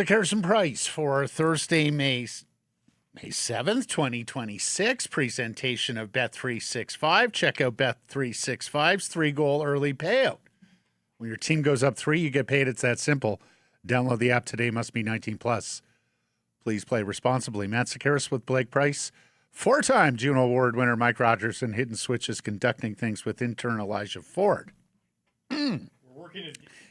Carson Price for Thursday, May 7th, 2026. Presentation of Bet365. Check out Bet365's 3-goal early payout. When your team goes up 3, you get paid. It's that simple. Download the app today. Must be 19 plus. Please play responsibly. Matt Sakaris with Blake Price. 4-time Juno Award winner Mike Rogers and Hidden Switches conducting things with intern Elijah Ford.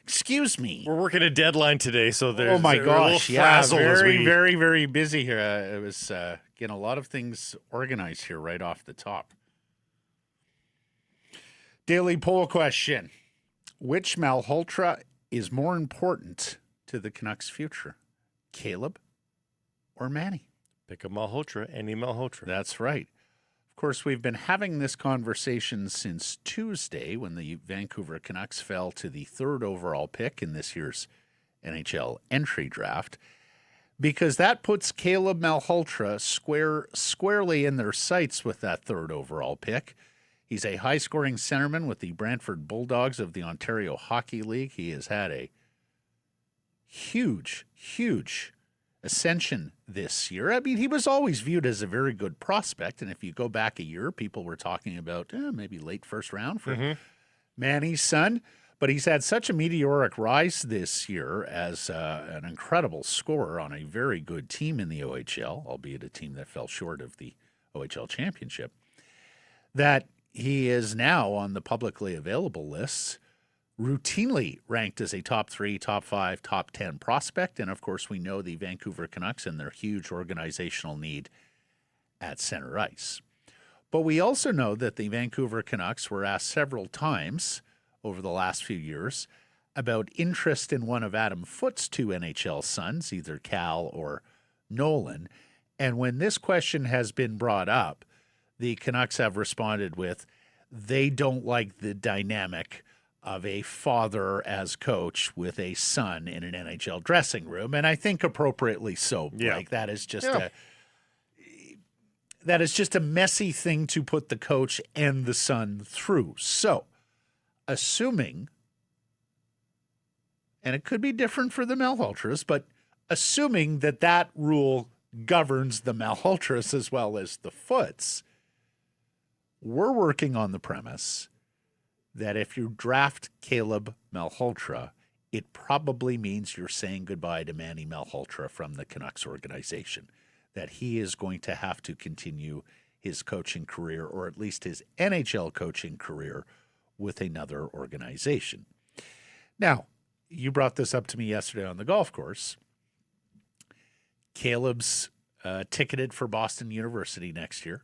Excuse me. We're working a deadline today, so there's very, very busy here. It was getting a lot of things organized here right off the top. Daily poll question. Which Malhotra is more important to the Canucks' future? Caleb or Manny? Pick a Malhotra, any Malhotra. That's right. Of course, we've been having this conversation since Tuesday when the Vancouver Canucks fell to the 3rd overall pick in this year's NHL entry draft, because that puts Caleb Malhotra squarely in their sights with that 3rd overall pick. He's a high-scoring centerman with the Brantford Bulldogs of the Ontario Hockey League. He has had a huge ascension this year. I mean, he was always viewed as a very good prospect, and if you go back a year, people were talking about maybe late first round for Manny's son, but he's had such a meteoric rise this year as an incredible scorer on a very good team in the OHL, albeit a team that fell short of the OHL championship, that he is now on the publicly available lists, routinely ranked as a top 3, top 5, top 10 prospect. And, of course, we know the Vancouver Canucks and their huge organizational need at center ice. But we also know that the Vancouver Canucks were asked several times over the last few years about interest in one of Adam Foote's 2 NHL sons, either Cal or Nolan. And when this question has been brought up, the Canucks have responded with they don't like the dynamic of a father as coach with a son in an NHL dressing room, and I think appropriately so. Yeah. Like that is just a messy thing to put the coach and the son through. So, assuming, and it could be different for the Malhotras, but assuming that rule governs the Malhotras as well as the Footes, we're working on the premise that if you draft Caleb Malhotra, it probably means you're saying goodbye to Manny Malhotra from the Canucks organization, that he is going to have to continue his coaching career, or at least his NHL coaching career, with another organization. Now, you brought this up to me yesterday on the golf course. Caleb's ticketed for Boston University next year.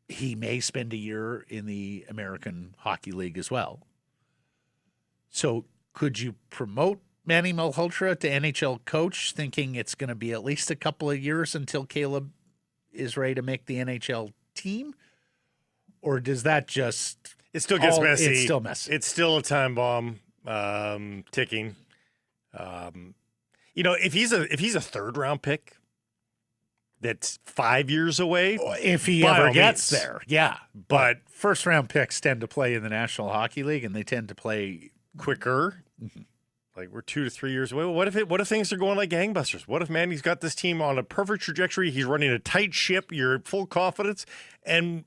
He may spend a year in the American Hockey League as well. So could you promote Manny Malhotra to NHL coach thinking it's going to be at least a couple of years until Caleb is ready to make the NHL team? Or does that just... It still gets messy. It's still messy. It's still a time bomb ticking. If he's a 3rd-round pick, that's 5 years away. If he ever gets there, yeah. But first-round picks tend to play in the National Hockey League, and they tend to play quicker. Mm-hmm. Like we're 2 to 3 years away. Well, what if things are going like gangbusters? What if Manny's got this team on a perfect trajectory? He's running a tight ship. You're at full confidence, and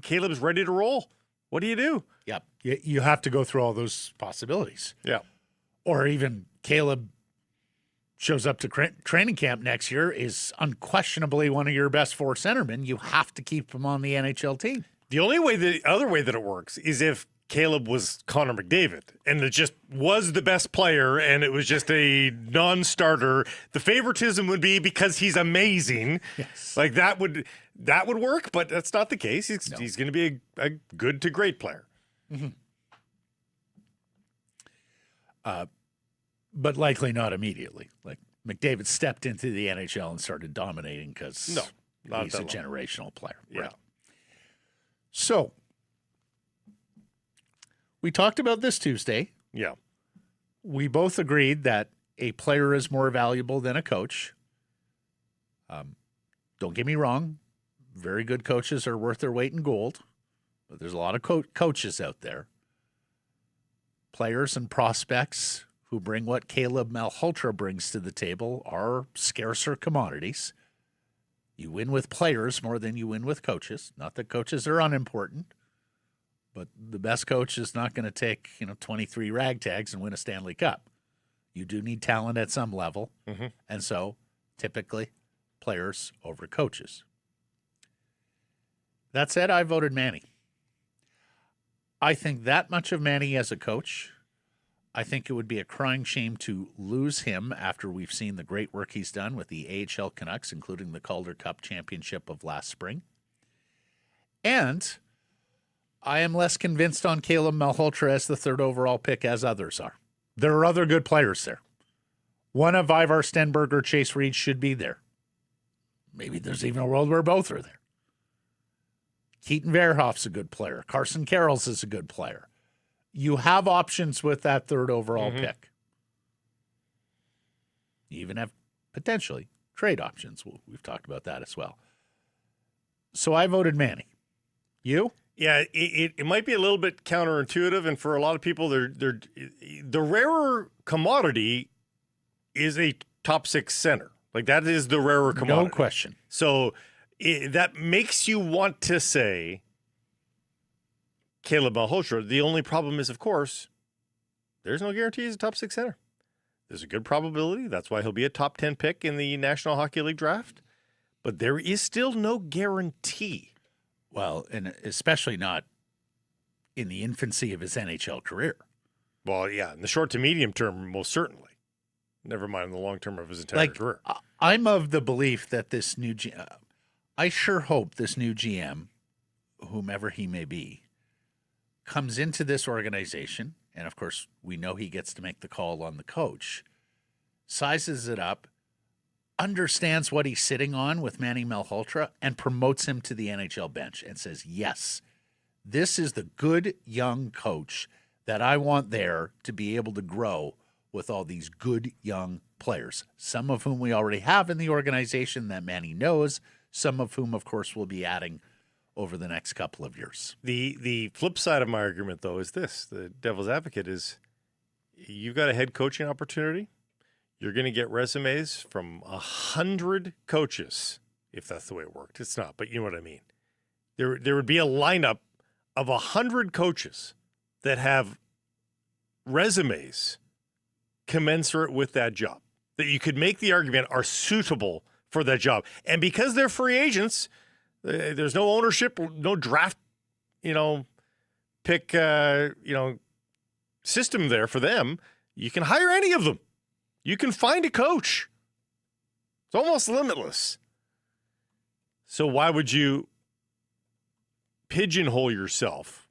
Caleb's ready to roll. What do you do? Yep. You have to go through all those possibilities. Yeah. Or even Caleb shows up to training camp next year, is unquestionably one of your best 4 centermen. You have to keep him on the NHL team. The other way that it works is if Caleb was Connor McDavid and it just was the best player and it was just a non-starter. The favoritism would be because he's amazing. Yes. Like that would work, but that's not the case. He's going to be a good to great player. Mm-hmm. But likely not immediately. Like McDavid stepped into the NHL and started dominating because not he's a that long. generational player. Yeah. Right. So we talked about this Tuesday. Yeah. We both agreed that a player is more valuable than a coach. Don't get me wrong. Very good coaches are worth their weight in gold, but there's a lot of coaches out there. Players and prospects who bring what Caleb Malhotra brings to the table are scarcer commodities. You win with players more than you win with coaches. Not that coaches are unimportant, but the best coach is not going to take 23 ragtags and win a Stanley Cup. You do need talent at some level, and so typically players over coaches. That said, I voted Manny. I think that much of Manny as a coach. I think it would be a crying shame to lose him after we've seen the great work he's done with the AHL Canucks, including the Calder Cup championship of last spring. And I am less convinced on Caleb Malhotra as the third overall pick as others are. There are other good players there. One of Ivar Stenberg or Chase Reed should be there. Maybe there's even a world where both are there. Keaton Verhoff's a good player. Carson Carroll's is a good player. You have options with that third overall pick. You even have potentially trade options. We've talked about that as well. So I voted Manny. You? Yeah, it might be a little bit counterintuitive, and for a lot of people, the rarer commodity is a top six center. Like, that is the rarer commodity. No question. So that makes you want to say Caleb Malhotra. The only problem is, of course, there's no guarantee he's a top six center. There's a good probability. That's why he'll be a top 10 pick in the National Hockey League draft. But there is still no guarantee. Well, and especially not in the infancy of his NHL career. Well, yeah, in the short to medium term, most certainly. Never mind in the long term of his entire career. I'm of the belief that this new I sure hope this new GM, whomever he may be, comes into this organization, and of course we know he gets to make the call on the coach, sizes it up, understands what he's sitting on with Manny Malhotra, and promotes him to the NHL bench and says, yes, this is the good young coach that I want there to be able to grow with all these good young players, some of whom we already have in the organization that Manny knows, some of whom, of course, we'll be adding over the next couple of years. The flip side of my argument, though, is this. The devil's advocate is you've got a head coaching opportunity. You're going to get resumes from 100 coaches, if that's the way it worked. It's not, but you know what I mean. There would be a lineup of 100 coaches that have resumes commensurate with that job, that you could make the argument are suitable for that job. And because they're free agents, there's no ownership, no draft, pick, system there for them. You can hire any of them. You can find a coach. It's almost limitless. So why would you pigeonhole yourself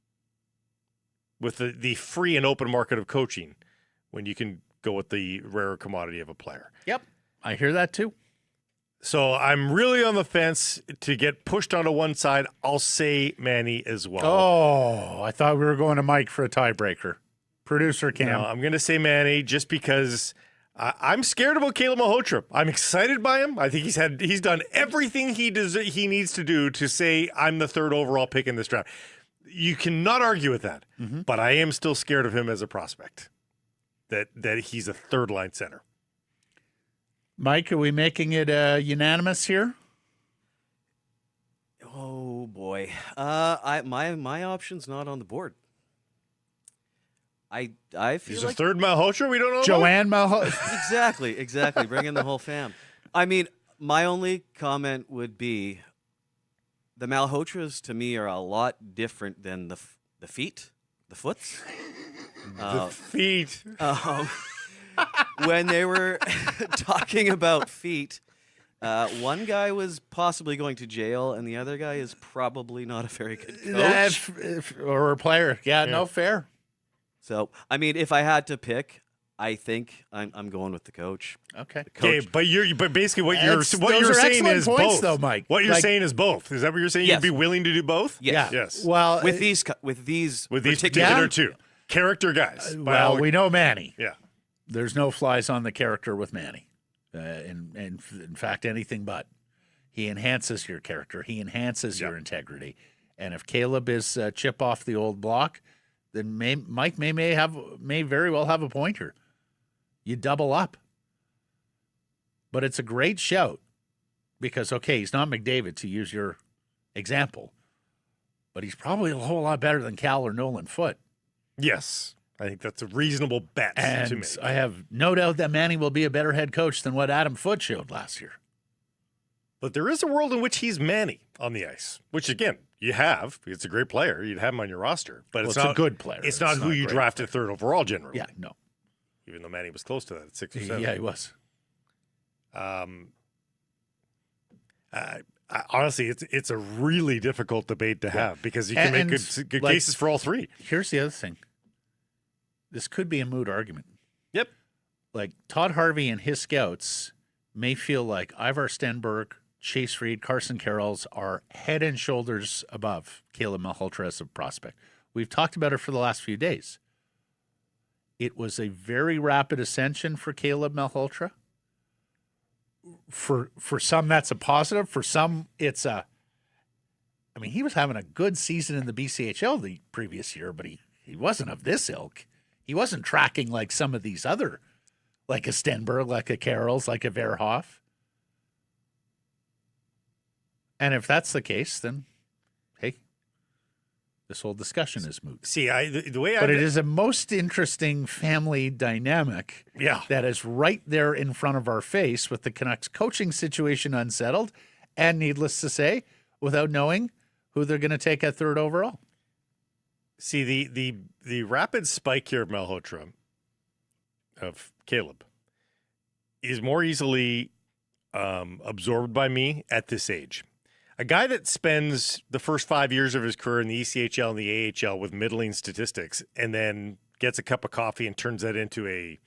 with the free and open market of coaching when you can go with the rarer commodity of a player? Yep, I hear that too. So I'm really on the fence to get pushed onto one side. I'll say Manny as well. Oh, I thought we were going to Mike for a tiebreaker. Producer Cam. No, I'm going to say Manny just because I'm scared about Caleb Malhotra. I'm excited by him. I think he's done everything he needs to do to say I'm the third overall pick in this draft. You cannot argue with that. But I am still scared of him as a prospect. That he's a third line center. Mike, are we making it unanimous here? Oh boy, my option's not on the board. I feel He's like a third Malhotra we don't know Joanne Malhotra. exactly. Bring in the whole fam. I mean, my only comment would be the Malhotras to me are a lot different than the feet, the foots. The feet. When they were talking about feet, one guy was possibly going to jail, and the other guy is probably not a very good coach. Or a player. Yeah, no, fair. So, I mean, if I had to pick, I think I'm going with the coach. Okay. Okay, but basically what you're Those saying are is points, both. though, Mike. What you're Like- saying is both. Is that what you're saying? Yes. You'd be willing to do both? Yes. Yeah. Yes. Well, With these particular two character guys. by all- we know Manny. yeah. There's no flies on the character with Manny. In fact, anything but. He enhances your character. He enhances your integrity. And if Caleb is chip off the old block, then Mike may very well have a pointer. You double up. But it's a great shout because, okay, he's not McDavid, to use your example, but he's probably a whole lot better than Cal or Nolan Foote. Yes. I think that's a reasonable bet to And make. I have no doubt that Manny will be a better head coach than what Adam Foote showed last year. But there is a world in which he's Manny on the ice, which, again, you have. It's a great player. You'd have him on your roster. But Well, it's it's not a good player. It's not who a you great drafted third overall generally. Yeah, no. Even though Manny was close to that at 6 or 7. Yeah, he was. Honestly, it's a really difficult debate to have because you can And make good like- cases for all three. Here's the other thing. This could be a moot argument. Yep. Like Todd Harvey and his scouts may feel like Ivar Stenberg, Chase Reed, Carson Carrolls are head and shoulders above Caleb Malhotra as a prospect. We've talked about it for the last few days. It was a very rapid ascension for Caleb Malhotra. For some, that's a positive. For some, it's a. I mean, he was having a good season in the BCHL the previous year, but he wasn't of this ilk. He wasn't tracking like some of these other, like a Stenberg, like a Carrolls, like a Verhoff. And if that's the case, then, hey, this whole discussion is moot. See, the way But it is a most interesting family dynamic Yeah. that is right there in front of our face with the Canucks coaching situation unsettled and, needless to say, without knowing who they're going to take at third overall. See, the rapid spike here of Malhotra, of Caleb, is more easily absorbed by me at this age. A guy that spends the first 5 years of his career in the ECHL and the AHL with middling statistics and then gets a cup of coffee and turns that into a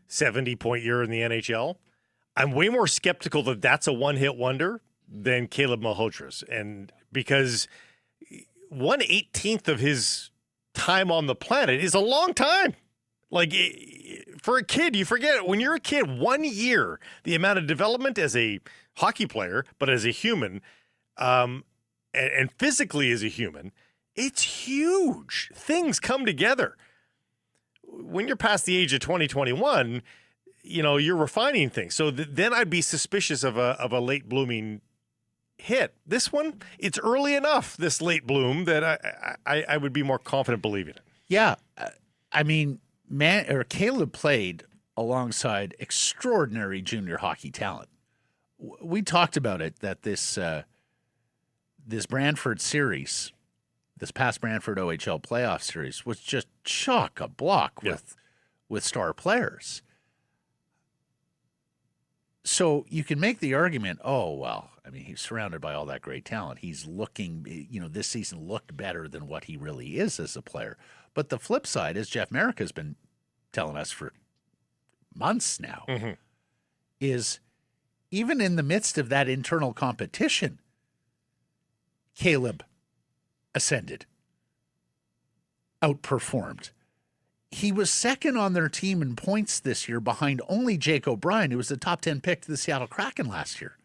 70-point year in the NHL, I'm way more skeptical that that's a one-hit wonder than Caleb Malhotras. And because 1/18 of his time on the planet is a long time. Like, for a kid, you forget, when you're a kid, 1 year, the amount of development as a hockey player, but as a human, and physically as a human, it's huge. Things come together. When you're past the age of 20, 21, you're refining things. So then I'd be suspicious of a late blooming hit. This one, it's early enough, this late bloom, that I would be more confident believing it. Yeah. I mean, Caleb played alongside extraordinary junior hockey talent. We talked about it, that this Brantford series, this past Brantford OHL playoff series, was just chock-a-block with star players. So you can make the argument, he's surrounded by all that great talent. He's looking, this season looked better than what he really is as a player. But the flip side, as Jeff Merrick has been telling us for months now, is even in the midst of that internal competition, Caleb ascended, outperformed. He was second on their team in points this year behind only Jake O'Brien, who was the top 10 pick to the Seattle Kraken last year.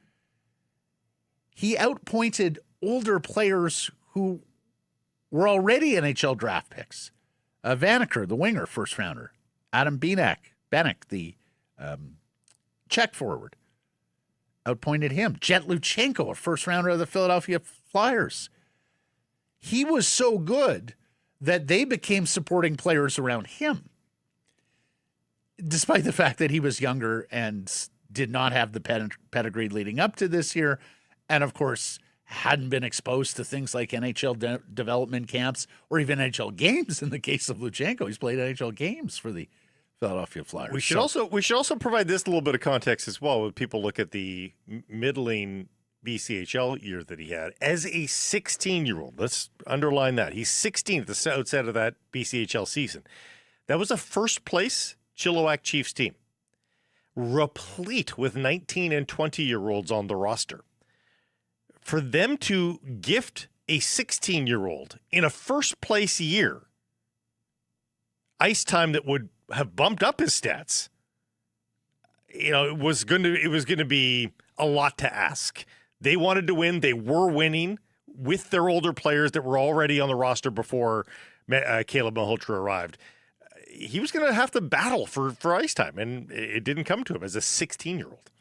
He outpointed older players who were already NHL draft picks. Vaneker, the winger, first rounder. Adam Bannock, the Czech forward, outpointed him. Jet Luchenko, a first rounder of the Philadelphia Flyers. He was so good that they became supporting players around him, despite the fact that he was younger and did not have the pedigree leading up to this year, and of course hadn't been exposed to things like NHL development camps or even NHL games. In the case of Luchenko, he's played NHL games for the Philadelphia Flyers. We should also provide this little bit of context as well when people look at the middling BCHL year that he had as a 16-year-old. Let's underline that. He's 16 at the outset of that BCHL season. That was a first-place Chilliwack Chiefs team, replete with 19 and 20-year-olds on the roster. For them to gift a 16-year-old in a first-place year ice time that would have bumped up his stats, it was going to be a lot to ask. They wanted to win. They were winning with their older players that were already on the roster before Caleb Malhotra arrived. He was going to have to battle for ice time, and it didn't come to him as a 16-year-old.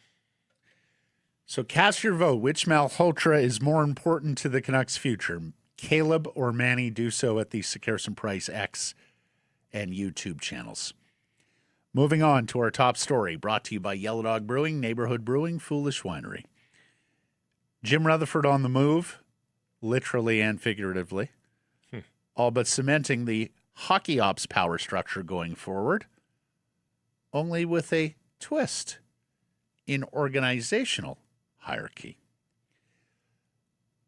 So cast your vote. Which Malhotra is more important to the Canucks' future? Caleb or Manny? Do so at the Sekerson Price X and YouTube channels. Moving on to our top story, brought to you by Yellow Dog Brewing, Neighborhood Brewing, Foolish Winery. Jim Rutherford on the move, literally and figuratively, all but cementing the hockey ops power structure going forward, only with a twist in organizational hierarchy.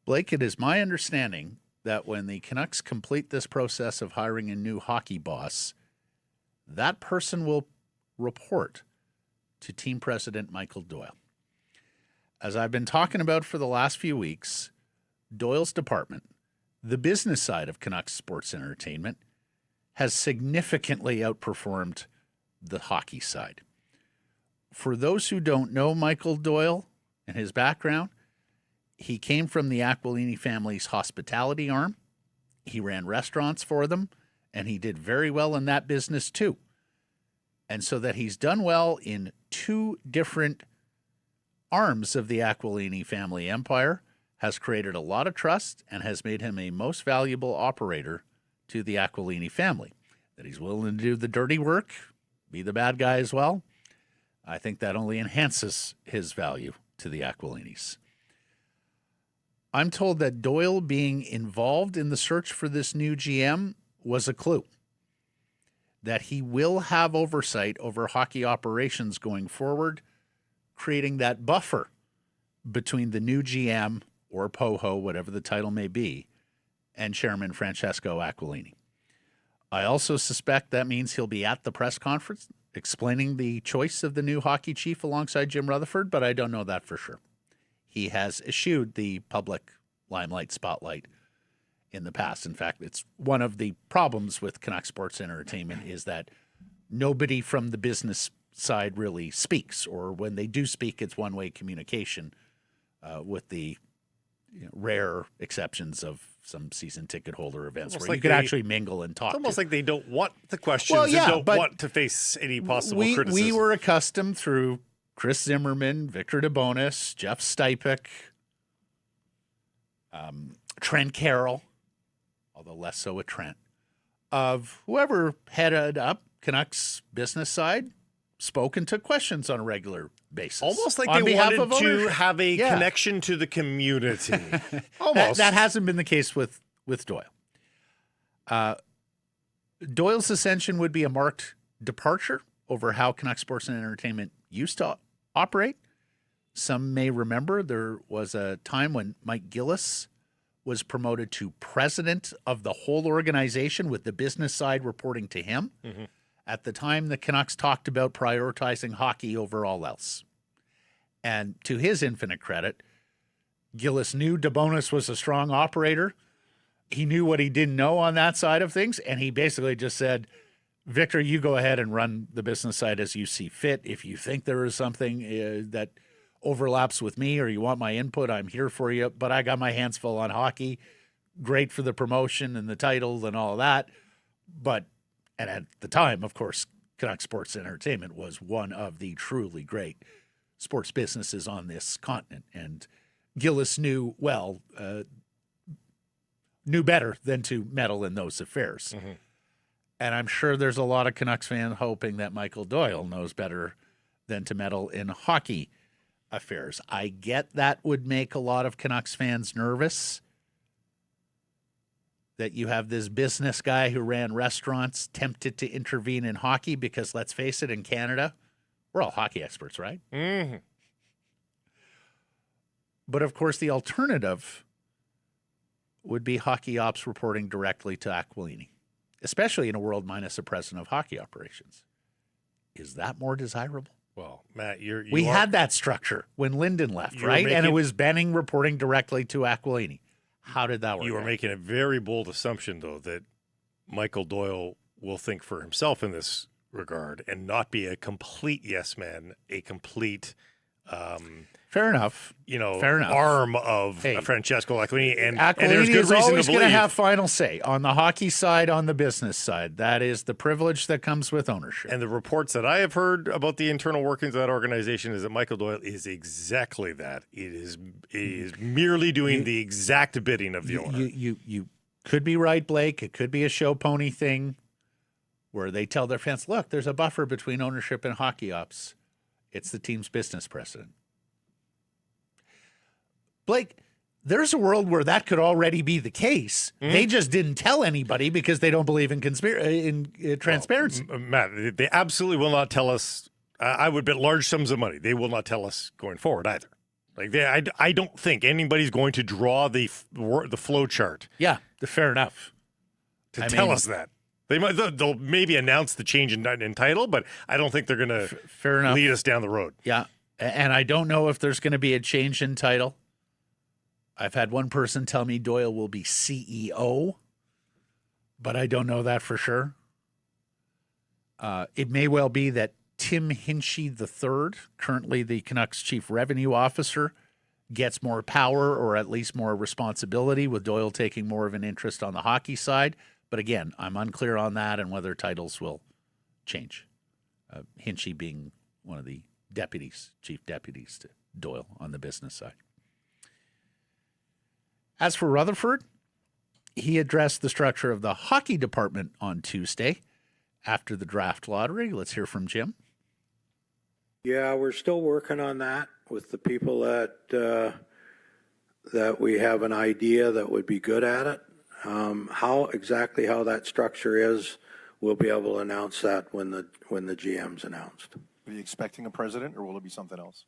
Blake, it is my understanding that when the Canucks complete this process of hiring a new hockey boss, that person will report to team president Michael Doyle. As I've been talking about for the last few weeks, Doyle's department, the business side of Canucks Sports Entertainment, has significantly outperformed the hockey side. For those who don't know Michael Doyle and his background, he came from the Aquilini family's hospitality arm. He ran restaurants for them, and he did very well in that business too. And so that he's done well in two different arms of the Aquilini family empire has created a lot of trust and has made him a most valuable operator to the Aquilini family. That he's willing to do the dirty work, be the bad guy as well. I think that only enhances his value to the Aquilinis. I'm told that Doyle being involved in the search for this new GM was a clue. That he will have oversight over hockey operations going forward, creating that buffer between the new GM or POHO, whatever the title may be, and Chairman Francesco Aquilini. I also suspect that means he'll be at the press conference explaining the choice of the new hockey chief alongside Jim Rutherford, but I don't know that for sure. He has eschewed the public limelight spotlight in the past. In fact, it's one of the problems with Canucks Sports Entertainment is that nobody from the business side really speaks, or when they do speak, it's one-way communication with the rare exceptions of some season ticket holder events where you could actually mingle and talk. It's almost like they don't want the questions and don't want to face any possible criticism. We were accustomed through Chris Zimmerman, Victor DeBonis, Jeff Stipek, Trent Carroll, although less so with Trent, of whoever headed up Canucks business side, spoke and took questions on a regular basis. Almost like they wanted to have a connection to the community. Almost. That hasn't been the case with Doyle. Doyle's ascension would be a marked departure over how Canucks Sports and Entertainment used to operate. Some may remember there was a time when Mike Gillis was promoted to president of the whole organization with the business side reporting to him. Mm-hmm. At the time, the Canucks talked about prioritizing hockey over all else. And to his infinite credit, Gillis knew DeBonis was a strong operator. He knew what he didn't know on that side of things, and he basically just said, Victor, you go ahead and run the business side as you see fit. If you think there is something that overlaps with me or you want my input, I'm here for you. But I got my hands full on hockey. Great for the promotion and the title and all of that. And at the time, of course, Canucks Sports Entertainment was one of the truly great sports businesses on this continent. And Gillis knew better than to meddle in those affairs. Mm-hmm. And I'm sure there's a lot of Canucks fans hoping that Michael Doyle knows better than to meddle in hockey affairs. I get that would make a lot of Canucks fans nervous, that you have this business guy who ran restaurants tempted to intervene in hockey because, let's face it, in Canada, we're all hockey experts, right? Mm-hmm. But, of course, the alternative would be hockey ops reporting directly to Aquilini, especially in a world minus a president of hockey operations. Is that more desirable? Well, Matt, we had that structure when Linden left, right? And it was Benning reporting directly to Aquilini. How did that work? You were making a very bold assumption, though, that Michael Doyle will think for himself in this regard and not be a complete yes man, a complete fair enough. Arm of Francesco Aquilini, and Aquilini there's good is reason always to going believe to have final say on the hockey side, on the business side. That is the privilege that comes with ownership. And the reports that I have heard about the internal workings of that organization is that Michael Doyle is exactly that. It is merely doing the exact bidding of the owner. You could be right, Blake. It could be a show pony thing where they tell their fans, look, there's a buffer between ownership and hockey ops. It's the team's business precedent. Blake, there's a world where that could already be the case. Mm-hmm. They just didn't tell anybody because they don't believe in transparency. Well, Matt, they absolutely will not tell us. I would bet large sums of money. They will not tell us going forward either. Like I don't think anybody's going to draw the flow chart. Yeah, fair enough. To tell us that. They'll maybe announce the change in title, but I don't think they're going to lead us down the road. Yeah, and I don't know if there's going to be a change in title. I've had one person tell me Doyle will be CEO, but I don't know that for sure. It may well be that Tim Hinchy III, currently the Canucks Chief Revenue Officer, gets more power or at least more responsibility, with Doyle taking more of an interest on the hockey side. But again, I'm unclear on that and whether titles will change. Hinchy being one of the chief deputies to Doyle on the business side. As for Rutherford, he addressed the structure of the hockey department on Tuesday after the draft lottery. Let's hear from Jim. Yeah, we're still working on that with the people that we have an idea that would be good at it. How that structure is, we'll be able to announce that when the GM's announced. Are you expecting a president, or will it be something else?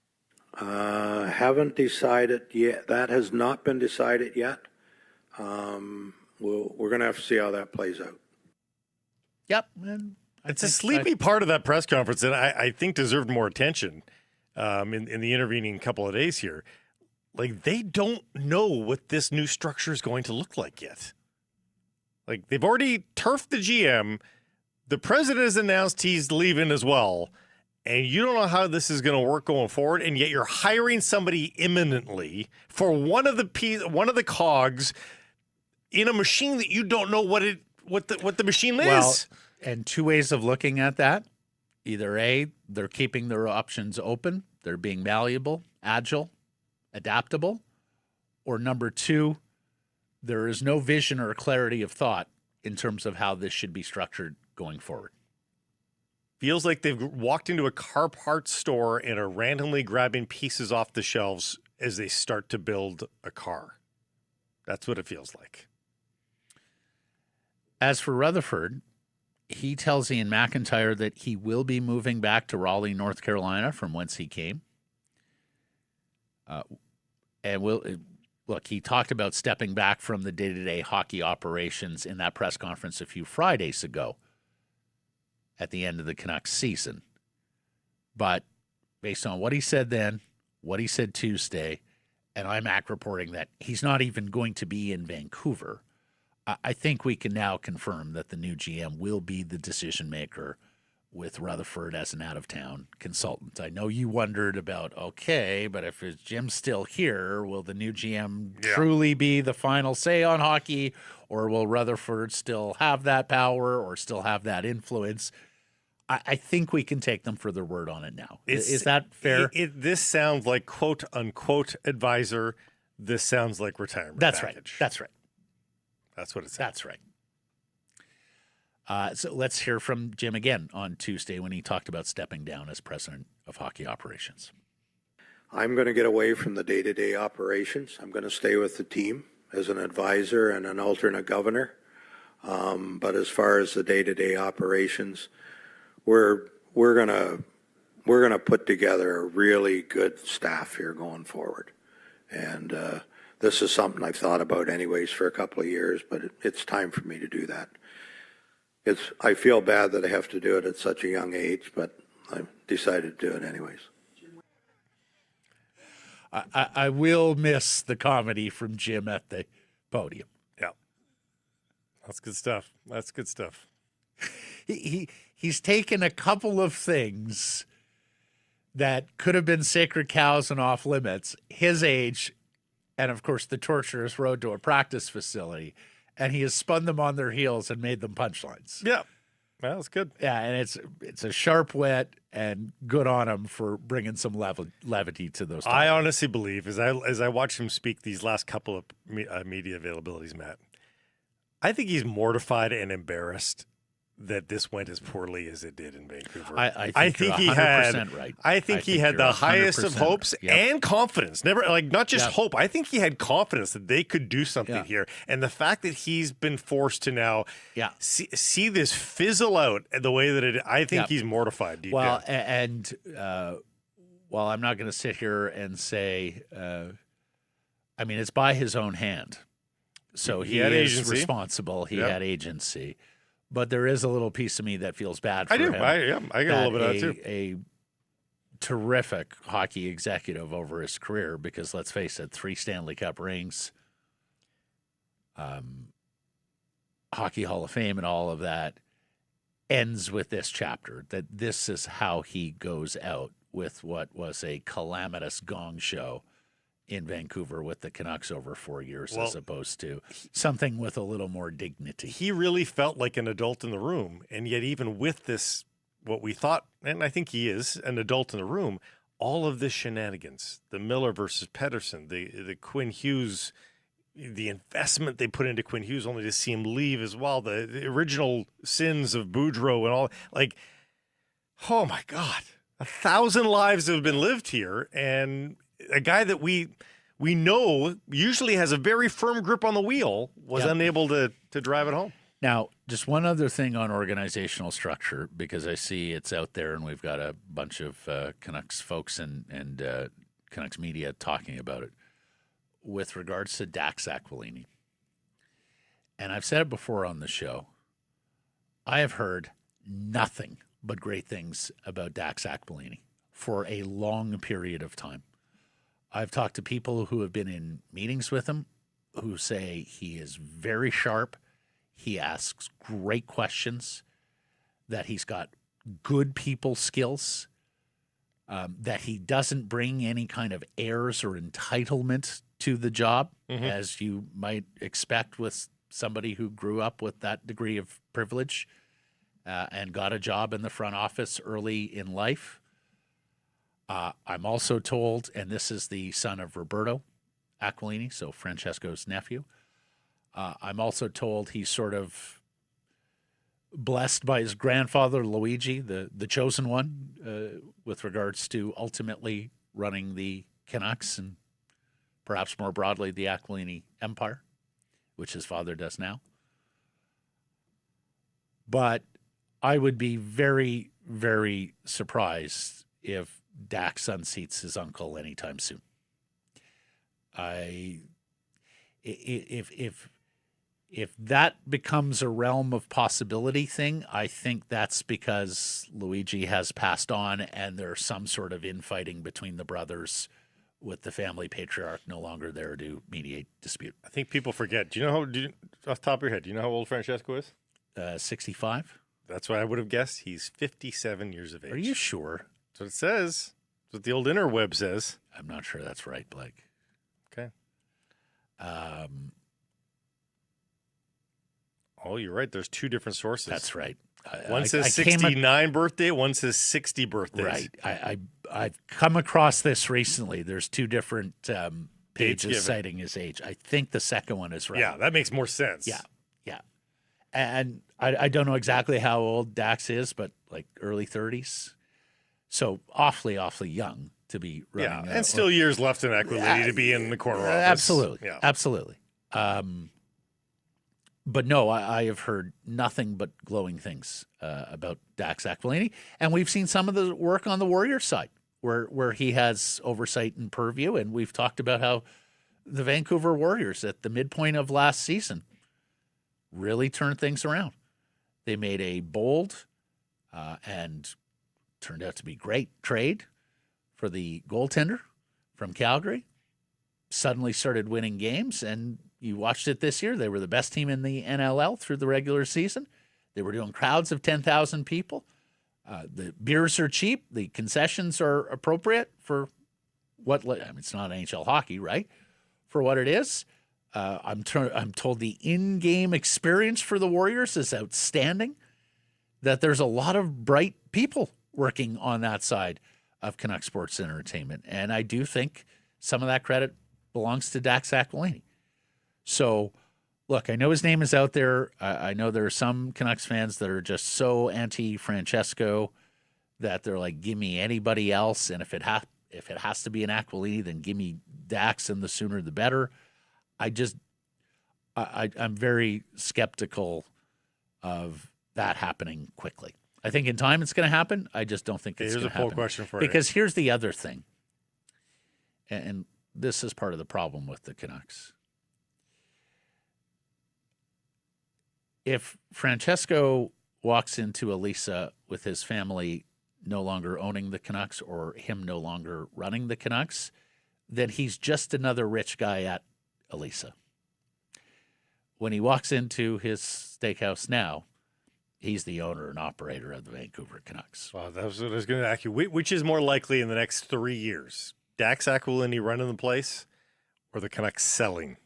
Haven't decided yet. That has not been decided yet. We're going to have to see how that plays out. Yep. It's a sleepy part of that press conference that I think deserved more attention in the intervening couple of days here. Like, they don't know what this new structure is going to look like yet. Like, they've already turfed the GM. The president has announced he's leaving as well. And you don't know how this is going to work going forward, and yet you're hiring somebody imminently for one of the cogs in a machine that you don't know what the machine is. Well, and two ways of looking at that. Either A, they're keeping their options open, they're being malleable, agile, adaptable, or number two, there is no vision or clarity of thought in terms of how this should be structured going forward. Feels like they've walked into a car parts store and are randomly grabbing pieces off the shelves as they start to build a car. That's what it feels like. As for Rutherford, he tells Ian McIntyre that he will be moving back to Raleigh, North Carolina, from whence he came. He talked about stepping back from the day-to-day hockey operations in that press conference a few Fridays ago at the end of the Canucks season. But based on what he said then, what he said Tuesday, and IMAC reporting that he's not even going to be in Vancouver, I think we can now confirm that the new GM will be the decision maker with Rutherford as an out-of-town consultant. I know you wondered about, okay, but if Jim's still here, will the new GM truly be the final say on hockey, or will Rutherford still have that power or still have that influence? I think we can take them for their word on it now. Is that fair? This sounds like quote-unquote advisor. This sounds like retirement package. That's right. That's what it sounds. That's right. So let's hear from Jim again on Tuesday when he talked about stepping down as president of hockey operations. I'm going to get away from the day-to-day operations. I'm going to stay with the team as an advisor and an alternate governor. But as far as the day-to-day operations, we're going to put together a really good staff here going forward. And this is something I've thought about anyways for a couple of years, but it's time for me to do that. I feel bad that I have to do it at such a young age, but I decided to do it anyways. I will miss the comedy from Jim at the podium. Yeah. That's good stuff. That's good stuff. He's taken a couple of things that could have been sacred cows and off limits, his age, and of course the torturous road to a practice facility, and he has spun them on their heels and made them punchlines. Yeah. Well, that's good. Yeah, and it's a sharp wit, and good on him for bringing some levity to those topics. I honestly believe, as I watch him speak these last couple of media availabilities, Matt, I think he's mortified and embarrassed that this went as poorly as it did in Vancouver. I think he had right. I think he had the highest of hopes and confidence. Never not just hope. I think he had confidence that they could do something here. And the fact that he's been forced to now see this fizzle out the way that it, I think he's mortified deep down. And while I'm not going to sit here and say, I mean, it's by his own hand. So he is agency. Responsible. He had agency. But there is a little piece of me that feels bad for him. I get a little bit of that too. A terrific hockey executive over his career, because let's face it, 3 Stanley Cup rings, Hockey Hall of Fame and all of that ends with this chapter, that this is how he goes out with what was a calamitous gong show in Vancouver with the Canucks over 4 years, as opposed to something with a little more dignity. He really felt like an adult in the room, and yet even with this, what we thought, and I think he is an adult in the room, all of this shenanigans, the Miller versus Pettersson, the Quinn Hughes, the investment they put into Quinn Hughes only to see him leave as well, the original sins of Boudreau and all, like, oh my God, 1,000 lives have been lived here, and a guy that we know usually has a very firm grip on the wheel was unable to drive it home. Now, just one other thing on organizational structure, because I see it's out there and we've got a bunch of Canucks folks and Canucks media talking about it with regards to Dax Aquilini. And I've said it before on the show. I have heard nothing but great things about Dax Aquilini for a long period of time. I've talked to people who have been in meetings with him who say he is very sharp. He asks great questions, that he's got good people skills, that he doesn't bring any kind of airs or entitlement to the job, as you might expect with somebody who grew up with that degree of privilege and got a job in the front office early in life. I'm also told, and this is the son of Roberto Aquilini, so Francesco's nephew. I'm also told he's sort of blessed by his grandfather, Luigi, the chosen one, with regards to ultimately running the Canucks and perhaps more broadly the Aquilini empire, which his father does now. But I would be very, very surprised if Dax unseats his uncle anytime soon. If that becomes a realm of possibility thing, I think that's because Luigi has passed on and there's some sort of infighting between the brothers, with the family patriarch no longer there to mediate dispute. I think people forget. Do you know off the top of your head, do you know how old Francesco is? 65. That's what I would have guessed. He's 57 years of age. Are you sure? That's what it says. That's what the old interweb says. I'm not sure that's right, Blake. Okay. Oh, you're right. There's 2 different sources. That's right. One says 69 birthday, one says 60 birthdays. Right. I've come across this recently. There's 2 different pages citing his age. I think the second one is right. Yeah, that makes more sense. Yeah. And I don't know exactly how old Dax is, but like early 30s. So awfully, awfully young to be running. Yeah, and still years left in Aquilini to be in the corner office. Absolutely. Yeah. Absolutely. But no, I have heard nothing but glowing things about Dax Aquilini. And we've seen some of the work on the Warriors side where he has oversight and purview. And we've talked about how the Vancouver Warriors at the midpoint of last season really turned things around. They made a bold and turned out to be great trade for the goaltender from Calgary. Suddenly started winning games, and you watched it this year. They were the best team in the NLL through the regular season. They were doing crowds of 10,000 people. The beers are cheap. The concessions are appropriate for what, I mean, it's not NHL hockey, right? For what it is. I'm told the in-game experience for the Warriors is outstanding, that there's a lot of bright people working on that side of Canucks Sports Entertainment. And I do think some of that credit belongs to Dax Aquilini. So, look, I know his name is out there. I know there are some Canucks fans that are just so anti-Francesco that they're like, give me anybody else. And if it has to be an Aquilini, then give me Dax, and the sooner the better. I'm very skeptical of that happening quickly. I think in time it's going to happen. I just don't think it's going to happen. Here's a poll question for you. Because here's the other thing, and this is part of the problem with the Canucks. If Francesco walks into Elisa with his family no longer owning the Canucks or him no longer running the Canucks, then he's just another rich guy at Elisa. When he walks into his steakhouse now, he's the owner and operator of the Vancouver Canucks. Well, that was what I was going to ask you. Which is more likely in the next 3 years? Dax Aquilini running the place or the Canucks selling?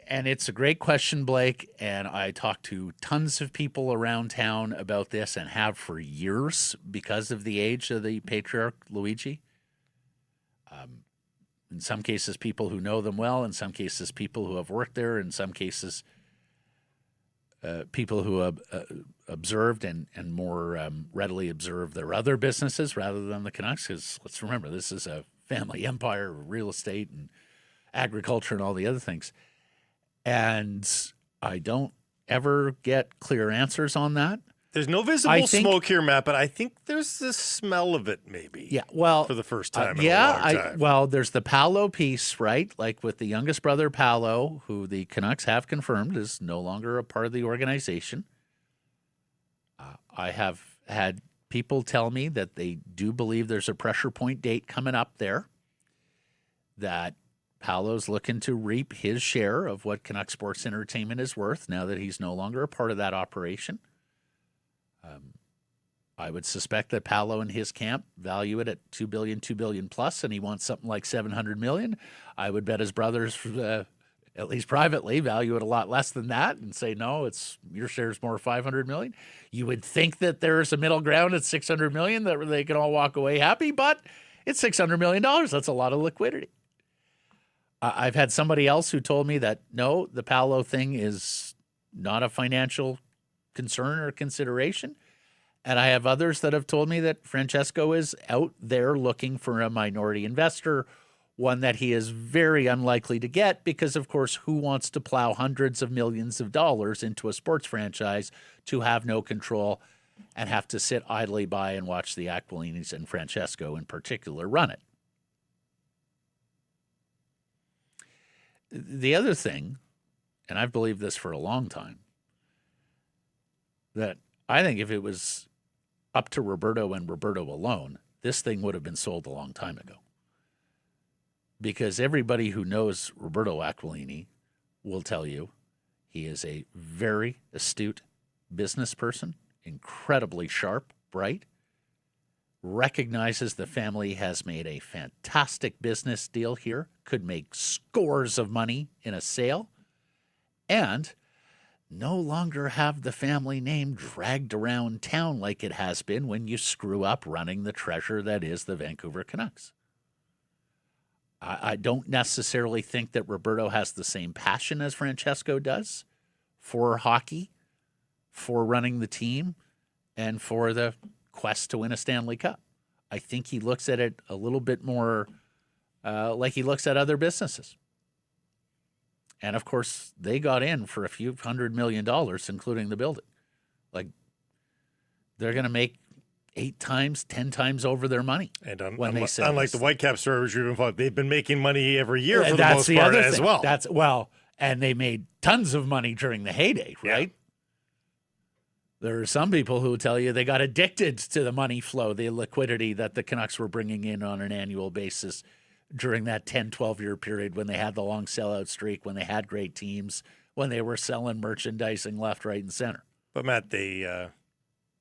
And it's a great question, Blake, and I talk to tons of people around town about this and have for years because of the age of the patriarch Luigi. In some cases, people who know them well. In some cases, people who have worked there. In some cases, people who have observed and more readily observe their other businesses rather than the Canucks. Because let's remember, this is a family empire, real estate and agriculture and all the other things. And I don't ever get clear answers on that. There's no visible smoke here, Matt, but I think there's the smell of it maybe. Yeah, well, for the first time in a long time. Well, there's the Paolo piece, right? Like with the youngest brother, Paolo, who the Canucks have confirmed is no longer a part of the organization. I have had people tell me that they do believe there's a pressure point date coming up there, that Paolo's looking to reap his share of what Canucks Sports Entertainment is worth now that he's no longer a part of that operation. I would suspect that Paolo and his camp value it at $2 billion plus, and he wants something like $700 million. I would bet his brothers, at least privately, value it a lot less than that and say, no, it's your share's more $500 million. You would think that there's a middle ground at $600 million that they can all walk away happy, but it's $600 million. That's a lot of liquidity. I've had somebody else who told me that, no, the Paolo thing is not a financial concern or consideration. And I have others that have told me that Francesco is out there looking for a minority investor, one that he is very unlikely to get because, of course, who wants to plow hundreds of millions of dollars into a sports franchise to have no control and have to sit idly by and watch the Aquilinis and Francesco in particular run it? The other thing, and I've believed this for a long time, that I think if it was up to Roberto and Roberto alone, this thing would have been sold a long time ago. Because everybody who knows Roberto Aquilini will tell you he is a very astute business person, incredibly sharp, bright, recognizes the family has made a fantastic business deal here, could make scores of money in a sale, and no longer have the family name dragged around town like it has been when you screw up running the treasure that is the Vancouver Canucks. I don't necessarily think that Roberto has the same passion as Francesco does for hockey, for running the team, and for the quest to win a Stanley Cup. I think he looks at it a little bit more like he looks at other businesses. And, of course, they got in for a few $100 million, including the building. Like, they're going to make 8 times, 10 times over their money. And unlike the Whitecaps story, they've been making money every year for the most part as well. And they made tons of money during the heyday, right? There are some people who tell you they got addicted to the money flow, the liquidity that the Canucks were bringing in on an annual basis during that 10, 12-year period when they had the long sellout streak, when they had great teams, when they were selling merchandising left, right, and center. But, Matt, they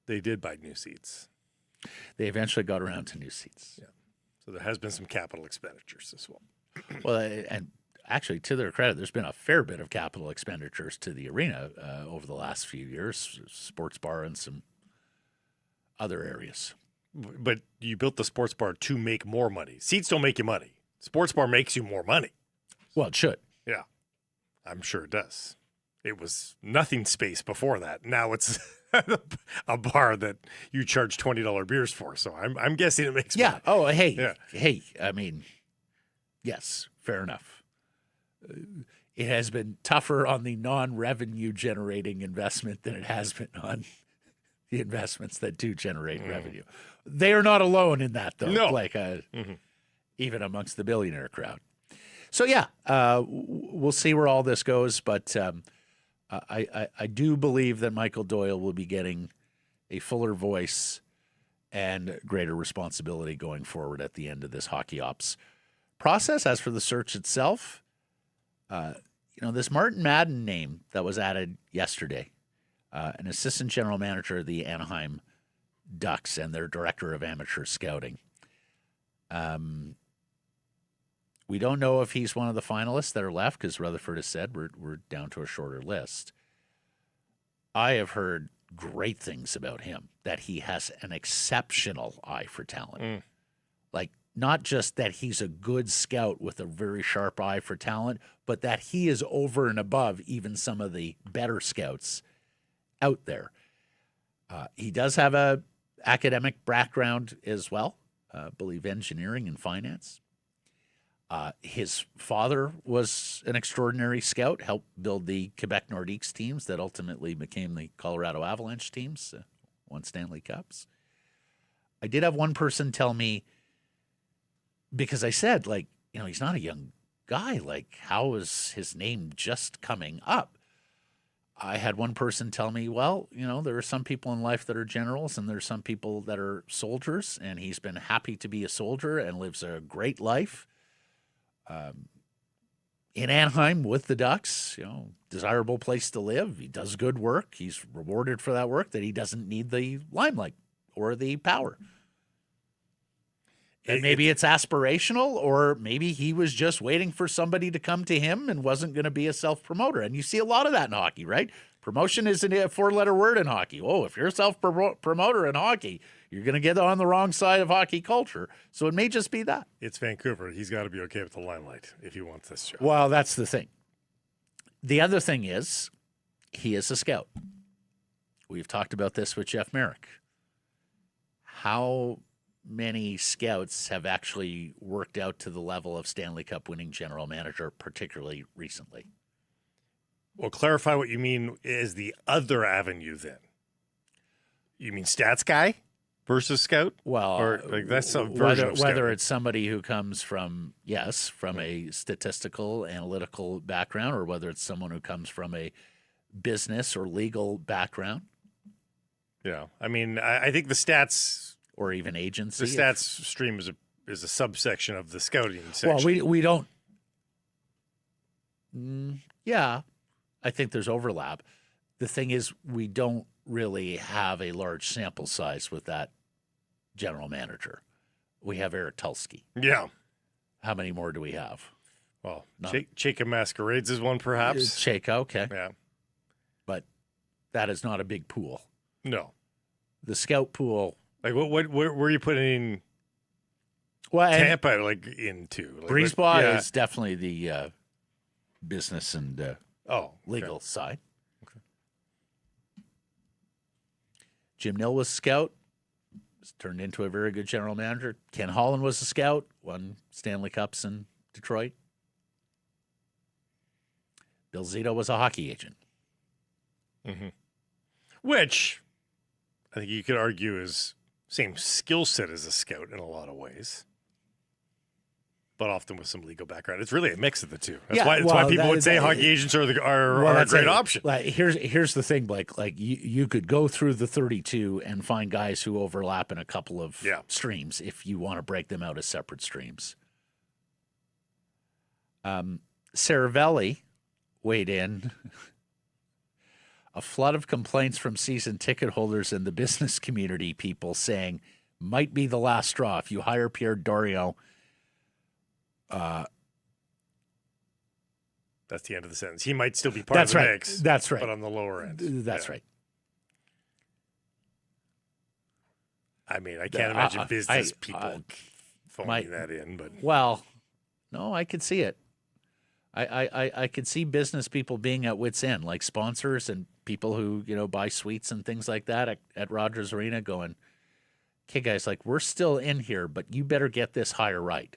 did buy new seats. They eventually got around to new seats. Yeah. So there has been some capital expenditures as well. Well, and actually, to their credit, there's been a fair bit of capital expenditures to the arena over the last few years, sports bar and some other areas. But you built the sports bar to make more money. Seats don't make you money. Sports bar makes you more money. Well, it should. Yeah, I'm sure it does. It was nothing space before that. Now it's a bar that you charge $20 beers for. So I'm guessing it makes money. Oh, hey. Yeah. Hey, I mean, yes, fair enough. It has been tougher on the non-revenue generating investment than it has been on the investments that do generate revenue. They are not alone in that, though. No. Like even amongst the billionaire crowd. So yeah, we'll see where all this goes. But I do believe that Michael Doyle will be getting a fuller voice and greater responsibility going forward at the end of this hockey ops process. As for the search itself, this Martin Madden name that was added yesterday, an assistant general manager of the Anaheim Ducks and their director of amateur scouting. We don't know if he's one of the finalists that are left because Rutherford has said we're down to a shorter list. I have heard great things about him, that he has an exceptional eye for talent. Like, not just that he's a good scout with a very sharp eye for talent, but that he is over and above even some of the better scouts out there. He does have a academic background as well, I believe engineering and finance. His father was an extraordinary scout, helped build the Quebec Nordiques teams that ultimately became the Colorado Avalanche teams, won Stanley Cups. I did have one person tell me, because I said, he's not a young guy. Like, how is his name just coming up? I had one person tell me, well, there are some people in life that are generals and there's some people that are soldiers, and he's been happy to be a soldier and lives a great life. In Anaheim with the Ducks, desirable place to live. He does good work. He's rewarded for that work, that he doesn't need the limelight or the power. And maybe it's aspirational, or maybe he was just waiting for somebody to come to him and wasn't going to be a self-promoter. And you see a lot of that in hockey, right? Promotion isn't a four-letter word in hockey. Oh, if you're a self-promoter in hockey, you're going to get on the wrong side of hockey culture. So it may just be that. It's Vancouver. He's got to be okay with the limelight if he wants this job. Well, that's the thing. The other thing is, he is a scout. We've talked about this with Jeff Merrick. How many scouts have actually worked out to the level of Stanley Cup winning general manager, particularly recently? Well, clarify what you mean is the other avenue then. You mean stats guy versus scout? Well, or that's a version of whether scouting. it's somebody who comes from a statistical, analytical background, or whether it's someone who comes from a business or legal background. Yeah. I mean, I think the stats or even agency. The stats stream is a subsection of the scouting section. Well, we don't. Yeah, I think there's overlap. The thing is, we don't really have a large sample size with that general manager. We have Eric Tulsky. Yeah. How many more do we have? Well, Chayka Masquerades is one, perhaps. Chayka, okay. Yeah. But that is not a big pool. No. The scout pool. Like, where are you putting well, Tampa into? Breezebaugh is definitely the business and legal side. Okay. Jim Nill was a scout. Was turned into a very good general manager. Ken Holland was a scout. Won Stanley Cups in Detroit. Bill Zito was a hockey agent. Mm-hmm. Which I think you could argue is same skill set as a scout in a lot of ways. but often with some legal background. It's really a mix of the two. That's Yeah, why well, people would say hockey agents are a that's great it. option. Like, here's the thing, Blake. Like you could go through the 32 and find guys who overlap in a couple of streams if you want to break them out as separate streams. Saravelli weighed in. A flood of complaints from season ticket holders and the business community people saying might be the last straw if you hire Pierre Dorion. That's the end of the sentence. He might still be part of the mix. That's right. But on the lower end. That's right. I mean, I can't imagine business people phoning that in. But well, no, I could see it. I could see business people being at wit's end, like sponsors and people who buy suites and things like that at Rogers Arena, going, "Okay, guys, like we're still in here, but you better get this hire right."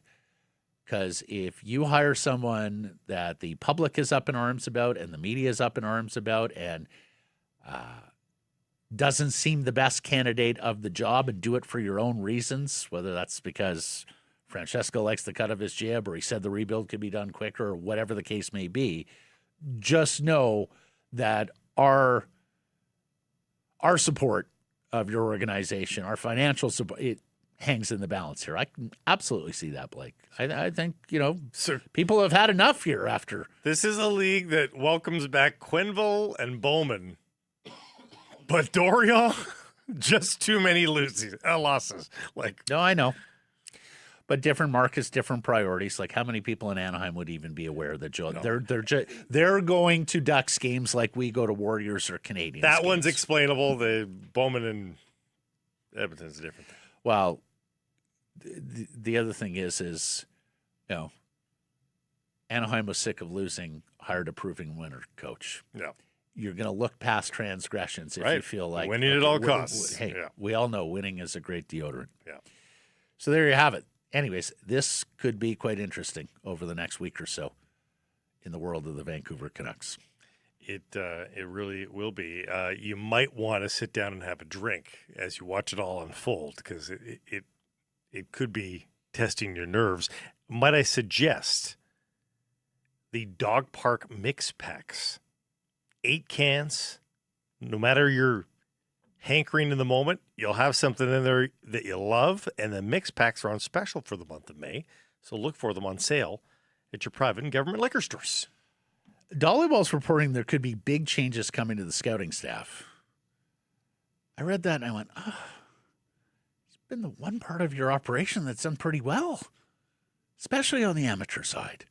Because if you hire someone that the public is up in arms about and the media is up in arms about and doesn't seem the best candidate of the job and do it for your own reasons, whether that's because Francesco likes the cut of his jib or he said the rebuild could be done quicker or whatever the case may be, just know that our support of your organization, our financial support, it hangs in the balance here. I can absolutely see that, Blake. I think, Sir, people have had enough here after. This is a league that welcomes back Quenneville and Bowman. But Dorion, just too many losses. No, I know. But different markets, different priorities. Like how many people in Anaheim would even be aware that they're going to Ducks games like we go to Warriors or Canadiens That games. one's explainable. The Bowman and Edmonton's a different thing. Well, the other thing is Anaheim was sick of losing, hired a proving winner coach. Yeah. You're going to look past transgressions if you feel like winning at all costs. We all know winning is a great deodorant. Yeah. So there you have it. Anyways, this could be quite interesting over the next week or so in the world of the Vancouver Canucks. It really will be. You might want to sit down and have a drink as you watch it all unfold because it could be testing your nerves. Might I suggest the Dog Park mix packs? 8 cans. No matter your hankering in the moment, you'll have something in there that you love, and the mix packs are on special for the month of May. So look for them on sale at your private and government liquor stores. Dollywall's reporting there could be big changes coming to the scouting staff. I read that and I went, it's been the one part of your operation that's done pretty well, especially on the amateur side.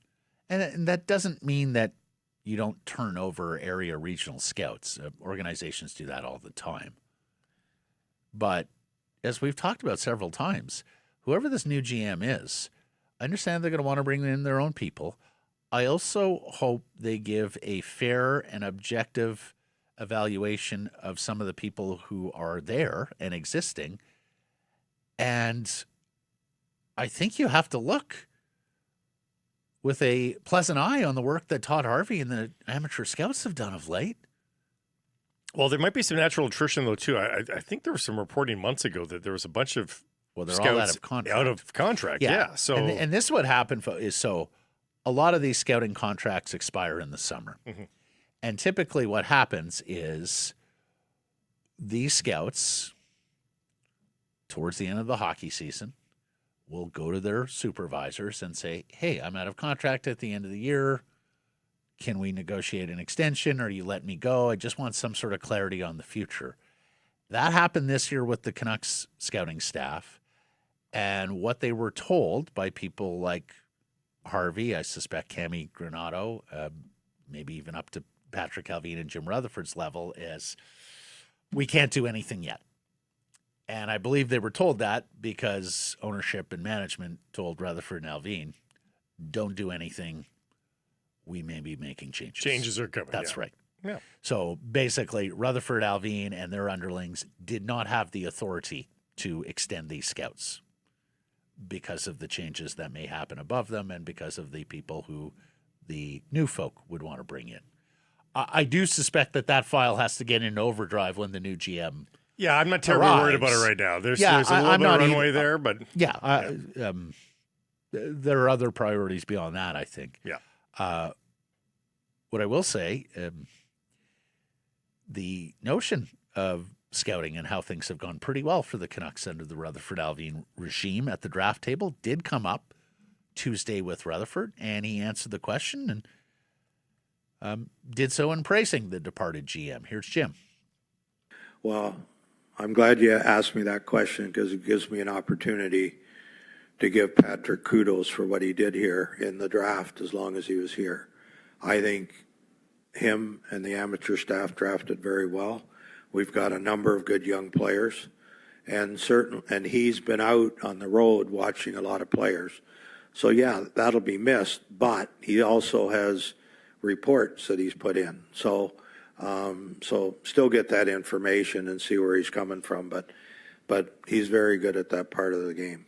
And that doesn't mean that you don't turn over area regional scouts. Organizations do that all the time. But as we've talked about several times, whoever this new GM is, I understand they're going to want to bring in their own people. I also hope they give a fair and objective evaluation of some of the people who are there and existing. And I think you have to look with a pleasant eye on the work that Todd Harvey and the amateur scouts have done of late. Well, there might be some natural attrition, though, too. I think there was some reporting months ago that there was a bunch of they're scouts all out of contract. Out of contract, yeah. So, and this is what happened is a lot of these scouting contracts expire in the summer. Mm-hmm. And typically what happens is these scouts, towards the end of the hockey season, will go to their supervisors and say, hey, I'm out of contract at the end of the year. Can we negotiate an extension or you let me go? I just want some sort of clarity on the future. That happened this year with the Canucks scouting staff. And what they were told by people like Harvey, I suspect Cami Granato, maybe even up to Patrick Alvin and Jim Rutherford's level, is we can't do anything yet. And I believe they were told that because ownership and management told Rutherford and Alvin, don't do anything. We may be making changes. Changes are coming. That's right. Yeah. So basically, Rutherford, Alvin, and their underlings did not have the authority to extend these scouts because of the changes that may happen above them and because of the people who the new folk would want to bring in. I do suspect that file has to get into overdrive when the new GM Yeah, I'm not terribly worried about it right now. There's a little bit of runway there, but... there are other priorities beyond that, I think. Yeah. What I will say, the notion of scouting and how things have gone pretty well for the Canucks under the Rutherford-Alvin regime at the draft table did come up Tuesday with Rutherford, and he answered the question and did so in praising the departed GM. Here's Jim. Well, I'm glad you asked me that question because it gives me an opportunity to give Patrick kudos for what he did here in the draft as long as he was here. I think him and the amateur staff drafted very well. We've got a number of good young players, and he's been out on the road watching a lot of players. So yeah, that'll be missed, but he also has reports that he's put in. So still get that information and see where he's coming from, but he's very good at that part of the game.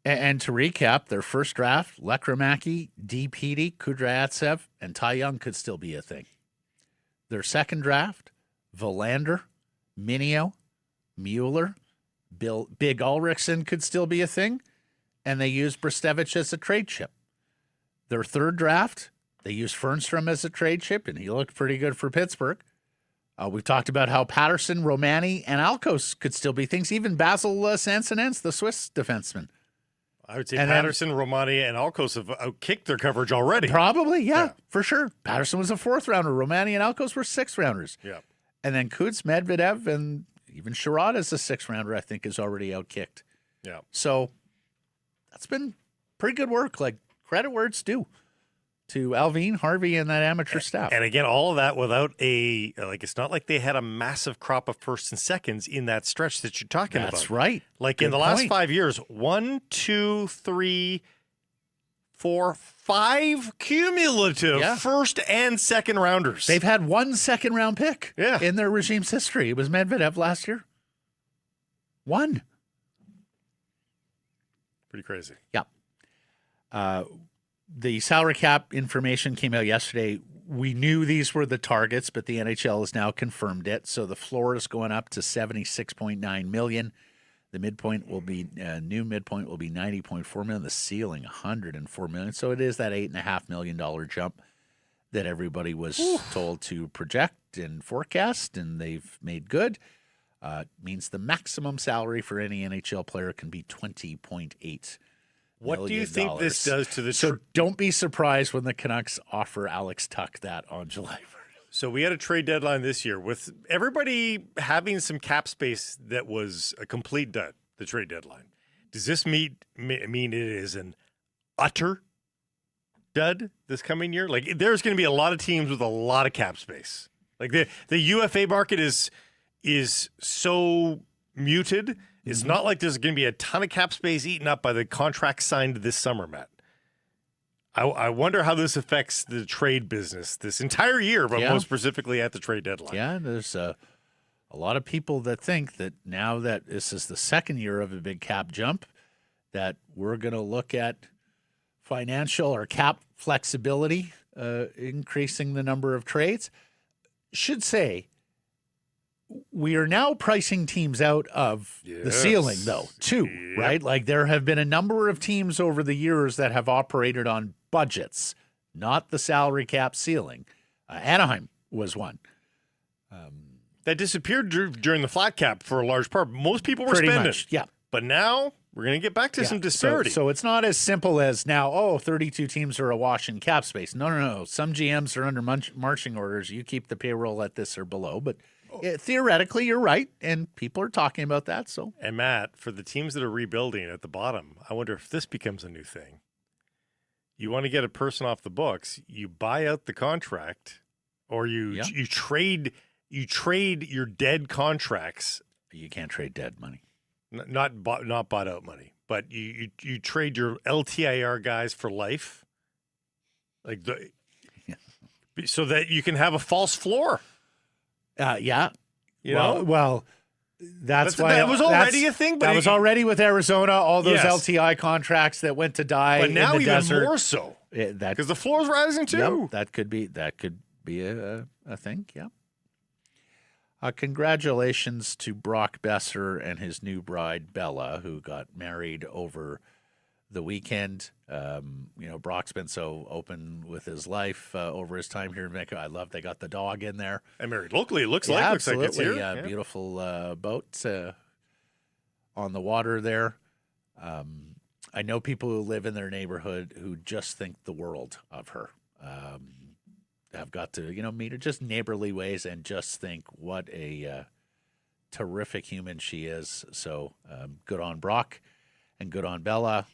And to recap, their first draft, Lekramaki, D. Petey, Kudryavtsev, and Ty Young could still be a thing. Their second draft, Verlander, Minio, Mueller, Big Ulrichsen could still be a thing, and they used Brestevich as a trade chip. Their third draft, they used Fernstrom as a trade chip, and he looked pretty good for Pittsburgh. We've talked about how Patterson, Romani, and Alkos could still be things. Even Basil Sansonens, the Swiss defenseman. I would say Patterson, Romani, and Alkos have outkicked their coverage already. Probably, yeah, for sure. Patterson was a fourth rounder. Romani and Alkos were sixth rounders. Yeah. And then Kuntz, Medvedev, and even Sherrod as a sixth rounder, I think, is already outkicked. Yeah. So that's been pretty good work. Like, credit where it's due to Alvin, Harvey, and that amateur staff. And again, all of that without it's not like they had a massive crop of firsts and seconds in that stretch that you're talking about. That's right. Like Good in the last point. 5 years, 1, 2, 3, 4, 5 cumulative first and second rounders. They've had one second round pick Yeah. in their regime's history. It was Medvedev last year. One. Pretty crazy. Yeah. The salary cap information came out yesterday. We knew these were the targets, but the NHL has now confirmed it. So the floor is going up to $76.9 million. The midpoint will be new midpoint will be $90.4 million. The ceiling $104 million. So it is that $8.5 million jump that everybody was told to project and forecast, and they've made good. Means the maximum salary for any NHL player can be $20.8. What do you think this does to the So don't be surprised when the Canucks offer Alex Tuch that on July 1st. So we had a trade deadline this year with everybody having some cap space that was a complete dud, the trade deadline. Does this mean it is an utter dud this coming year? Like, there's going to be a lot of teams with a lot of cap space. Like the UFA market is so muted. It's not like there's going to be a ton of cap space eaten up by the contract signed this summer, Matt. I wonder how this affects the trade business this entire year, but most specifically at the trade deadline. Yeah, there's a lot of people that think that now that this is the second year of a big cap jump, that we're going to look at financial or cap flexibility, increasing the number of trades. Should say, we are now pricing teams out of the ceiling, though, too, right? Like, there have been a number of teams over the years that have operated on budgets, not the salary cap ceiling. Anaheim was one. That disappeared during the flat cap for a large part. Most people were Pretty spending. much, yeah. But now we're going to get back to some disparity. So it's not as simple as now, 32 teams are awash in cap space. No. Some GMs are under marching orders. You keep the payroll at this or below, but theoretically, you're right, and people are talking about that. So, and Matt, for the teams that are rebuilding at the bottom, I wonder if this becomes a new thing. You want to get a person off the books, you buy out the contract, or you trade your dead contracts. You can't trade dead money. Not bought out money, but you trade your LTIR guys for life, so that you can have a false floor. Yeah. Well, that's why that was already a thing. But that was already with Arizona. All those Yes. LTI contracts that went to die. But now in the even desert. more so Because the floor is rising too. That could be a thing. Yeah. Congratulations to Brock Besser and his new bride Bella, who got married over the weekend. Brock's been so open with his life over his time here in Vancouver. I love they got the dog in there. And married locally, it looks like Absolutely. it's here. Beautiful boat on the water there. I know people who live in their neighborhood who just think the world of her. Have got to, meet her just neighborly ways and just think what a terrific human she is. So good on Brock and good on Bella.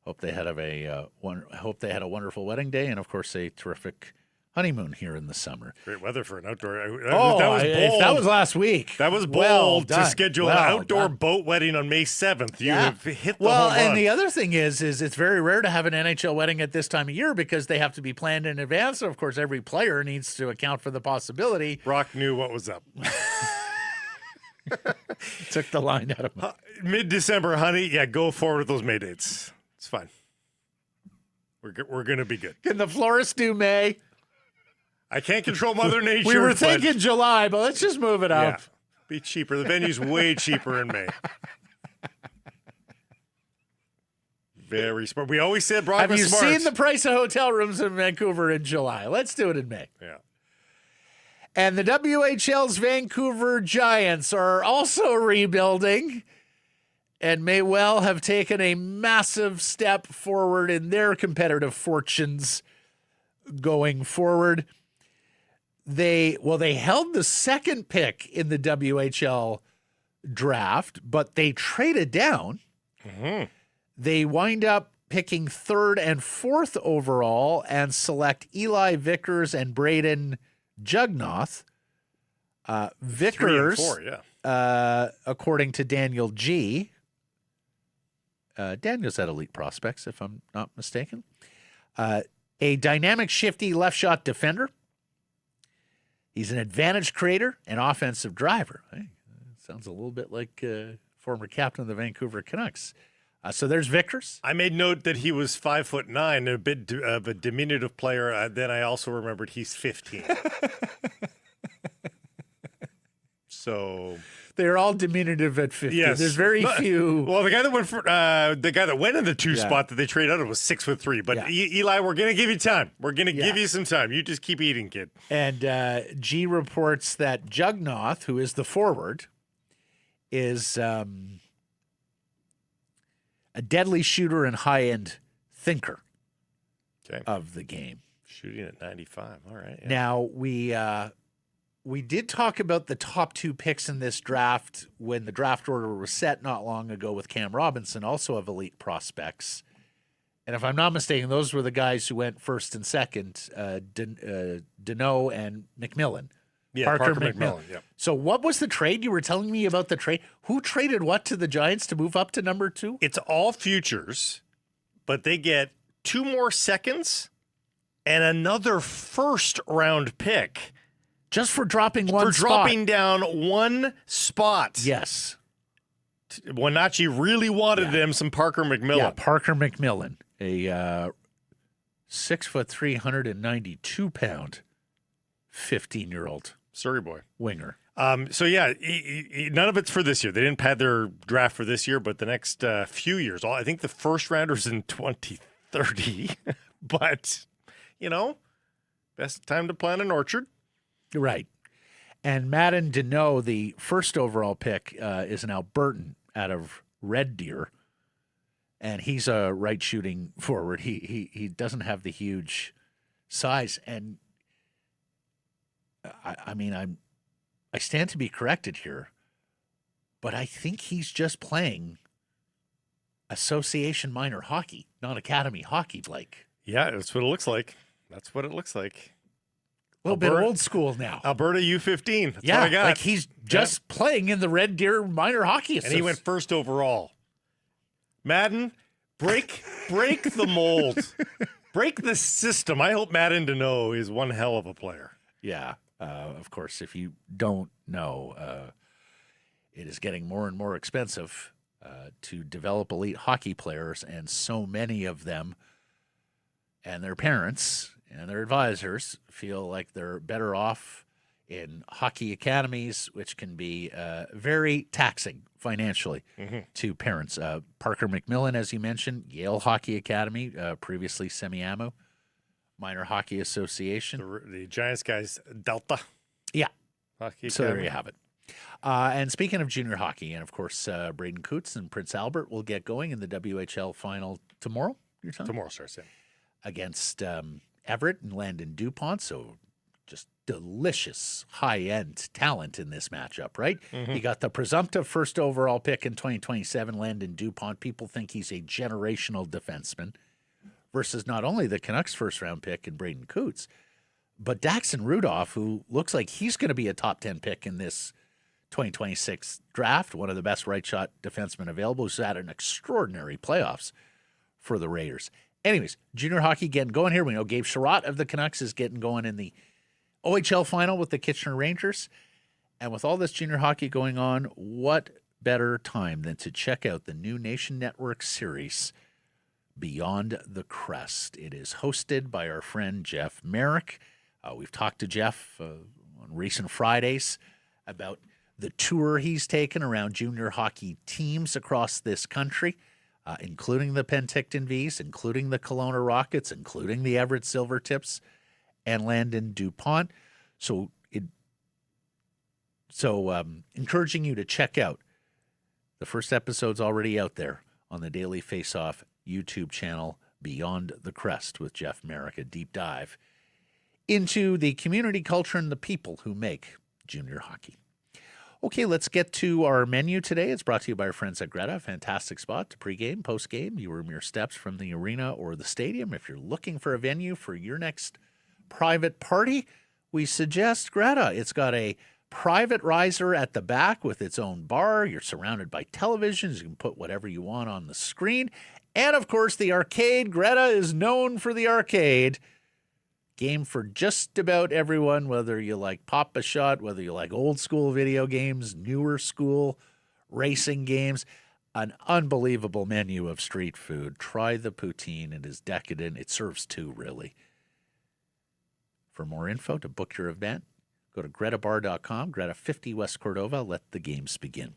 Hope they had a wonderful wedding day, and of course a terrific honeymoon here in the summer. Great weather for an outdoor. That was bold. That was last week. That was bold well to done. schedule an outdoor boat wedding on May 7th. You have hit the home run. And the other thing is it's very rare to have an NHL wedding at this time of year because they have to be planned in advance. So of course, every player needs to account for the possibility. Brock knew what was up. Took the line out of him. Mid-December, honey. Yeah, go forward with those May dates. It's fine. We're going to be good. Can the florist do May? I can't control Mother Nature. We were thinking July, but let's just move it up. Yeah, be cheaper. The venue's way cheaper in May. Very smart. We always said Brock was smart. Have you seen the price of hotel rooms in Vancouver in July? Let's do it in May. Yeah. And the WHL's Vancouver Giants are also rebuilding and may well have taken a massive step forward in their competitive fortunes going forward. They held the second pick in the WHL draft, but they traded down. Mm-hmm. They wind up picking third and fourth overall and select Eli Vickers and Braden Jugnoth. Vickers, 3 and 4, yeah. According to Daniel G. Daniel's at Elite Prospects, if I'm not mistaken. A dynamic, shifty left shot defender. He's an advantage creator and offensive driver. Hey, sounds a little bit like former captain of the Vancouver Canucks. So there's Vickers. I made note that he was 5'9", a bit of a diminutive player. Then I also remembered he's 15. So they're all diminutive at 50. yes, There's very few. Well, the guy that went in the 2 spot that they traded out of was 6'3". But Eli, we're gonna give you time. We're gonna give you some time. You just keep eating, kid. And G reports that Jugnoth, who is the forward, is a deadly shooter and high-end thinker of the game. Shooting at 95. All right. Yeah. Now, we did talk about the top 2 picks in this draft when the draft order was set not long ago with Cam Robinson, also of Elite Prospects. And if I'm not mistaken, those were the guys who went first and second, Deneau and McMillan. Yeah, Parker McMillan. Yeah. So what was the trade? You were telling me about the trade. Who traded what to the Giants to move up to number 2? It's all futures, but they get 2 more seconds and another first-round pick. Just for dropping one spot. For dropping down 1 spot. Yes. Wenatchee really wanted them some Parker McMillan. Yeah, Parker McMillan, a 6'3", 392-pound, 15-year-old Surrey boy winger. None of it's for this year. They didn't pad their draft for this year, but the next few years. I think the first rounder's in 2030. But, best time to plant an orchard. Right. And Madden Deneau, the first overall pick, is an Albertan out of Red Deer. And he's a right shooting forward. He doesn't have the huge size. And I stand to be corrected here, but I think he's just playing association minor hockey, not academy hockey, Blake. Yeah, that's what it looks like. A little bit old school now. Alberta U15. That's yeah, what I got. Like he's just playing in the Red Deer minor hockey. And he went first overall. Madden, break the mold. Break the system. I hope Madden Deneau is one hell of a player. Yeah. Of course, if you don't know, it is getting more and more expensive to develop elite hockey players, and so many of them and their parents and their advisors feel like they're better off in hockey academies, which can be very taxing financially to parents. Parker McMillan, as you mentioned, Yale Hockey Academy, previously Semiahmoo Minor Hockey Association. The Giants guys, Delta. Yeah. Hockey So there Academy. you have it. And speaking of junior hockey, and of course, Braden Coots and Prince Albert will get going in the WHL final tomorrow. Your time? Tomorrow starts, yeah. Against Everett and Landon DuPont. So just delicious high-end talent in this matchup, right? You got the presumptive first overall pick in 2027, Landon DuPont. People think he's a generational defenseman versus not only the Canucks first-round pick in Braden Coots, but Daxon Rudolph, who looks like he's going to be a top 10 pick in this 2026 draft, one of the best right-shot defensemen available, who's had an extraordinary playoffs for the Raiders. Anyways, junior hockey getting going here. We know Gabe Sherratt of the Canucks is getting going in the OHL final with the Kitchener Rangers. And with all this junior hockey going on, what better time than to check out the new Nation Network series, Beyond the Crest. It is hosted by our friend Jeff Merrick. We've talked to Jeff on recent Fridays about the tour he's taken around junior hockey teams across this country, including the Penticton Vs, including the Kelowna Rockets, including the Everett Silvertips, and Landon DuPont. So encouraging you to check out the first episode's already out there on the Daily Face-Off YouTube channel, Beyond the Crest, with Jeff Merrick, a deep dive into the community culture and the people who make junior hockey. Okay, let's get to our menu today. It's brought to you by our friends at Greta. Fantastic spot to pregame, postgame. You were mere steps from the arena or the stadium. If you're looking for a venue for your next private party, we suggest Greta. It's got a private riser at the back with its own bar. You're surrounded by televisions. You can put whatever you want on the screen. And, of course, the arcade. Greta is known for the arcade. Game for just about everyone, whether you like Pop-A-Shot, whether you like old school video games, newer school racing games. An unbelievable menu of street food. Try the poutine. It is decadent. It serves two, really. For more info, to book your event, go to gretabar.com, Greta 50 West Cordova. Let the games begin.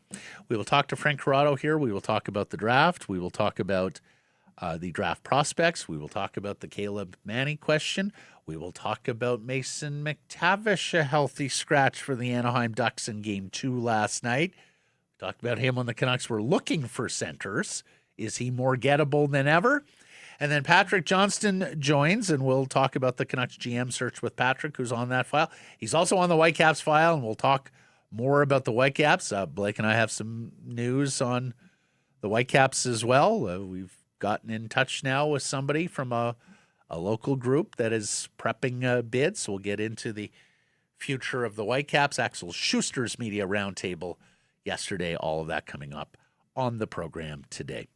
We will talk to Frank Corrado here. We will talk about the draft. We will talk about the draft prospects. We will talk about the Caleb Manning question. We will talk about Mason McTavish, a healthy scratch for the Anaheim Ducks in Game 2 last night. We talked about him when the Canucks were looking for centers. Is he more gettable than ever? And then Patrick Johnston joins, and we'll talk about the Canucks GM search with Patrick, who's on that file. He's also on the Whitecaps file, and we'll talk more about the Whitecaps. Blake and I have some news on the Whitecaps as well. We've gotten in touch now with somebody from a local group that is prepping bids. So we'll get into the future of the Whitecaps. Axel Schuster's media roundtable yesterday. All of that coming up on the program today.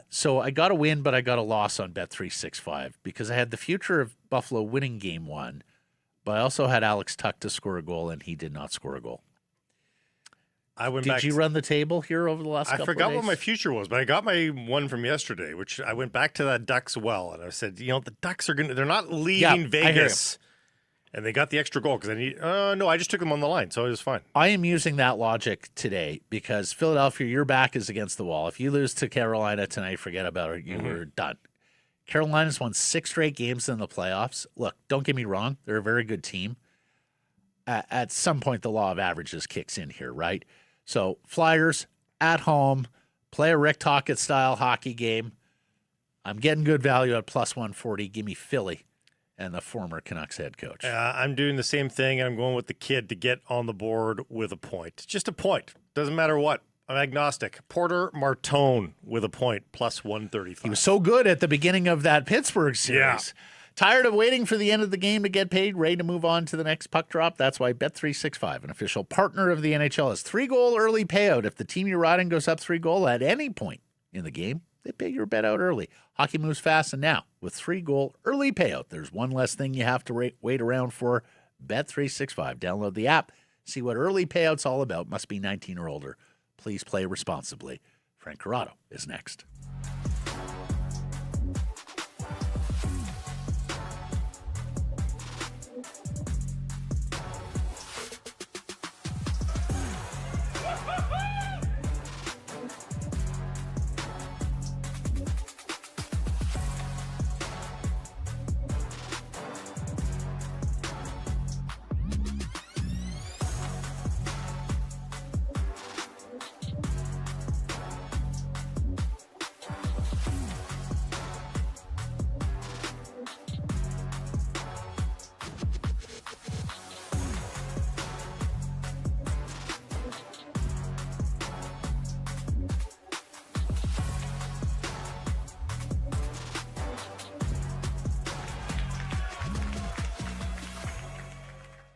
So I got a win, but I got a loss on Bet365 because I had the future of Buffalo winning Game 1, but I also had Alex Tuck to score a goal, and he did not score a goal. Did you run the table here over the last couple of days? I forgot what my future was, but I got my one from yesterday, which I went back to that Ducks well, and I said, the Ducks they're not leaving Vegas. And they got the extra goal because I just took them on the line, so it was fine. I am using that logic today because Philadelphia, your back is against the wall. If you lose to Carolina tonight, forget about it. You were done. Carolina's won 6 straight games in the playoffs. Look, don't get me wrong. They're a very good team. At some point, the law of averages kicks in here, right? So Flyers at home, play a Rick Tocchet-style hockey game. I'm getting good value at plus 140. Give me Philly and the former Canucks head coach. I'm doing the same thing, and I'm going with the kid to get on the board with a point. Just a point. Doesn't matter what. I'm agnostic. Porter Martone with a point, plus 135. He was so good at the beginning of that Pittsburgh series. Yeah. Tired of waiting for the end of the game to get paid, ready to move on to the next puck drop? That's why Bet365, an official partner of the NHL, has 3-goal early payout. If the team you're riding goes up 3-goal at any point in the game, they pay your bet out early. Hockey moves fast, and now with 3-goal early payout, there's one less thing you have to wait around for. Bet365. Download the app. See what early payout's all about. Must be 19 or older. Please play responsibly. Frank Corrado is next.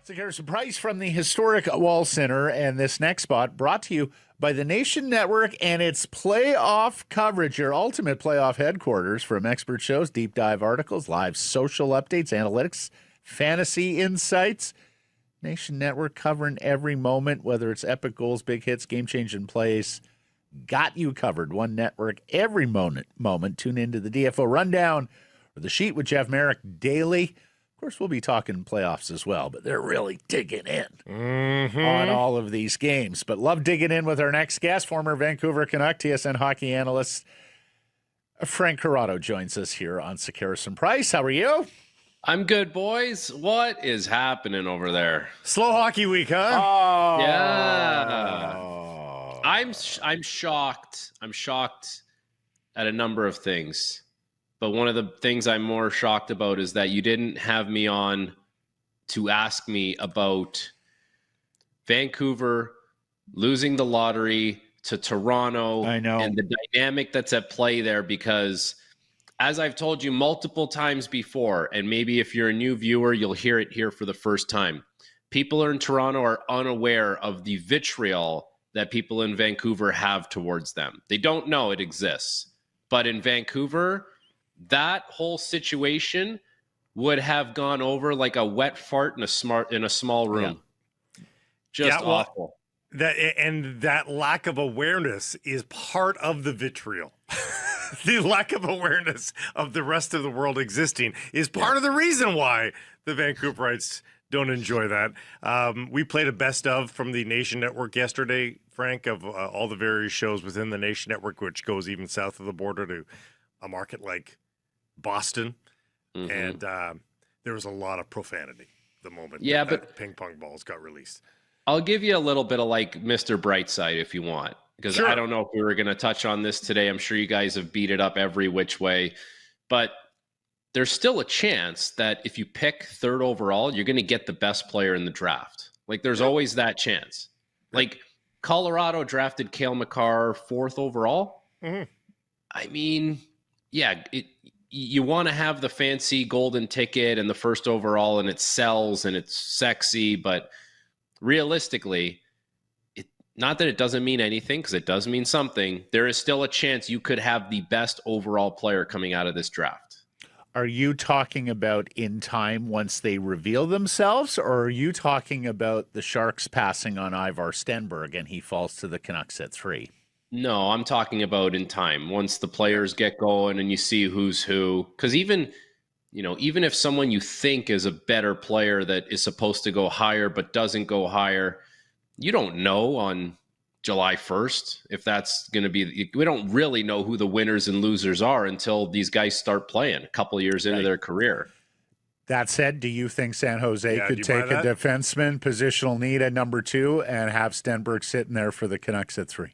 So here's a price from the historic Wall Center, and this next spot brought to you by the Nation Network and its playoff coverage, your ultimate playoff headquarters, from expert shows, deep dive articles, live social updates, analytics, fantasy insights. Nation Network covering every moment, whether it's epic goals, big hits, game-changing plays. Got you covered. One network every moment. Tune into the DFO Rundown or the Sheet with Jeff Merrick daily. Of course, we'll be talking playoffs as well, but they're really digging in on all of these games. But love digging in with our next guest, former Vancouver Canuck, TSN hockey analyst, Frank Corrado joins us here on Sekeres and Price. How are you? I'm good, boys. What is happening over there? Slow hockey week, huh? Oh. Yeah. I'm shocked. I'm shocked at a number of things. But one of the things I'm more shocked about is that you didn't have me on to ask me about Vancouver losing the lottery to Toronto. I know. And the dynamic that's at play there, because as I've told you multiple times before, and maybe if you're a new viewer, you'll hear it here for the first time. People in Toronto are unaware of the vitriol that people in Vancouver have towards them. They don't know it exists. But in Vancouver, that whole situation would have gone over like a wet fart in a small room. Yeah. Just awful. That lack of awareness is part of the vitriol. The lack of awareness of the rest of the world existing is part of the reason why the Vancouverites don't enjoy that. We played a best of from the Nation Network yesterday, Frank, of all the various shows within the Nation Network, which goes even south of the border to a market like Boston. And there was a lot of profanity the moment that ping pong balls got released. I'll give you a little bit of like Mr. Brightside if you want, because I don't know if we were going to touch on this today. I'm sure you guys have beat it up every which way, but there's still a chance that if you pick third overall, you're going to get the best player in the draft. Like there's always that chance. Like Colorado drafted Cale Makar fourth overall. I mean, you want to have the fancy golden ticket and the first overall, and it sells and it's sexy, but realistically, not that it doesn't mean anything, because it does mean something. There is still a chance you could have the best overall player coming out of this draft. Are you talking about in time once they reveal themselves, or are you talking about the Sharks passing on Ivar Stenberg and he falls to the Canucks at 3? No, I'm talking about in time, once the players get going and you see who's who. Because even if someone you think is a better player that is supposed to go higher but doesn't go higher, you don't know on July 1st if that's going to be. We don't really know who the winners and losers are until these guys start playing a couple of years into their career. That said, do you think San Jose could take a defenseman, positional need at number 2, and have Stenberg sitting there for the Canucks at 3?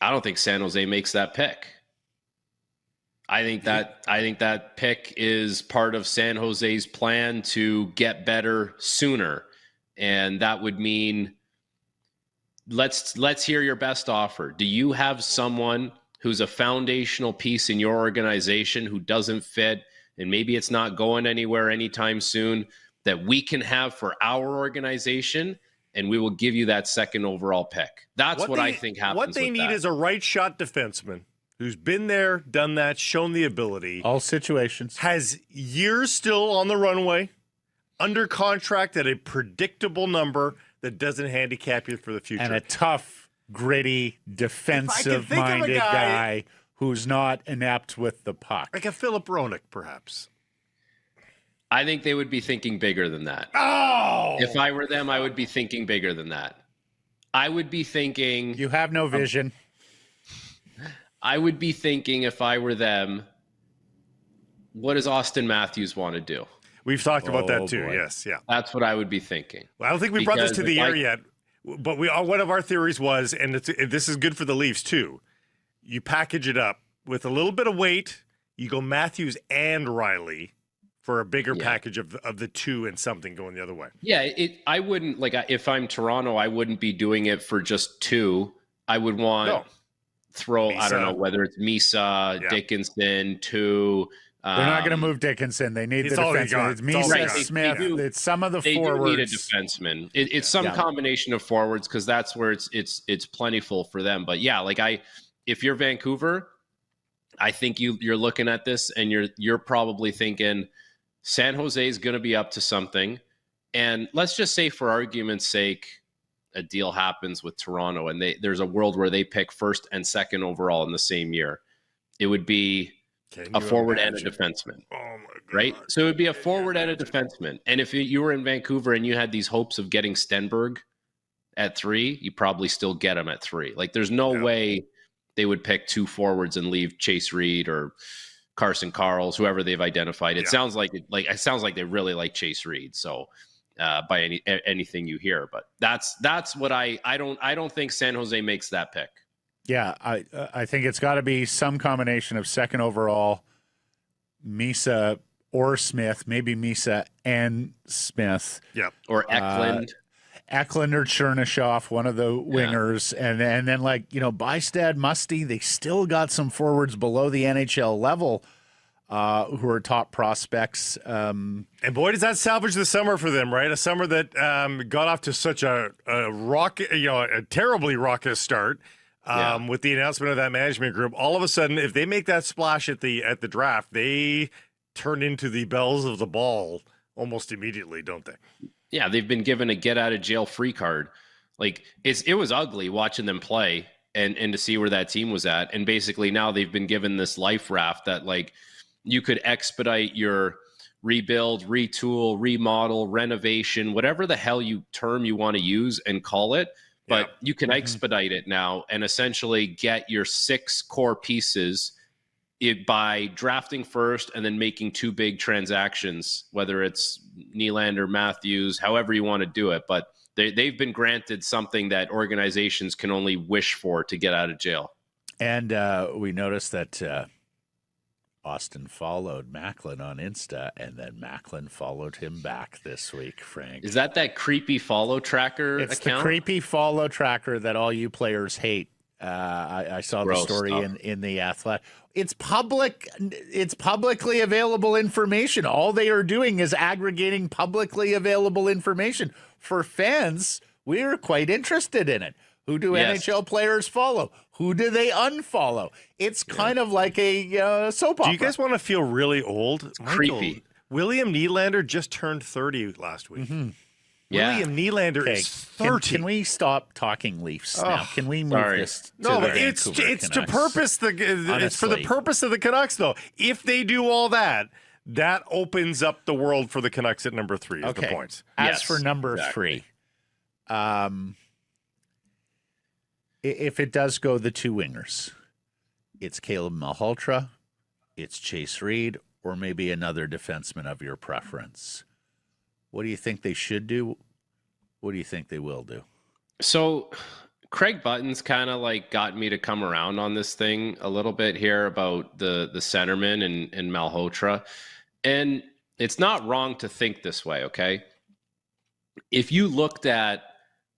I don't think San Jose makes that pick. I think that pick is part of San Jose's plan to get better sooner, and that would mean let's hear your best offer. Do you have someone who's a foundational piece in your organization who doesn't fit, and maybe it's not going anywhere anytime soon, that we can have for our organization, and we will give you that second overall pick? That's what I think happens. What they need is a right shot defenseman who's been there, done that, shown the ability. All situations. Has years still on the runway, under contract at a predictable number that doesn't handicap you for the future. And a tough, gritty, defensive-minded guy who's not inept with the puck. Like a Philip Roenick, perhaps. I think they would be thinking bigger than that. Oh! If I were them, I would be thinking bigger than that. I would be thinking... You have no vision. I would be thinking, if I were them, what does Austin Matthews want to do? We've talked about that too. Boy. Yes, yeah. That's what I would be thinking. Well, I don't think we brought this to the air yet, but one of our theories was, and this is good for the Leafs too, you package it up with a little bit of weight, you go Matthews and Riley for a bigger package of the two and something going the other way. Yeah, I wouldn't, like, if I'm Toronto, I wouldn't be doing it for just two. I would want... I don't know whether it's Misa, Dickinson, two, They're not going to move Dickinson. They need the It's all they defenseman. got. It's It's all they Misa, got. Smith. They do. It's some of the They forwards. do need a defenseman. It's some combination of forwards because that's where it's plentiful for them. But yeah, like if you're Vancouver, I think you're looking at this and you're probably thinking San Jose is going to be up to something. And let's just say, for argument's sake, a deal happens with Toronto and there's a world where they pick first and second overall in the same year. It would be a forward and a defenseman. Oh my God. Right? So it would be a forward and a defenseman. And if you were in Vancouver and you had these hopes of getting Stenberg at 3, you probably still get him at 3. Like, there's no way they would pick 2 forwards and leave Chase Reed or Carson Carles, whoever they've identified. It sounds like they really like Chase Reed. So by anything you hear, but that's what I don't think San Jose makes that pick. Yeah, I think it's got to be some combination of second overall, Misa or Smith, maybe Misa and Smith. Yep. Or Eklund. Eklund or Chernishoff, one of the wingers. And then, like, Bystad, Musty, they still got some forwards below the NHL level who are top prospects. And boy, does that salvage the summer for them, right? A summer that got off to such a terribly raucous start. With the announcement of that management group, all of a sudden, if they make that splash at the draft, they turn into the bells of the ball almost immediately, don't they? Yeah, they've been given a get out of jail free card. Like, it was ugly watching them play and to see where that team was at. And basically now they've been given this life raft that, like, you could expedite your rebuild, retool, remodel, renovation, whatever the hell term you want to use and call it. But you can expedite it now and essentially get your 6 core pieces by drafting first and then making 2 big transactions, whether it's Nylander, Matthews, however you want to do it. But they've been granted something that organizations can only wish for to get out of jail. And we noticed that Austin followed Macklin on Insta, and then Macklin followed him back this week, Frank. Is that creepy follow tracker It's account? the creepy follow tracker that all you players hate. I saw Gross the story stuff. in the Athletic. It's public. It's publicly available information. All they are doing is aggregating publicly available information. For fans, we're quite interested in it. Who do NHL players follow? Who do they unfollow? It's kind of like a soap opera. Do you guys want to feel really old? Creepy. William Nylander just turned 30 last week. Mm-hmm. Yeah. William Nylander is 30. Can we stop talking Leafs now? Can we move this to No, the but it's Vancouver to Canucks? purpose. It's for the Honestly. purpose of the Canucks, though. If they do all that, that opens up the world for the Canucks at number 3. Is the point? As Yes, for number exactly. 3, if it does go the 2 wingers, it's Caleb Malhotra, it's Chase Reed, or maybe another defenseman of your preference. What do you think they should do? What do you think they will do? So Craig Button's kind of like got me to come around on this thing a little bit here about the centerman and Malhotra. And it's not wrong to think this way, okay? If you looked at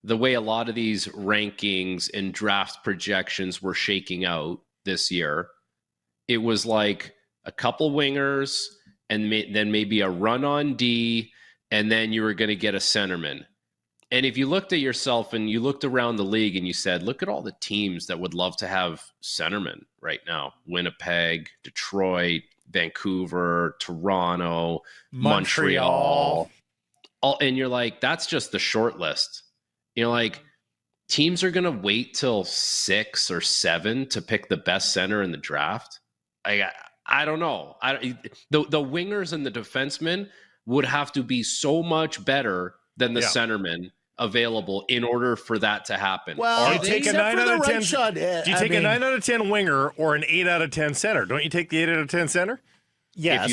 the way a lot of these rankings and draft projections were shaking out this year, it was like a couple wingers and then maybe a run on D, and then you were going to get a centerman. And if you looked at yourself and you looked around the league and you said, look at all the teams that would love to have centermen right now: Winnipeg, Detroit, Vancouver, Toronto, Montreal. And you're like, that's just the short list. Like, teams are going to wait till 6 or 7 to pick the best center in the draft. I don't know. The wingers and the defensemen would have to be so much better than the centermen available in order for that to happen. Well, do you take a 9 out of 10? Do you take a 9 out of 10 winger or an 8 out of 10 center? Don't you take the 8 out of 10 center? Yes.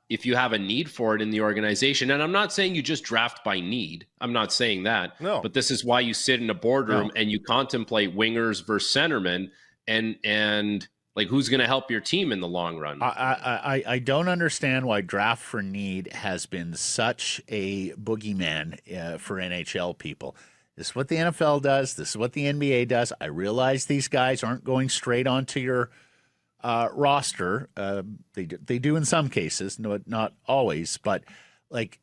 If you have a need for it in the organization, and I'm not saying you just draft by need. I'm not saying that. No. But this is why you sit in a boardroom and you contemplate wingers versus centermen and like, who's going to help your team in the long run. I don't understand why draft for need has been such a boogeyman for NHL people. This is what the NFL does. This is what the NBA does. I realize these guys aren't going straight onto your roster. They do in some cases, no, not always, but like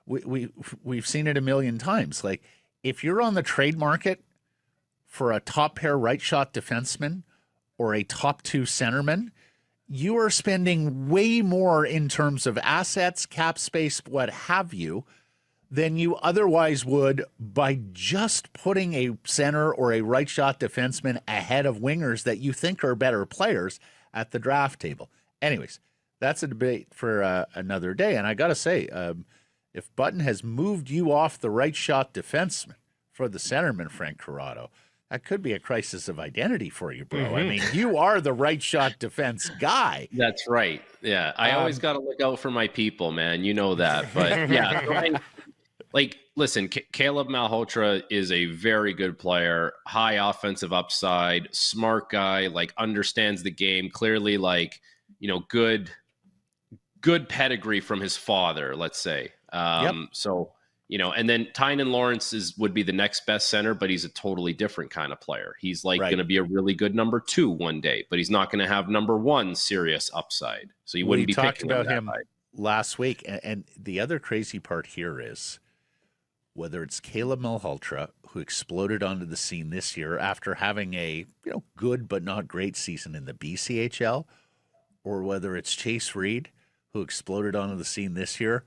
we've seen it a million times. Like if you're on the trade market for a top pair right shot defenseman or a top 2 centerman, you are spending way more in terms of assets, cap space, what have you, than you otherwise would by just putting a center or a right shot defenseman ahead of wingers that you think are better players at the draft table. Anyways, that's a debate for another day. And I got to say, if Button has moved you off the right shot defenseman for the centerman, Frank Corrado, that could be a crisis of identity for you, bro. I mean, you are the right shot defense guy. That's right. Yeah. I always got to look out for my people, man. You know that. But yeah, so listen, Caleb Malhotra is a very good player, high offensive upside, smart guy, like understands the game, clearly good pedigree from his father, let's say. So, and then Tynan Lawrence would be the next best center, but he's a totally different kind of player. He's going to be a really good number 2 one day, but he's not going to have number 1 serious upside. So you wouldn't be talked picking about him high. last week. And the other crazy part here is whether it's Caleb Malhotra, who exploded onto the scene this year after having a good but not great season in the BCHL, or whether it's Chase Reed, who exploded onto the scene this year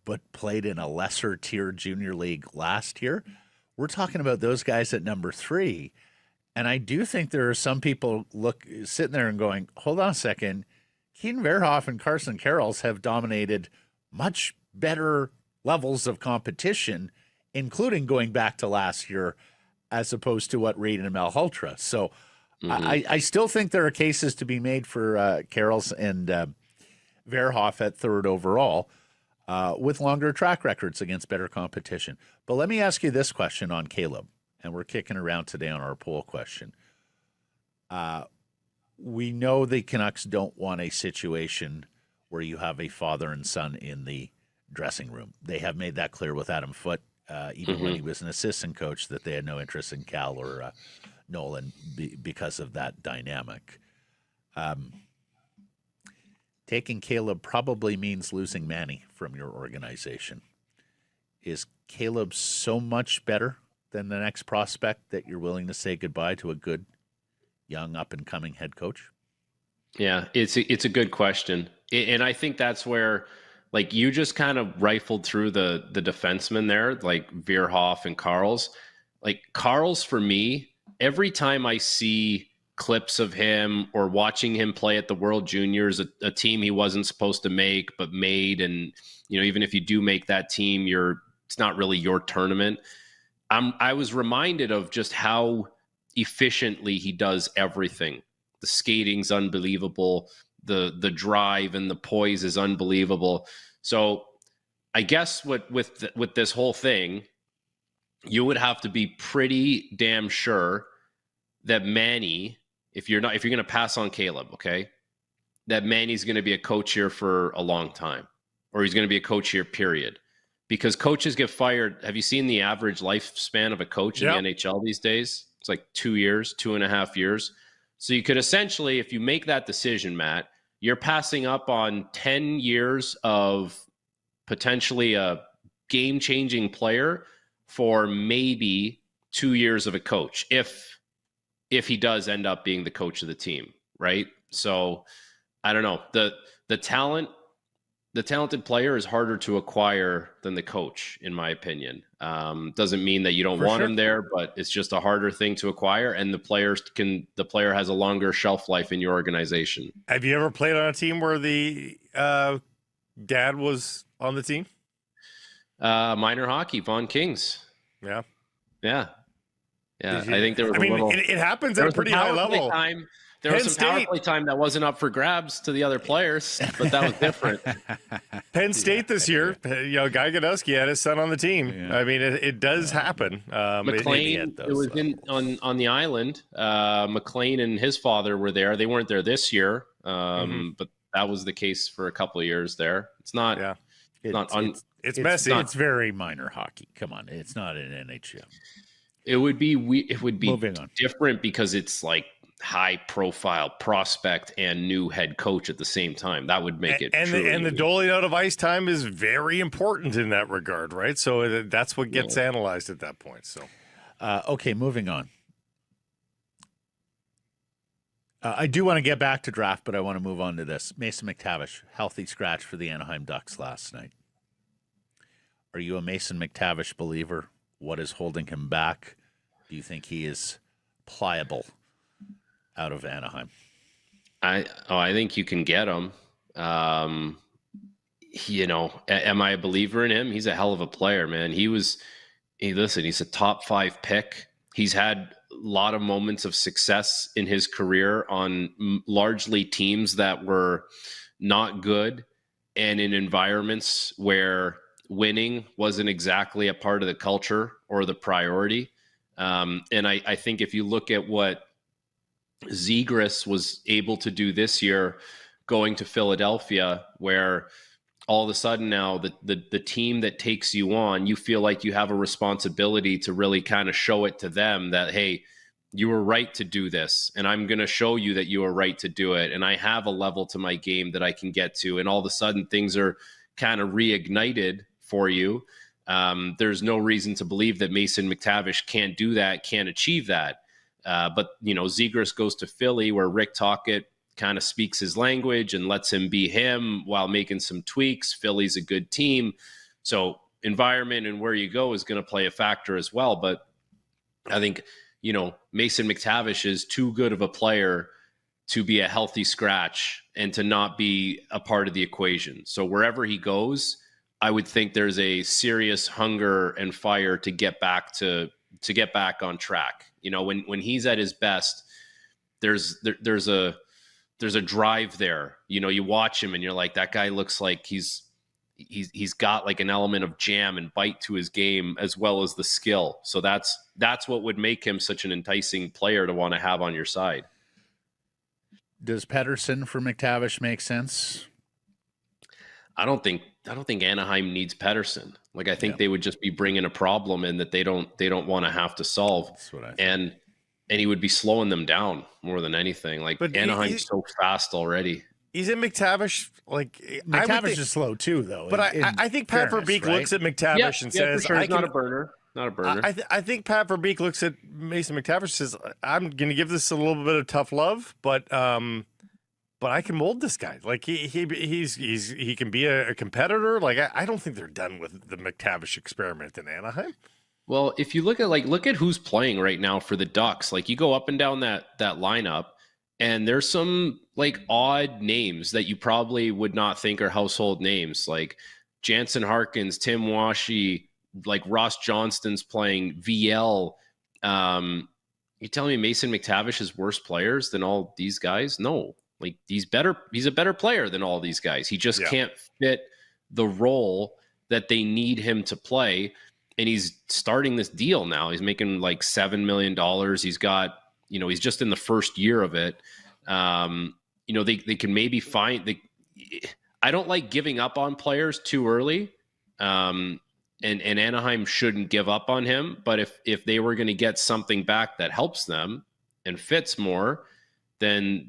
but played in a lesser tier junior league last year. We're talking about those guys at number 3. And I do think there are some people sitting there and going, hold on a second, Keaton Verhoff and Carson Carrolls have dominated much better levels of competition, including going back to last year, as opposed to what Reed and Malhotra. So I still think there are cases to be made for Carrolls and Verhoff at 3rd overall, with longer track records against better competition. But let me ask you this question on Caleb, and we're kicking around today on our poll question. We know the Canucks don't want a situation where you have a father and son in the dressing room. They have made that clear with Adam Foote, even when he was an assistant coach, that they had no interest in Cal or Nolan because of that dynamic. Taking Caleb probably means losing Manny from your organization. Is Caleb so much better than the next prospect that you're willing to say goodbye to a good, young, up-and-coming head coach? Yeah, it's a good question. And I think that's where, you just kind of rifled through the defensemen there, like Verhoff and Carls. Carls, for me, every time I see clips of him or watching him play at the World Juniors, a team he wasn't supposed to make but made, and even if you do make that team, it's not really your tournament. I was reminded of just how efficiently he does everything. The skating's unbelievable, the drive and the poise is unbelievable. So I guess with this whole thing, you would have to be pretty damn sure that Manny, if you're going to pass on Caleb, okay, that Manny's going to be a coach here for a long time, or he's going to be a coach here, period. Because coaches get fired. Have you seen the average lifespan of a coach in the NHL these days? It's like 2 years, 2.5 years. So you could essentially, if you make that decision, Matt, you're passing up on 10 years of potentially a game-changing player for maybe 2 years of a coach, if he does end up being the coach of the team, right? So I don't know. The talented player is harder to acquire than the coach, in my opinion. Doesn't mean that you don't want him there, but it's just a harder thing to acquire, and the player has a longer shelf life in your organization. Have you ever played on a team where the dad was on the team? Minor hockey, Vaughan Kings. Yeah. I think there was it happens at a pretty high level. There was some power play time that wasn't up for grabs to the other players, but that was different. Penn State this year, Guy Godowski had his son on the team. Yeah. I mean, it does happen. McLean, it was on the island. McLean and his father were there. They weren't there this year, but that was the case for a couple of years there. It's not. Yeah. It's messy. It's very minor hockey. Come on, it's not an NHL. It would be different because it's like high-profile prospect and new head coach at the same time. That would make it truly and the doling out of ice time is very important in that regard, right? So that's what gets analyzed at that point. So, okay, moving on. I do want to get back to draft, but I want to move on to this. Mason McTavish, healthy scratch for the Anaheim Ducks last night. Are you a Mason McTavish believer? What is holding him back? Do you think he is pliable out of Anaheim? I think you can get him. You know, am I a believer in him? He's a hell of a player, man. He's a top 5 pick. He's had a lot of moments of success in his career on largely teams that were not good and in environments where winning wasn't exactly a part of the culture or the priority. And I think if you look at what Zegras was able to do this year, going to Philadelphia, where all of a sudden now the team that takes you on, you feel like you have a responsibility to really kind of show it to them that, hey, you were right to do this, and I'm going to show you that you were right to do it. And I have a level to my game that I can get to. And all of a sudden things are kind of reignited for you. There's no reason to believe that Mason McTavish can't do that, can't achieve that. But, you know, Zegras goes to Philly where Rick Tocchet kind of speaks his language and lets him be him while making some tweaks. Philly's a good team. So environment and where you go is going to play a factor as well. But I think, you know, Mason McTavish is too good of a player to be a healthy scratch and to not be a part of the equation. So wherever he goes, I would think there's a serious hunger and fire to get back on track. You know, when he's at his best, there's a drive there. You know, you watch him and you're like, that guy looks like he's got like an element of jam and bite to his game as well as the skill. So that's what would make him such an enticing player to want to have on your side. Does Pettersson for McTavish make sense? I don't think Anaheim needs Pettersson. Like, I think they would just be bringing a problem in that they don't want to have to solve. That's what I think. And he would be slowing them down more than anything. Like, but Anaheim's so fast already. Isn't McTavish like McTavish is slow too, though. But I think Pat Verbeek looks at McTavish and says, sure. Not a burner. Not a burner. I think Pat Verbeek looks at Mason McTavish and says, I'm going to give this a little bit of tough love, but I can mold this guy. Like he can be a competitor. Like I don't think they're done with the McTavish experiment in Anaheim. Well, if you look at who's playing right now for the Ducks, like you go up and down that lineup, and there's some like odd names that you probably would not think are household names, like Jansen Harkins, Tim Washi, like Ross Johnston's playing, VL. You telling me Mason McTavish is worse players than all these guys? No. Like he's a better player than all these guys. He just can't fit the role that they need him to play. And he's starting this deal now. He's making like $7 million. He's got, you know, he's just in the first year of it. You know, they can maybe I don't like giving up on players too early. And Anaheim shouldn't give up on him. But if they were going to get something back that helps them and fits more, then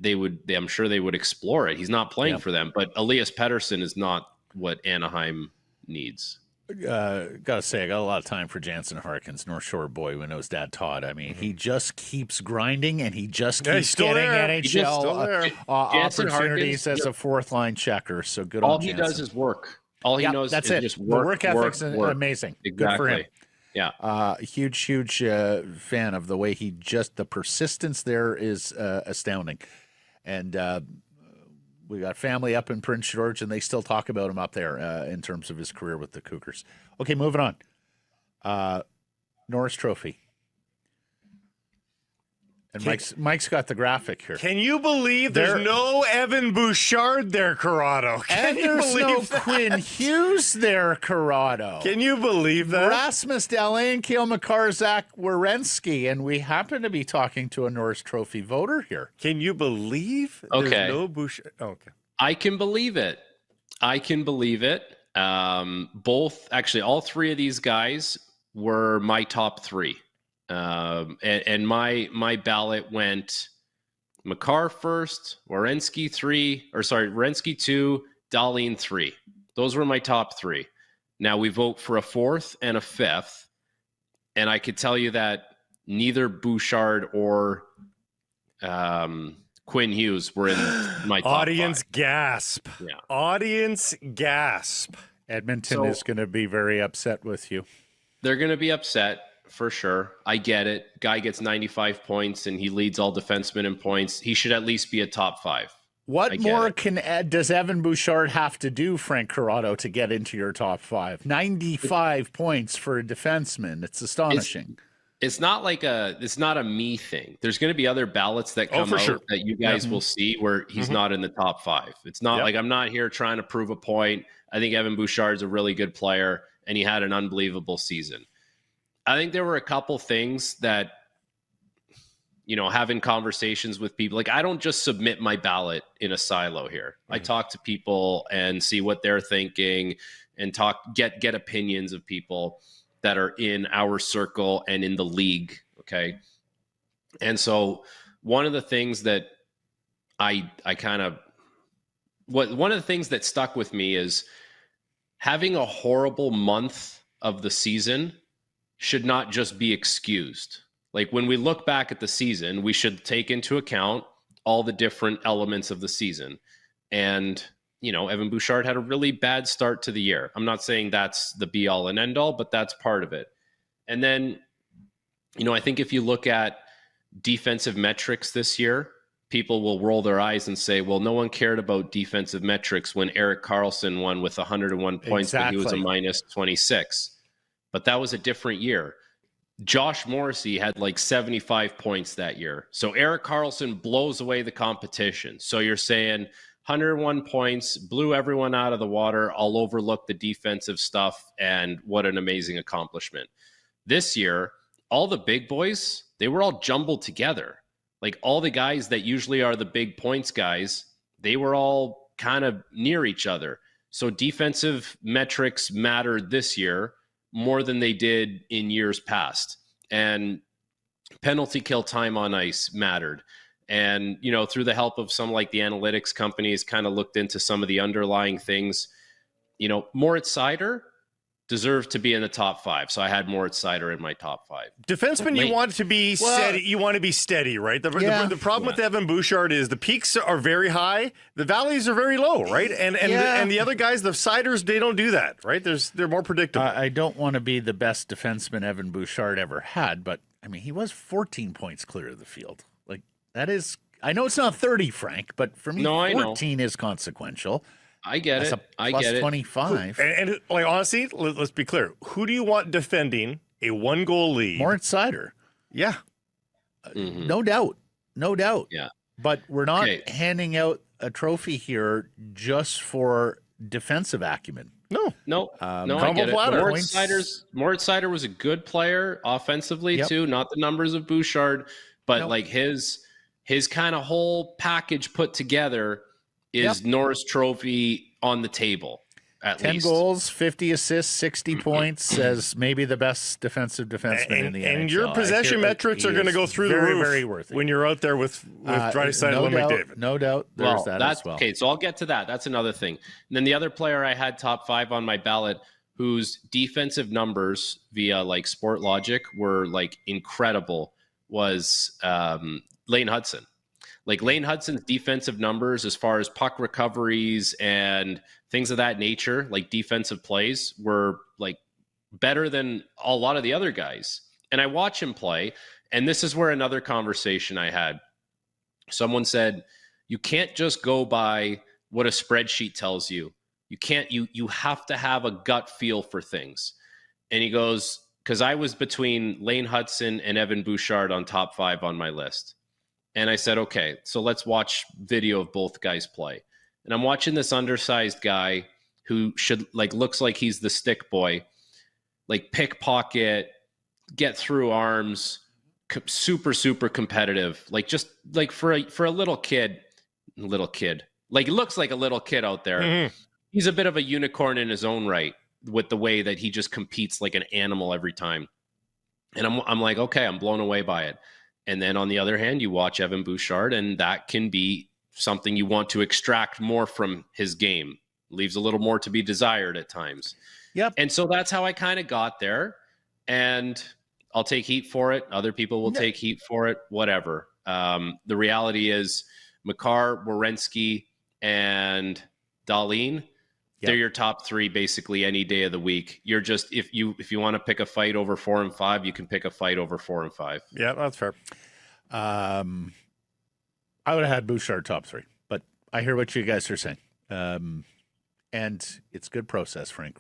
I'm sure they would explore it. He's not playing for them, but Elias Pettersson is not what Anaheim needs. Gotta say, I got a lot of time for Jansen Harkins, North Shore boy, who knows Dad Todd. I mean, he just keeps grinding and he just keeps getting NHL opportunities as a fourth line checker. So good on Jansen. All he does is work. All he knows is just work. The work ethic's amazing. Exactly. Good for him. Yeah. Huge fan of the way the persistence there is astounding. And we got family up in Prince George, and they still talk about him up there in terms of his career with the Cougars. Okay, moving on. Norris Trophy. And Mike's got the graphic here. Can you believe there's no Evan Bouchard there, Corrado? And there's no Quinn Hughes there, Corrado. Can you believe that? Rasmus Dahlin, Kale McCarr, Zach Werenski, and we happen to be talking to a Norris Trophy voter here. Can you believe there's no Bouchard? Oh, okay. I can believe it. All three of these guys were my top three. And my ballot went Makar first, Werenski 2, Dahlin 3. Those were my top 3. Now we vote for a 4th and a 5th, and I could tell you that neither Bouchard or Quinn Hughes were in my top Audience 5. gasp. Yeah. Audience gasp. Edmonton is going to be very upset with you. They're going to be upset for sure. I get it. Guy gets 95 points and he leads all defensemen in points. He should at least be a top 5. What more does Evan Bouchard have to do, Frank Corrado, to get into your top 5? 95 points for a defenseman. It's astonishing. It's not a me thing. There's going to be other ballots that come out that you guys will see where he's not in the top 5. It's not like I'm not here trying to prove a point. I think Evan Bouchard's a really good player and he had an unbelievable season. I think there were a couple things that, having conversations with people, like I don't just submit my ballot in a silo here. I talk to people and see what they're thinking and get opinions of people that are in our circle and in the league. Okay. And so one of the things that one of the things that stuck with me is having a horrible month of the season should not just be excused. Like when we look back at the season, we should take into account all the different elements of the season. And, Evan Bouchard had a really bad start to the year. I'm not saying that's the be all and end all, but that's part of it. And then, I think if you look at defensive metrics this year, people will roll their eyes and say, well, no one cared about defensive metrics when Erik Karlsson won with 101 points, but he was a minus 26. But that was a different year. Josh Morrissey had like 75 points that year. So Erik Karlsson blows away the competition. So you're saying 101 points, blew everyone out of the water. I'll overlook the defensive stuff, and what an amazing accomplishment. This year, all the big boys, they were all jumbled together. Like all the guys that usually are the big points guys, they were all kind of near each other. So defensive metrics mattered this year more than they did in years past. And penalty kill time on ice mattered. And, through the help of some like the analytics companies kind of looked into some of the underlying things, Moritz Seider deserved to be in the top 5. So I had Moritz Seider in my top 5. Defenseman, you want to be steady. You want to be steady, right? The problem with Evan Bouchard is the peaks are very high, the valleys are very low, right? And the other guys, the Seiders, they don't do that, right? They're more predictable. I don't want to be the best defenseman Evan Bouchard ever had, but I mean he was 14 points clear of the field. Like that is, I know it's not 30, Frank, but for me, 14 is consequential. I get it. I get it. 25. And like honestly, let's be clear. Who do you want defending a 1-goal lead? Moritz Seider. Yeah. No doubt. Yeah. But we're not handing out a trophy here just for defensive acumen. No. I get it. Moritz Seider was a good player offensively too, not the numbers of Bouchard, but like his kind of whole package put together is Norris Trophy on the table, at 10 least. 10 goals, 50 assists, 60 points as maybe the best defensive defenseman in the NHL. And your possession metrics are going to go through the roof very worth it. when you're out there with Draisaitl and McDavid. No doubt. There's that as well. Okay, so I'll get to that. That's another thing. And then the other player I had top 5 on my ballot whose defensive numbers via like Sport Logic were like incredible was Lane Hudson. Like Lane Hudson's defensive numbers as far as puck recoveries and things of that nature, like defensive plays, were like better than a lot of the other guys. And I watch him play, and this is where another conversation I had. Someone said, you can't just go by what a spreadsheet tells you. You have to have a gut feel for things. And he goes, because I was between Lane Hudson and Evan Bouchard on top 5 on my list. And I said, okay, so let's watch video of both guys play. And I'm watching this undersized guy who looks like he's the stick boy, like pickpocket, get through arms, super, super competitive. Like just like for a little kid, like it looks like a little kid out there. Mm-hmm. He's a bit of a unicorn in his own right with the way that he just competes like an animal every time. And I'm like, okay, I'm blown away by it. And then on the other hand, you watch Evan Bouchard, and that can be something you want to extract more from his game. Leaves a little more to be desired at times. Yep. And so that's how I kind of got there. And I'll take heat for it. Other people will take heat for it, whatever. The reality is Makar, Werenski, and Dahlin, they're your top three basically any day of the week. You're just, if you want to pick a fight over 4 and 5, you can pick a fight over 4 and 5. Yeah, that's fair. I would have had Bouchard top 3, but I hear what you guys are saying. And it's good process, Frank.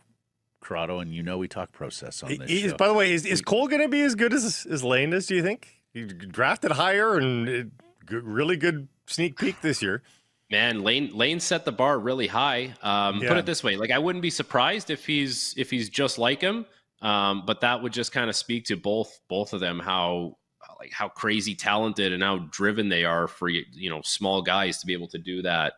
Corrado, and we talk process on this show. By the way, is Cole going to be as good as Lane is, do you think? He drafted higher and really good sneak peek this year. Man, Lane set the bar really high. Put it this way, like I wouldn't be surprised if he's just like him. But that would just kind of speak to both of them, how crazy talented and how driven they are for small guys to be able to do that.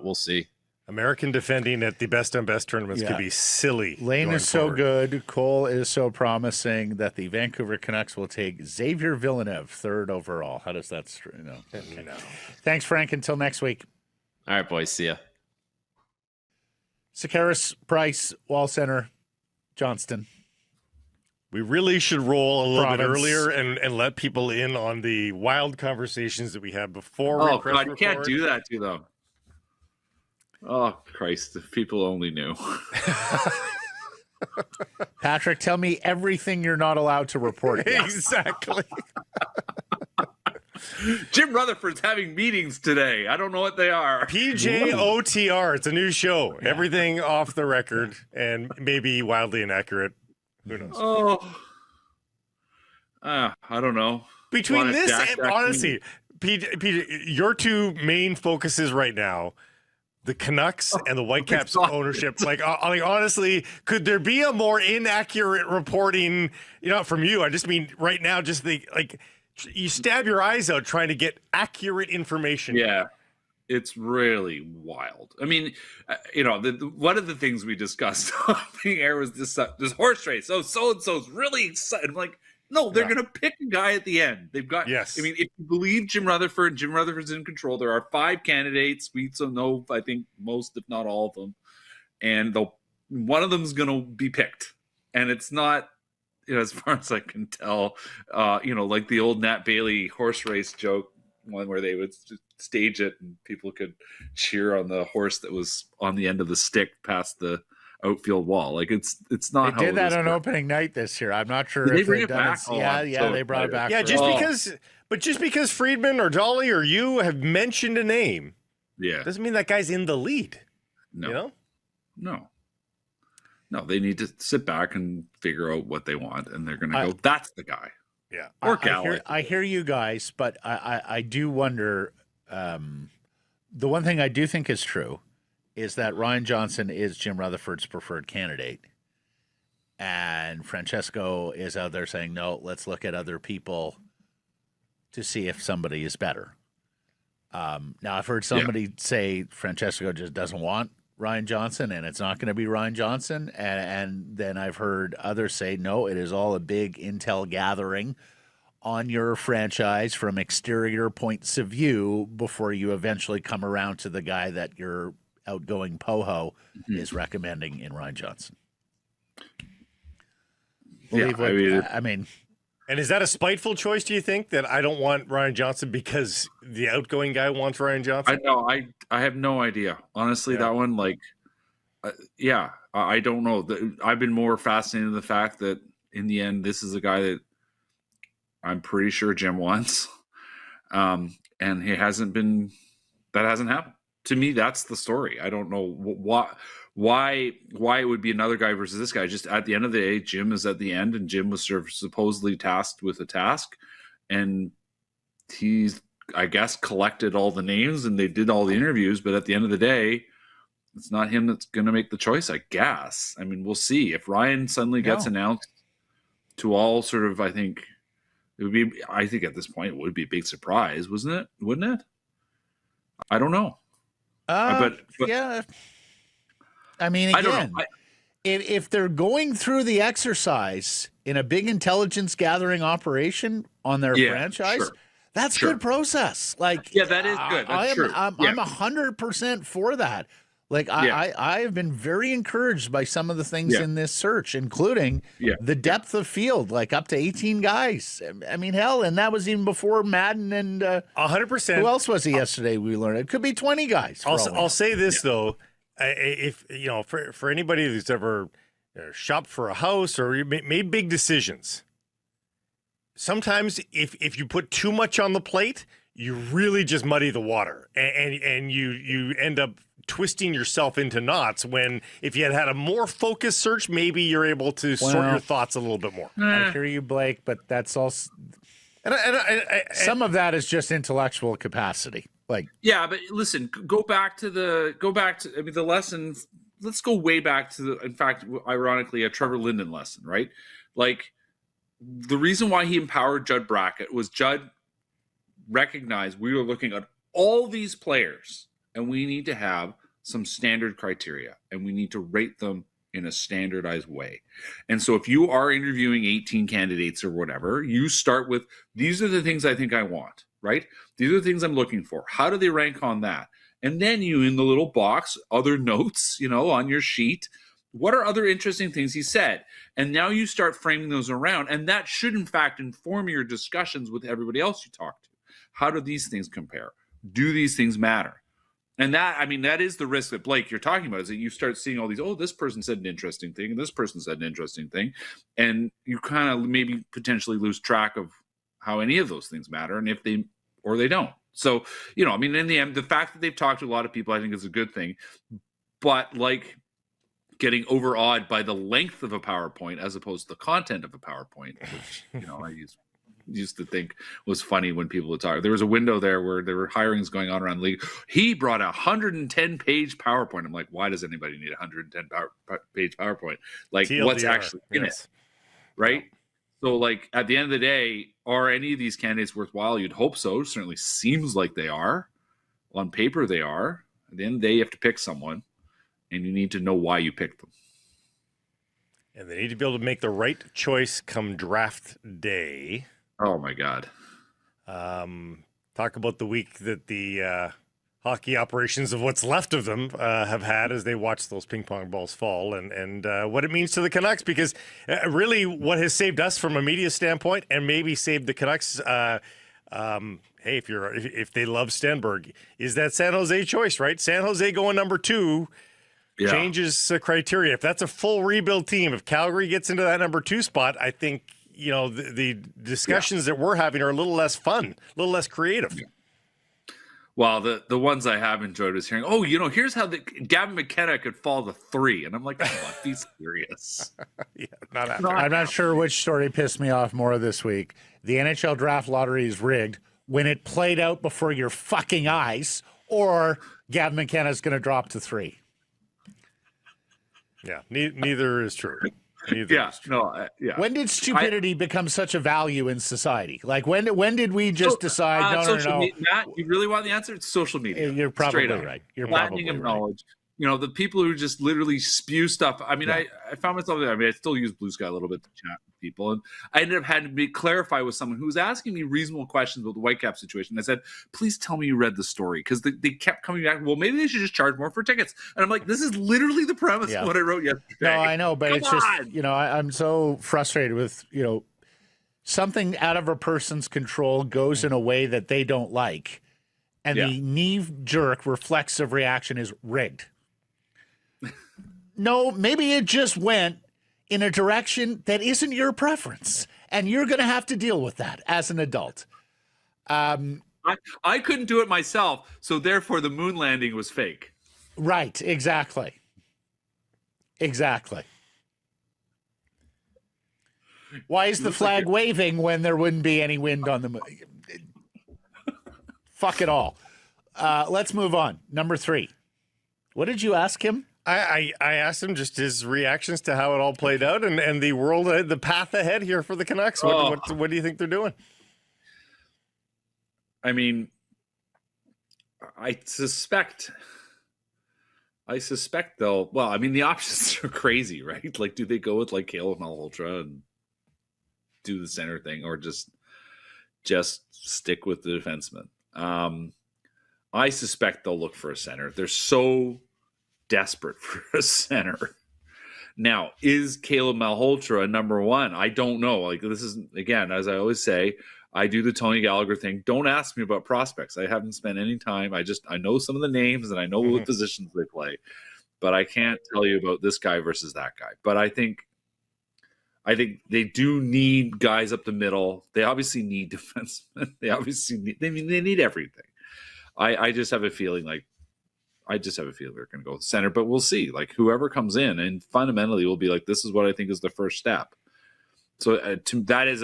We'll see. American defending at the best on best tournaments could be silly. Lane is so good. Cole is so promising that the Vancouver Canucks will take Xavier Villeneuve 3rd overall. How does that Okay. No. Thanks, Frank. Until next week. All right, boys. See ya. Sakaris, Price, Wall Center, Johnston. We really should roll a little bit Province. earlier and let people in on the wild conversations that we had before we press God, you can't record. do that to them. Oh, Christ, if people only knew. Patrick, tell me everything you're not allowed to report yet. Exactly. Jim Rutherford's having meetings today. I don't know what they are. PJOTR. It's a new show. Yeah. Everything off the record and maybe wildly inaccurate. Who knows? Oh, I don't know. Between this and honestly, PJ, your two main focuses right now, the Canucks and the Whitecaps ownership. Like honestly, could there be a more inaccurate reporting? From you. I just mean right now, just you stab your eyes out trying to get accurate information. Yeah, it's really wild. I mean, one of the things we discussed on the air was this horse race. So and so's really excited. I'm like, no, they're going to pick a guy at the end. They've got. Yes. I mean, if you believe Jim Rutherford's in control. There are 5 candidates. We know, I think, most, if not all of them, and one of them is going to be picked, and it's not. As far as I can tell, like the old Nat Bailey horse race joke, one where they would stage it and people could cheer on the horse that was on the end of the stick past the outfield wall. Like it's not. They did that on opening night this year. I'm not sure if they bring it back. They brought it back. Yeah, just because Friedman or Dolly or you have mentioned a name, doesn't mean that guy's in the lead. No, No, they need to sit back and figure out what they want, and they're going to go, that's the guy. Yeah. Or gal. I hear you guys, but I do wonder. The one thing I do think is true is that Ryan Johnston is Jim Rutherford's preferred candidate. And Francesco is out there saying, no, let's look at other people to see if somebody is better. Now, I've heard somebody say Francesco just doesn't want Ryan Johnston, and it's not going to be Ryan Johnston. And then I've heard others say, no, it is all a big intel gathering on your franchise from exterior points of view before you eventually come around to the guy that your outgoing Poho is recommending in Ryan Johnston. I mean, and is that a spiteful choice, do you think, that I don't want Ryan Johnston because the outgoing guy wants Ryan Johnston? I know. I have no idea. Honestly, that one, I don't know. I've been more fascinated in the fact that in the end, this is a guy that I'm pretty sure Jim wants. And that hasn't happened. To me, that's the story. I don't know why it would be another guy versus this guy. Just at the end of the day, Jim is at the end, and Jim was supposedly tasked with a task, and he's, I guess, collected all the names and they did all the interviews. But at the end of the day, it's not him that's going to make the choice, I guess. I mean, we'll see. If Ryan suddenly gets announced to all sort of, I think at this point it would be a big surprise, wouldn't it? I don't know. But yeah. I mean, again, I don't know. If they're going through the exercise in a big intelligence gathering operation, on their Yeah, franchise, sure. that's Sure. good process. Like, Yeah, that is good. That's true. I'm Yeah. 100% for that. Like, I have been very encouraged by some of the things Yeah. in this search, including Yeah. the depth of field, like up to 18 guys. I mean, hell, and that was even before Madden and 100%. who else was he yesterday? We learned it could be 20 guys. I'll say this though, if you know, for anybody who's ever shopped for a house or made big decisions, sometimes if you put too much on the plate, you really just muddy the water, and you end up twisting yourself into knots. When if you had a more focused search, maybe you're able to sort your thoughts a little bit more. I hear you, Blake, but that's also And some of that is just intellectual capacity. Like, yeah, but listen, go back to the lesson. Let's go way back to in fact, ironically, a Trevor Linden lesson, right? Like, the reason why he empowered Judd Brackett was Judd recognized we were looking at all these players and we need to have some standard criteria and we need to rate them in a standardized way. And so if you are interviewing 18 candidates or whatever, you start with, these are the things I think I want, right? These are the things I'm looking for. How do they rank on that? And then you, in the little box, other notes, on your sheet, what are other interesting things he said? And now you start framing those around. And that should, in fact, inform your discussions with everybody else you talk to. How do these things compare? Do these things matter? And that is the risk that, Blake, you're talking about, is that you start seeing all these, this person said an interesting thing, and this person said an interesting thing. And you kind of maybe potentially lose track of how any of those things matter, and if they don't. So, in the end, the fact that they've talked to a lot of people, I think is a good thing. But like getting overawed by the length of a PowerPoint as opposed to the content of a PowerPoint, which, I used to think was funny when people would talk. There was a window there where there were hirings going on around the league. He brought a 110-page PowerPoint. I'm like, why does anybody need a 110-page PowerPoint? Like, TLDR, what's actually in it, right? So, like, at the end of the day, are any of these candidates worthwhile? You'd hope so. Certainly seems like they are. On paper, they are. At the end of the day, you have to pick someone, and you need to know why you picked them. And they need to be able to make the right choice come draft day. Oh, my God. Talk about the week that the hockey operations of what's left of them have had as they watch those ping pong balls fall and what it means to the Canucks, because really what has saved us from a media standpoint and maybe saved the Canucks, hey, if they love Stenberg, is that San Jose choice, right? San Jose going number 2 changes criteria. If that's a full rebuild team, if Calgary gets into that number 2 spot, I think the discussions that we're having are a little less fun, a little less creative. Yeah. Well, the ones I have enjoyed is hearing, here's how Gavin McKenna could fall to 3. And I'm like, come on, be serious. I'm not sure which story pissed me off more this week. The NHL draft lottery is rigged when it played out before your fucking eyes, or Gavin McKenna's going to drop to 3. Yeah, neither is true. When did stupidity become such a value in society? Like, when did we just decide, no. Matt, you really want the answer? It's social media. You're probably right. You're flattening probably of right. knowledge. The people who just literally spew stuff. I mean, I found myself there. I mean, I still use Blue Sky a little bit to chat with people. And I ended up having to clarify with someone who was asking me reasonable questions about the Whitecaps situation. I said, please tell me you read the story. Because they kept coming back, well, maybe they should just charge more for tickets. And I'm like, this is literally the premise of what I wrote yesterday. No, I know, but it's just, I'm so frustrated with, something out of a person's control goes in a way that they don't like. And the knee-jerk reflexive reaction is rigged. No, maybe it just went in a direction that isn't your preference, and you're going to have to deal with that as an adult. I couldn't do it myself, so therefore the moon landing was fake. Right, exactly. Why is the flag waving when there wouldn't be any wind on the moon? Fuck it all. Let's move on. Number 3. What did you ask him? I asked him just his reactions to how it all played out and the path ahead here for the Canucks. What do you think they're doing? I mean, I suspect though. Well, I mean, the options are crazy, right? Like, do they go with like Caleb Malhotra and do the center thing, or just just stick with the defenseman. I suspect they'll look for a center. They're so desperate for a center. Now, is Caleb Malhotra a number one? I don't know. Like, this is, again, as I always say, I do the Tony Gallagher thing. Don't ask me about prospects. I haven't spent any time. I know some of the names and I know what positions they play, but I can't tell you about this guy versus that guy. But I think they do need guys up the middle. They obviously need defensemen. They need everything. I just have a feeling they're going to go with center, but we'll see. Like, whoever comes in, and fundamentally will be like, this is what I think is the first step. So that is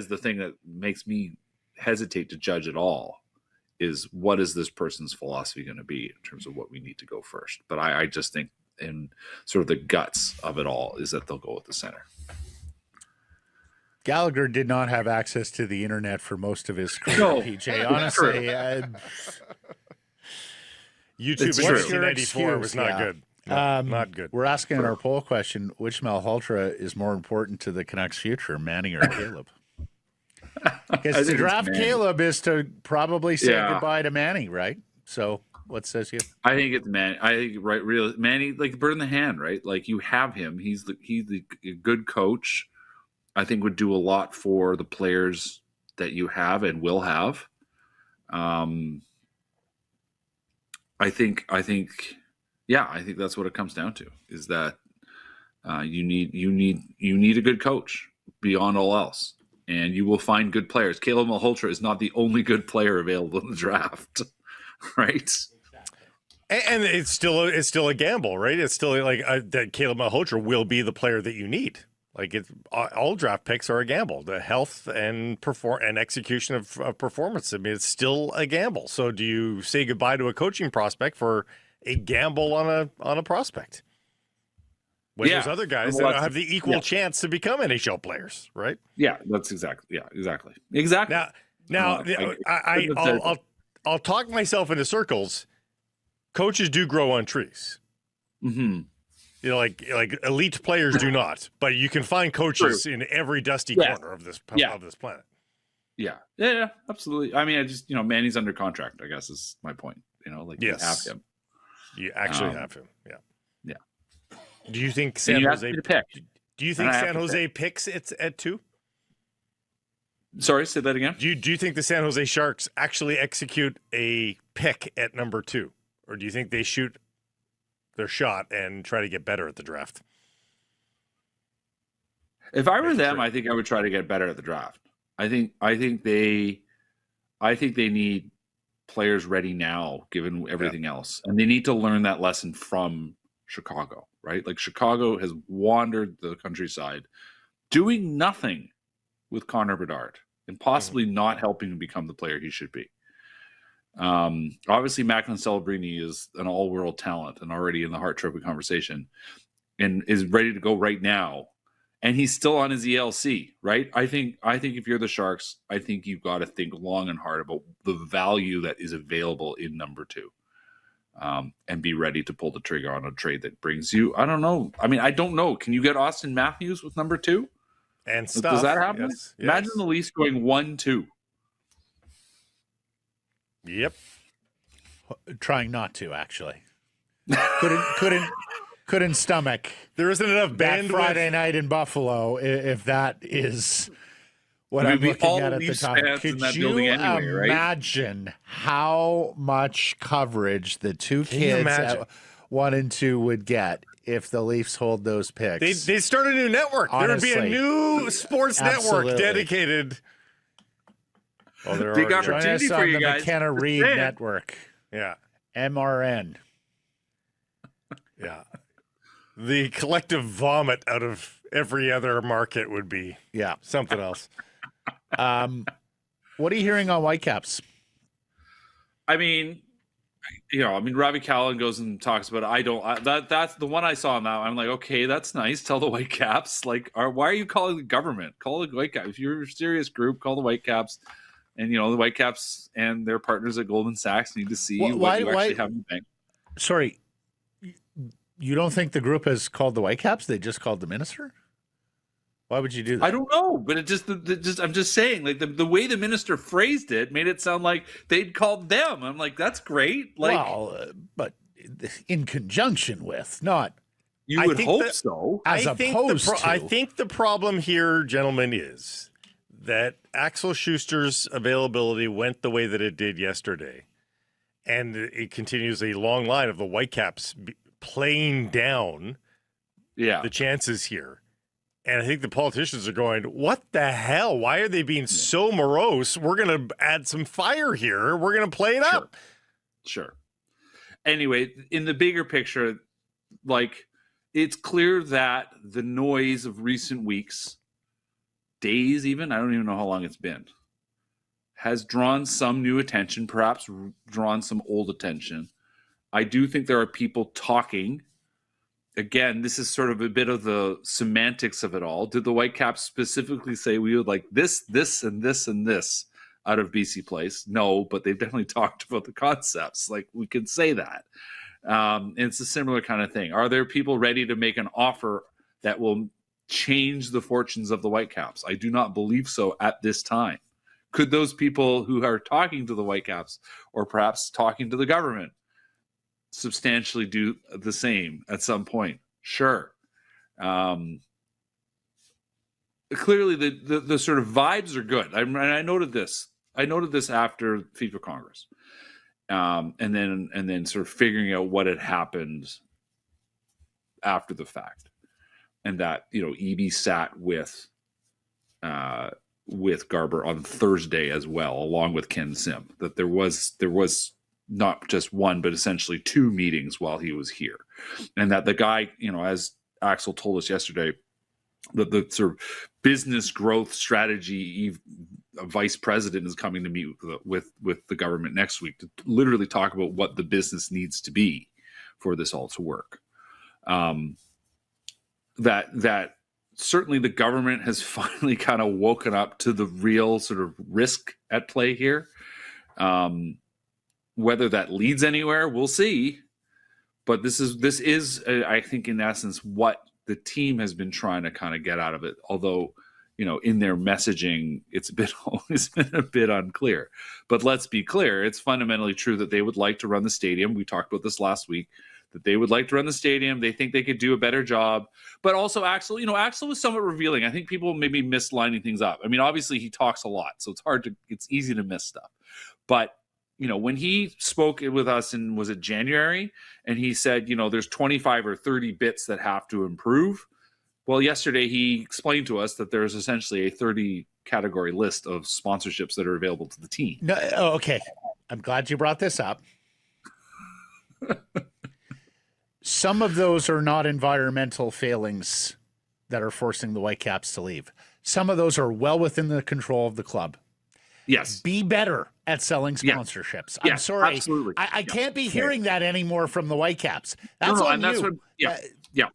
the thing that makes me hesitate to judge at all, is what is this person's philosophy going to be in terms of what we need to go first. But I just think in sort of the guts of it all is that they'll go with the center. Gallagher did not have access to the internet for most of his career, No, PJ. Honestly, YouTube in 1994 was not good. Not good. We're asking in our poll question, which Malhotra is more important to the Canucks' future, Manning or Caleb? Because to draft Caleb is to probably say goodbye to Manning, right? So what says you? I think it's Manning. I think really Manning, like bird in the hand, right? Like, you have him. He's the good coach. I think would do a lot for the players that you have and will have. I think that's what it comes down to, is that you need a good coach beyond all else, and you will find good players. Caleb Malhotra is not the only good player available in the draft, right? And it's still a gamble, right? It's still like that Caleb Malhotra will be the player that you need. Like, all draft picks are a gamble. The health and execution of performance. I mean, it's still a gamble. So, do you say goodbye to a coaching prospect for a gamble on a prospect? When there's other guys that have the equal chance to become NHL players, right? Yeah, that's exactly. Now, I'll talk myself into circles. Coaches do grow on trees. Mm-hmm. You know, like elite players do not, but you can find coaches in every dusty corner of this planet. Yeah, absolutely. I mean, Manny's under contract, I guess is my point. You know, like, you have him. You actually have him. Yeah. Do you think San Jose pick? Do you think San Jose picks it at 2? Sorry, say that again. Do you think the San Jose Sharks actually execute a pick at number 2, or do you think they shoot their shot and try to get better at the draft? If I were them, I think I would try to get better at the draft. I think they need players ready now, given everything else, and they need to learn that lesson from Chicago, right? Like, Chicago has wandered the countryside, doing nothing with Connor Bedard, and possibly not helping him become the player he should be. Obviously, Macklin Celebrini is an all-world talent and already in the Hart Trophy conversation, and is ready to go right now. And he's still on his ELC, right? I think if you're the Sharks, I think you've got to think long and hard about the value that is available in number 2, and be ready to pull the trigger on a trade that brings you. I don't know. I mean, I don't know. Can you get Austin Matthews with number 2? And stuff. Does that happen? Yes. Imagine the Leafs going 1-2. Yep. Trying not to, actually. Couldn't stomach. There isn't enough bandwidth. That Friday night in Buffalo, if that is what I'm looking at the time. Could you imagine how much coverage the two kids at 1 and 2 would get if the Leafs hold those picks? They start a new network. Honestly, there would be a new sports network dedicated. Oh, big opportunity for you guys. The McKenna Reed Network. Yeah. MRN. Yeah. The collective vomit out of every other market would be something else. What are you hearing on Whitecaps? I mean, Robbie Callan goes and talks about it. That's the one I saw on that. I'm like, okay, that's nice. Tell the Whitecaps. Like, why are you calling the government? Call the Whitecaps. If you're a serious group, call the Whitecaps. And, the Whitecaps and their partners at Goldman Sachs need to see what you actually have in the bank. Sorry, you don't think the group has called the Whitecaps? They just called the minister? Why would you do that? I don't know, but it just I'm just saying, like the way the minister phrased it made it sound like they'd called them. I'm like, that's great. Like, well, but in conjunction with, not you would hope so. as opposed to. I think the problem here, gentlemen, is that Axel Schuster's availability went the way that it did yesterday. And it continues a long line of the Whitecaps playing down the chances here. And I think the politicians are going, what the hell? Why are they being so morose? We're going to add some fire here. We're going to play it up. Sure. Anyway, in the bigger picture, like, it's clear that the noise of recent weeks, days even, I don't even know how long it's been, has drawn some new attention, perhaps drawn some old attention. I do think there are people talking. Again, this is sort of a bit of the semantics of it all. Did the Whitecaps specifically say we would like this, and this, and this out of BC Place? No, but they've definitely talked about the concepts. Like, we can say that. It's a similar kind of thing. Are there people ready to make an offer that will change the fortunes of the Whitecaps? I do not believe so at this time. Could those people who are talking to the Whitecaps, or perhaps talking to the government, substantially do the same at some point? Sure. Clearly, the sort of vibes are good. I noted this. I noted this after FIFA Congress, and then sort of figuring out what had happened after the fact, and that EB sat with Garber on Thursday as well, along with Ken Sim. That there was not just one, but essentially two meetings while he was here. And that the guy, as Axel told us yesterday, that the sort of business growth strategy vice president is coming to meet with the government next week to literally talk about what the business needs to be for this all to work. That certainly the government has finally kind of woken up to the real sort of risk at play here. Whether that leads anywhere, we'll see. But this is, I think, in essence, what the team has been trying to kind of get out of it. Although, in their messaging, it's always been a bit unclear. But let's be clear, it's fundamentally true that they would like to run the stadium. We talked about this last week, that they would like to run the stadium. They think they could do a better job. But also Axel, Axel was somewhat revealing. I think people maybe miss lining things up. I mean, obviously he talks a lot, so it's easy to miss stuff. But when he spoke with us in, was it January? And he said, there's 25 or 30 bits that have to improve. Well, yesterday he explained to us that there's essentially a 30 category list of sponsorships that are available to the team. No, okay. I'm glad you brought this up. Some of those are not environmental failings that are forcing the Whitecaps to leave. Some of those are well within the control of the club. Yes. Be better at selling sponsorships. Yeah. I'm sorry. Absolutely. I can't be hearing that anymore from the Whitecaps. That's on and that's you.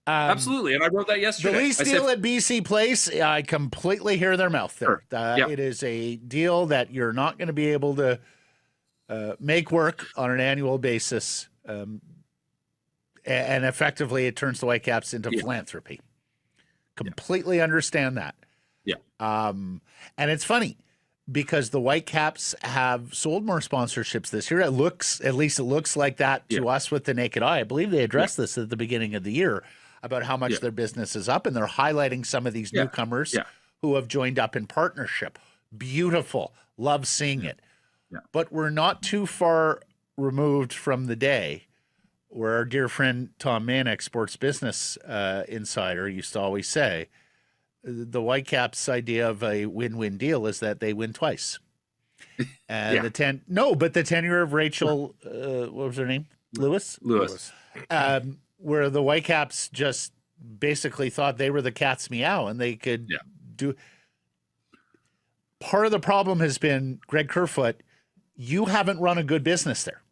Absolutely. And I wrote that yesterday. The lease deal at BC Place, I completely hear their mouth there. Sure. It is a deal that you're not going to be able to make work on an annual basis. And effectively, it turns the Whitecaps into philanthropy. Completely understand that. Yeah. And it's funny, because the Whitecaps have sold more sponsorships this year. It looks like that to us with the naked eye. I believe they addressed this at the beginning of the year about how much their business is up, and they're highlighting some of these newcomers who have joined up in partnership. Beautiful. Love seeing it. Yeah. But we're not too far removed from the day where our dear friend Tom Manek, sports business insider, used to always say, the Whitecaps' idea of a win-win deal is that they win twice. And the 10-year of Rachel, what was her name? Lewis. Where the Whitecaps just basically thought they were the cat's meow and they could do. Part of the problem has been, Greg Kerfoot, you haven't run a good business there.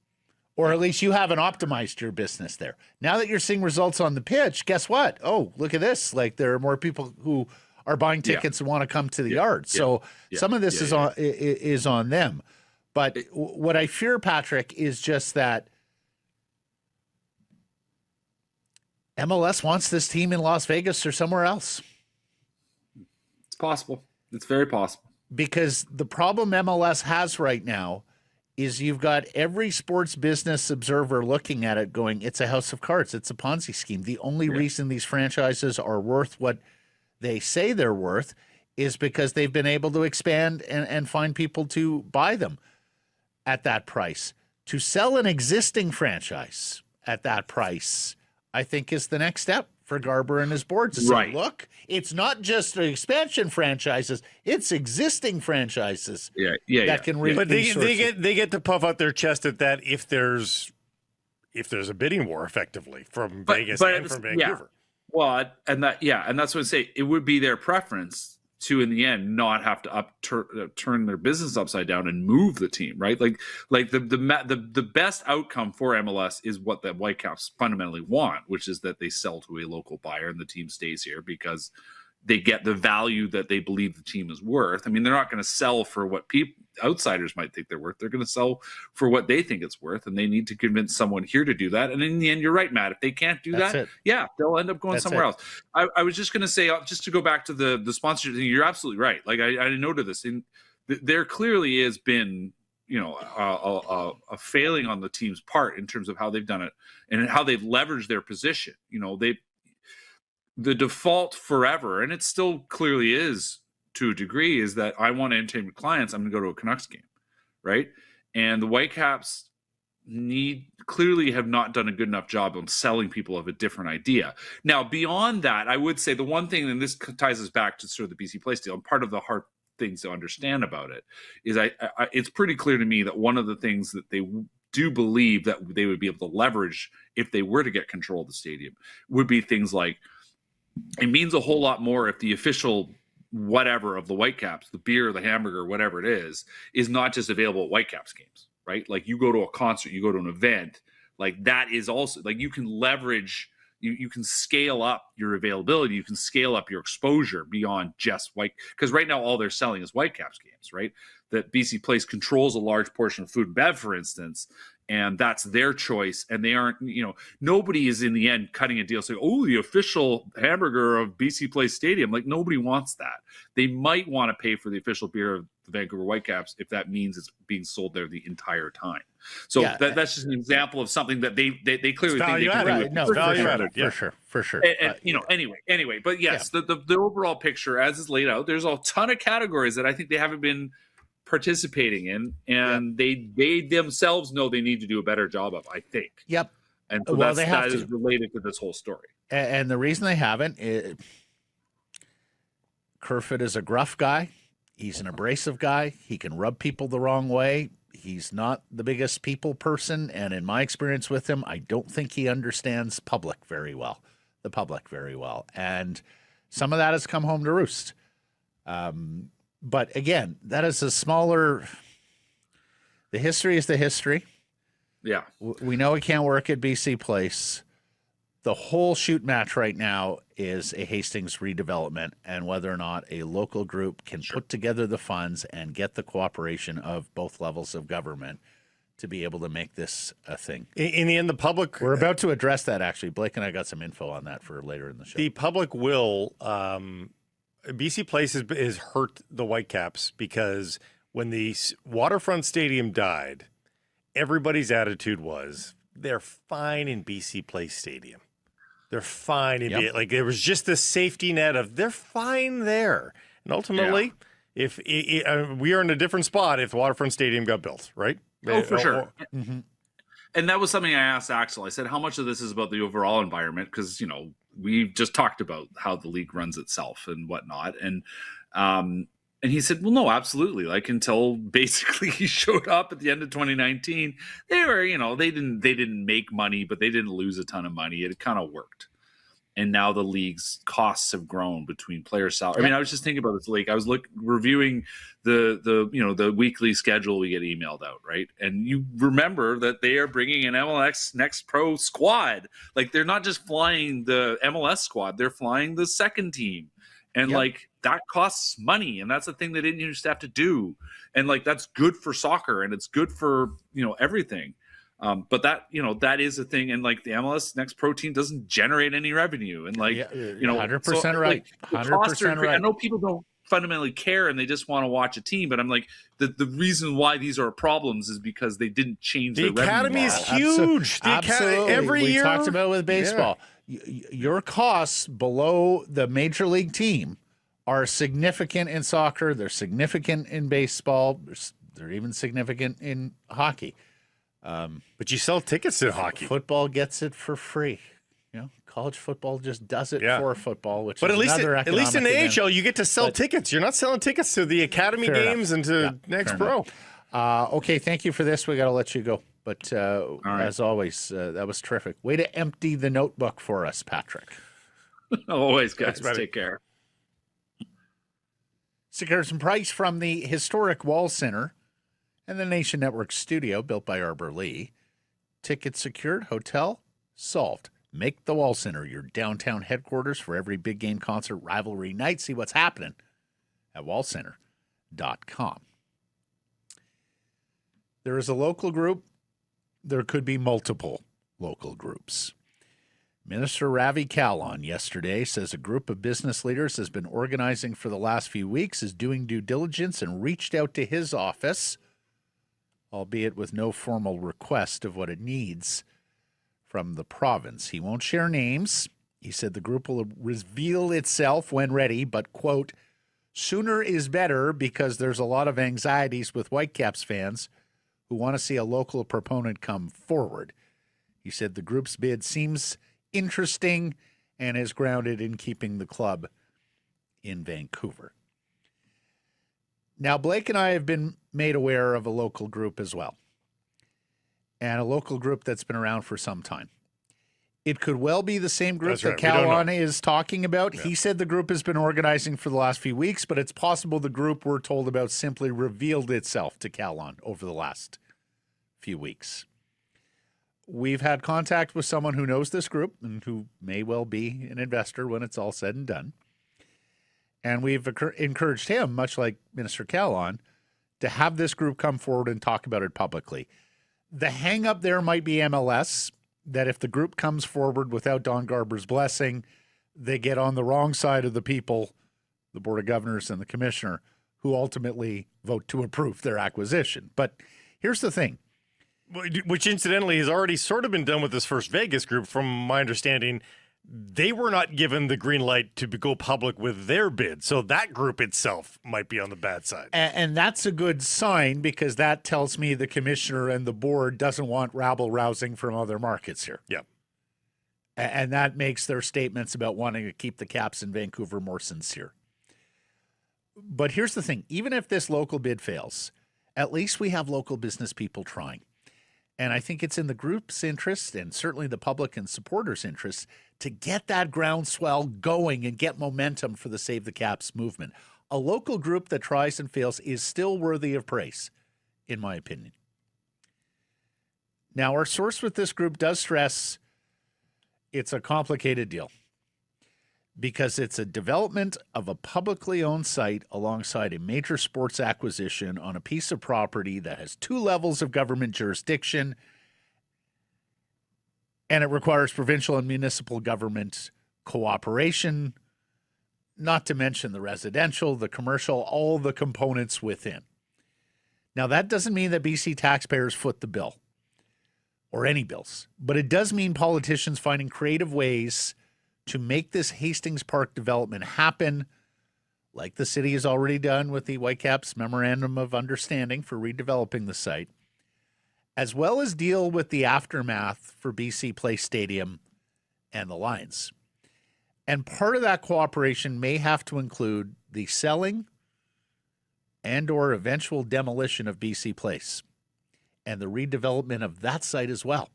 Or at least you haven't optimized your business there. Now that you're seeing results on the pitch, guess what? Oh, look at this. Like, there are more people who are buying tickets and want to come to the yard. So some of this is on them. But what I fear, Patrick, is just that MLS wants this team in Las Vegas or somewhere else. possible. It's very possible. Because the problem MLS has right now is you've got every sports business observer looking at it going, it's a house of cards. It's a Ponzi scheme. The only reason these franchises are worth what they say they're worth is because they've been able to expand and find people to buy them at that price. To sell an existing franchise at that price, I think, is the next step for Garber and his board to say, look, it's not just expansion franchises, it's existing franchises that can reap But these they get to puff out their chest at that if there's a bidding war effectively from Vegas and from Vancouver. Well, and that's what I say. It would be their preference to, in the end, not have to turn their business upside down and move the team, right? Like the best outcome for MLS is what the Whitecaps fundamentally want, which is that they sell to a local buyer and the team stays here because they get the value that they believe the team is worth. I mean, they're not going to sell for what outsiders might think they're worth. They're going to sell for what they think it's worth, and they need to convince someone here to do that. And in the end, you're right, Matt. If they can't do they'll end up going somewhere else. I was just going to say, just to go back to the sponsorship thing, you're absolutely right. Like I noted this, there clearly has been, a failing on the team's part in terms of how they've done it and how they've leveraged their position. The default forever, and it still clearly is to a degree, is that I want to entertain clients, I'm going to go to a Canucks game, right? And the Whitecaps clearly have not done a good enough job on selling people of a different idea. Now, beyond that, I would say the one thing, and this ties us back to sort of the BC Place deal, and part of the hard things to understand about it is it's pretty clear to me that one of the things that they do believe that they would be able to leverage if they were to get control of the stadium would be things like, it means a whole lot more if the official whatever of the Whitecaps, the beer, the hamburger, whatever it is not just available at Whitecaps games, right? Like you go to a concert, you go to an event, like that is also, like you can leverage, you can scale up your availability, you can scale up your exposure beyond just because right now all they're selling is Whitecaps games, right? That BC Place controls a large portion of food and bev, for instance, and that's their choice. And they aren't, nobody is in the end cutting a deal saying, oh, the official hamburger of BC Place Stadium. Like nobody wants that. They might want to pay for the official beer of the Vancouver Whitecaps if that means it's being sold there the entire time. So that's just an example of something that they clearly think they can do. No, value added, for sure. Anyway, but yes, the overall picture as is laid out, there's a ton of categories that I think they haven't been participating in, and they themselves know they need to do a better job of, I think. Yep. And so that is related to this whole story. And the reason they haven't, Kerfoot is a gruff guy. He's an abrasive guy. He can rub people the wrong way. He's not the biggest people person, and in my experience with him, I don't think he understands the public very well. And some of that has come home to roost. But again, that is a smaller. The history is the history. Yeah. We know it can't work at BC Place. The whole shoot match right now is a Hastings redevelopment, and whether or not a local group can put together the funds and get the cooperation of both levels of government to be able to make this a thing. In the end, the public... We're about to address that, actually. Blake and I got some info on that for later in the show. The public will... BC Place has hurt the Whitecaps because when the Waterfront Stadium died, everybody's attitude was, they're fine in BC Place Stadium. They're fine in like there was just this safety net of they're fine there. And ultimately, if we are in a different spot if the Waterfront Stadium got built, right? Oh, for sure. And that was something I asked Axel. I said, how much of this is about the overall environment? Because, we just talked about how the league runs itself and whatnot. And he said, well, no, absolutely. Like until basically he showed up at the end of 2019, they were, they didn't make money, but they didn't lose a ton of money. It kind of worked. And now the league's costs have grown between player salary. I mean, I was just thinking about this league. I was reviewing the weekly schedule we get emailed out, right? And you remember that they are bringing an MLS Next Pro squad. Like they're not just flying the MLS squad; they're flying the second team, and like that costs money, and that's the thing they didn't used to have to do. And like that's good for soccer, and it's good for everything. But that that is a thing, and like the MLS Next Pro team doesn't generate any revenue, and like 100% right, 100% right. I know people fundamentally care and they just want to watch a team. But I'm like, the reason why these are problems is because they didn't change The their academy revenue is model. huge. The academy every we year. talked about with baseball. Your costs below the major league team are significant in soccer. They're significant in baseball. They're even significant in hockey. But you sell tickets to hockey. Football gets it for free. You know, college football just does it for football, which but is another at least in the economic AHL, you get to sell tickets. You're not selling tickets to the academy games and to next pro. Okay, thank you for this. We got to let you go. But right. as always, that was terrific. Way to empty the notebook for us, Patrick. Always, guys. Thanks, Take care. Cigars and Price from the historic Wall Center and the Nation Network studio built by Arbor Lee. Ticket secured, hotel solved. Make the Wall Center your downtown headquarters for every big game, concert, rivalry night. See what's happening at wallcenter.com. There is a local group. There could be multiple local groups. Minister Ravi Kahlon yesterday says a group of business leaders has been organizing for the last few weeks, is doing due diligence, and reached out to his office, albeit with no formal request of what it needs from the province. He won't share names. He said the group will reveal itself when ready, but, quote, sooner is better because there's a lot of anxieties with Whitecaps fans who want to see a local proponent come forward. He said the group's bid seems interesting and is grounded in keeping the club in Vancouver. Now, Blake and I have been made aware of a local group as well, and a local group that's been around for some time. It could well be the same group that Kahlon is talking about. Yeah. He said the group has been organizing for the last few weeks, but it's possible the group we're told about simply revealed itself to Kahlon over the last few weeks. We've had contact with someone who knows this group and who may well be an investor when it's all said and done. And we've encouraged him, much like Minister Kahlon, to have this group come forward and talk about it publicly. The hang-up there might be MLS, that if the group comes forward without Don Garber's blessing, they get on the wrong side of the people, the Board of Governors and the Commissioner, who ultimately vote to approve their acquisition. But here's the thing. Which incidentally has already sort of been done with this first Vegas group, from my understanding. They were not given the green light to go public with their bid. So that group itself might be on the bad side. And that's a good sign, because that tells me the commissioner and the board doesn't want rabble-rousing from other markets here. Yeah. And that makes their statements about wanting to keep the Caps in Vancouver more sincere. But here's the thing. Even if this local bid fails, at least we have local business people trying. And I think it's in the group's interest, and certainly the public and supporters' interest, to get that groundswell going and get momentum for the Save the Caps movement. A local group that tries and fails is still worthy of praise, in my opinion. Now, our source with this group does stress it's a complicated deal, because it's a development of a publicly owned site alongside a major sports acquisition on a piece of property that has 2 levels of government jurisdiction, and it requires provincial and municipal government cooperation, not to mention the residential, the commercial, all the components within. Now, that doesn't mean that BC taxpayers foot the bill, or any bills, but it does mean politicians finding creative ways to make this Hastings Park development happen, like the city has already done with the Whitecaps Memorandum of Understanding for redeveloping the site, as well as deal with the aftermath for BC Place Stadium and the Lions. And part of that cooperation may have to include the selling and or eventual demolition of BC Place and the redevelopment of that site as well,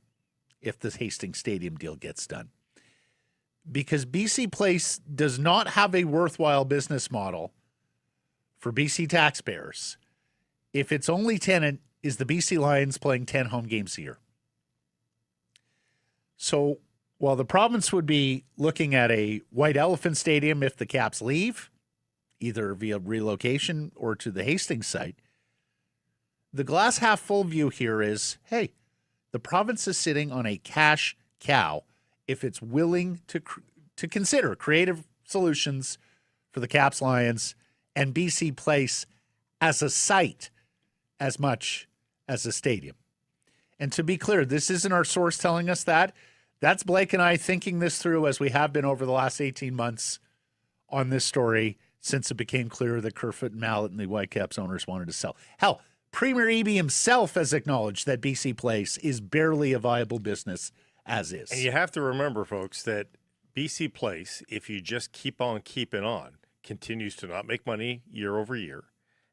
if the Hastings Stadium deal gets done. Because BC Place does not have a worthwhile business model for BC taxpayers if its only tenant is the BC Lions playing 10 home games a year. So while the province would be looking at a White Elephant Stadium if the Caps leave, either via relocation or to the Hastings site, the glass half full view here is, hey, the province is sitting on a cash cow if it's willing to consider creative solutions for the Caps, Lions, and BC Place as a site as much as a stadium. And to be clear, this isn't our source telling us that. That's Blake and I thinking this through as we have been over the last 18 months on this story since it became clear that Kerfoot and Mallet and the Whitecaps owners wanted to sell. Hell, Premier Eby himself has acknowledged that BC Place is barely a viable business as is. And you have to remember, folks, that BC Place, if you just keep on keeping on, continues to not make money year over year.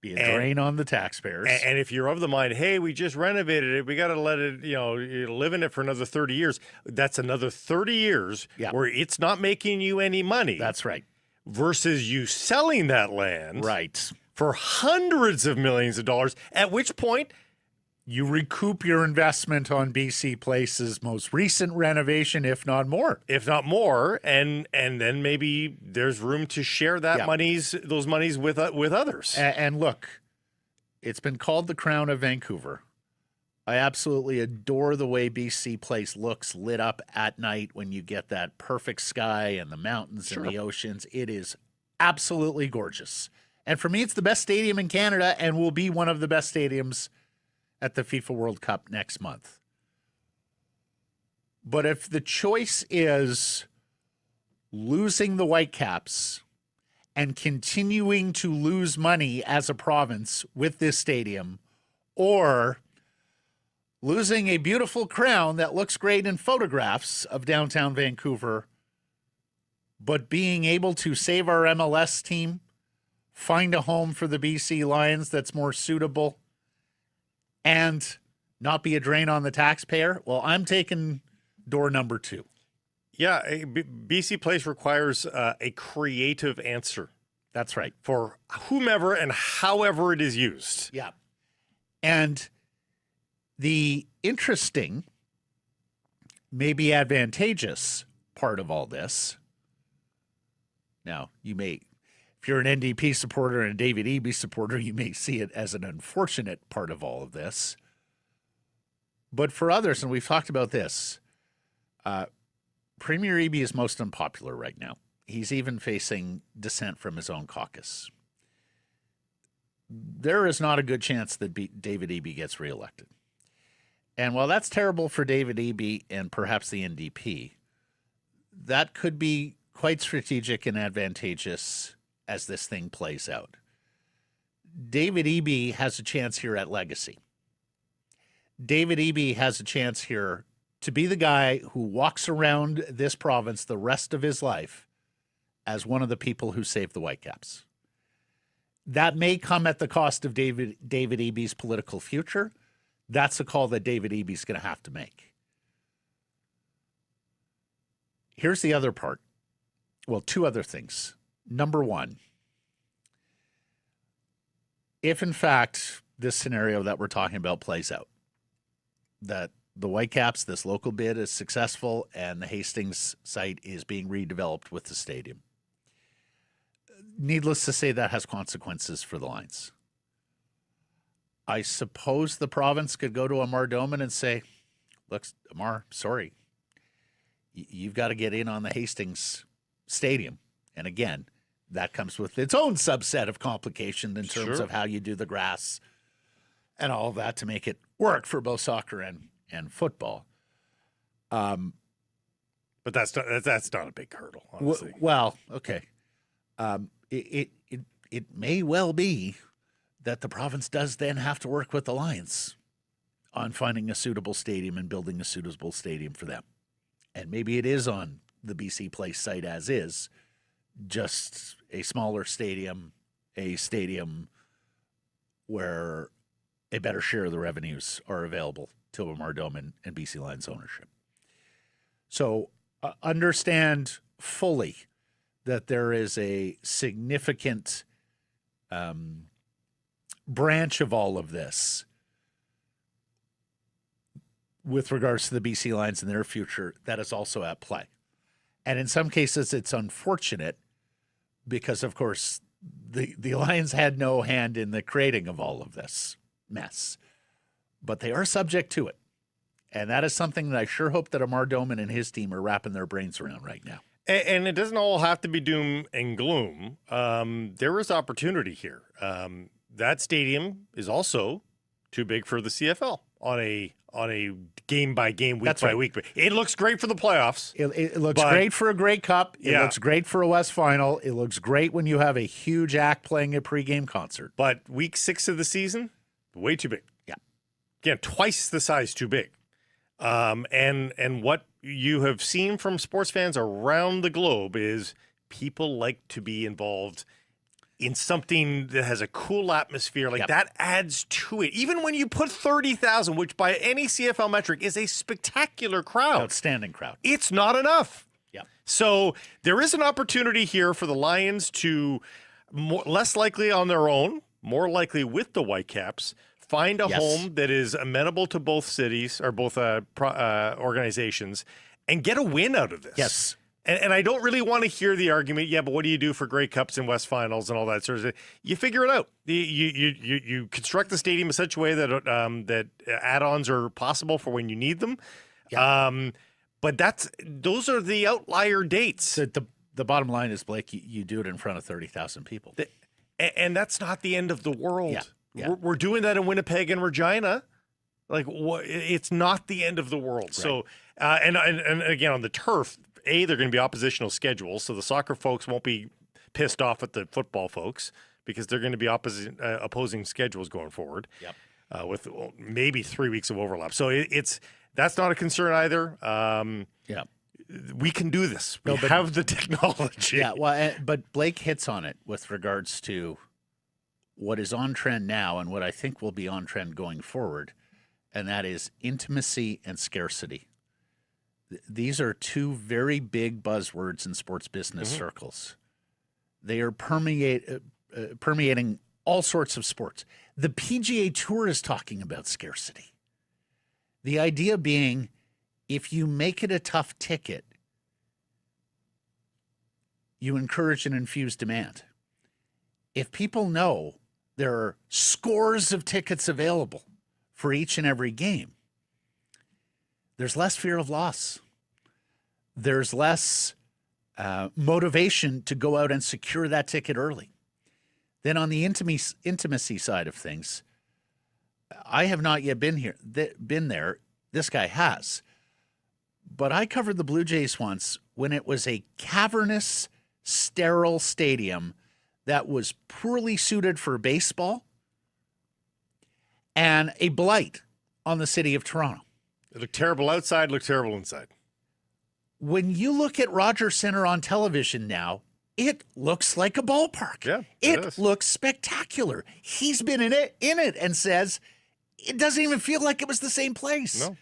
Be a drain on the taxpayers. And if you're of the mind, hey, we just renovated it, we got to let it, live in it for another 30 years. That's another 30 years where it's not making you any money. That's right. Versus you selling that land. Right. For hundreds of millions of dollars, at which point you recoup your investment on BC Place's most recent renovation, if not more. And then maybe there's room to share that those monies with others. And look, it's been called the Crown of Vancouver. I absolutely adore the way BC Place looks lit up at night when you get that perfect sky and the mountains and the oceans. It is absolutely gorgeous. And for me, it's the best stadium in Canada and will be one of the best stadiums at the FIFA World Cup next month. But if the choice is losing the Whitecaps and continuing to lose money as a province with this stadium, or losing a beautiful crown that looks great in photographs of downtown Vancouver, but being able to save our MLS team, find a home for the BC Lions that's more suitable, and not be a drain on the taxpayer, well, I'm taking door number 2. Yeah, BC Place requires a creative answer. That's right. For whomever and however it is used. Yeah. And the interesting, maybe advantageous part of all this, now you may, if you're an NDP supporter and a David Eby supporter, you may see it as an unfortunate part of all of this. But for others, and we've talked about this, Premier Eby is most unpopular right now. He's even facing dissent from his own caucus. There is not a good chance that David Eby gets reelected. And while that's terrible for David Eby and perhaps the NDP, that could be quite strategic and advantageous as this thing plays out. David Eby has a chance here at legacy. David Eby has a chance here to be the guy who walks around this province the rest of his life as one of the people who saved the Whitecaps. That may come at the cost of David Eby's political future. That's a call that David Eby's going to have to make. Here's the other part. Well, 2 other things. Number 1, if in fact this scenario that we're talking about plays out, that the Whitecaps, this local bid is successful and the Hastings site is being redeveloped with the stadium, needless to say, that has consequences for the Lions. I suppose the province could go to Amar Doman and say, look, Amar, sorry, you've got to get in on the Hastings stadium. And again, that comes with its own subset of complication in terms of how you do the grass and all of that to make it work for both soccer and football. But that's not a big hurdle, honestly. Well, okay. It may well be that the province does then have to work with the Lions on finding a suitable stadium and building a suitable stadium for them. And maybe it is on the BC Place site as is, just a smaller stadium, a stadium where a better share of the revenues are available to Amar Doman and BC Lions ownership. So understand fully that there is a significant branch of all of this with regards to the BC Lions and their future that is also at play. And in some cases, it's unfortunate because, of course, the Lions had no hand in the creating of all of this mess. But they are subject to it. And that is something that I sure hope that Amar Doman and his team are wrapping their brains around right now. And it doesn't all have to be doom and gloom. There is opportunity here. That stadium is also too big for the CFL on a game by game, week by week. It looks great for the playoffs. It looks great for a Grey Cup. It looks great for a West Final. It looks great when you have a huge act playing a pregame concert. But week 6 of the season, way too big. Yeah. Again, twice the size too big. And what you have seen from sports fans around the globe is people like to be involved in something that has a cool atmosphere. Like that adds to it. Even when you put 30,000, which by any CFL metric is a spectacular crowd. Outstanding crowd. It's not enough. Yeah. So there is an opportunity here for the Lions to, less likely on their own, more likely with the Whitecaps, find a home that is amenable to both cities or both organizations and get a win out of this. Yes. And I don't really want to hear the argument, but what do you do for Grey Cups and West Finals and all that sort of thing? You figure it out. You construct the stadium in such a way that that add-ons are possible for when you need them. Yeah. But those are the outlier dates. The bottom line is, Blake, you do it in front of 30,000 people. And that's not the end of the world. Yeah. Yeah. We're doing that in Winnipeg and Regina. Like, it's not the end of the world. Right. So, and again, on the turf, they're going to be oppositional schedules, so the soccer folks won't be pissed off at the football folks because they're going to be opposing schedules going forward. Yep. With maybe 3 weeks of overlap. So that's not a concern either. Yeah. We can do this. We have the technology. Yeah, well, but Blake hits on it with regards to what is on trend now and what I think will be on trend going forward, and that is intimacy and scarcity. These are two very big buzzwords in sports business circles. They are permeating all sorts of sports. The PGA Tour is talking about scarcity. The idea being, if you make it a tough ticket, you encourage and infuse demand. If people know there are scores of tickets available for each and every game, there's less fear of loss. There's less motivation to go out and secure that ticket early. Then on the intimacy side of things, I have not yet been there. This guy has. But I covered the Blue Jays once when it was a cavernous, sterile stadium that was poorly suited for baseball and a blight on the city of Toronto. It looked terrible outside, looked terrible inside. When you look at Rogers Centre on television now, it looks like a ballpark. Yeah, it looks spectacular. He's been in it and says it doesn't even feel like it was the same place. No.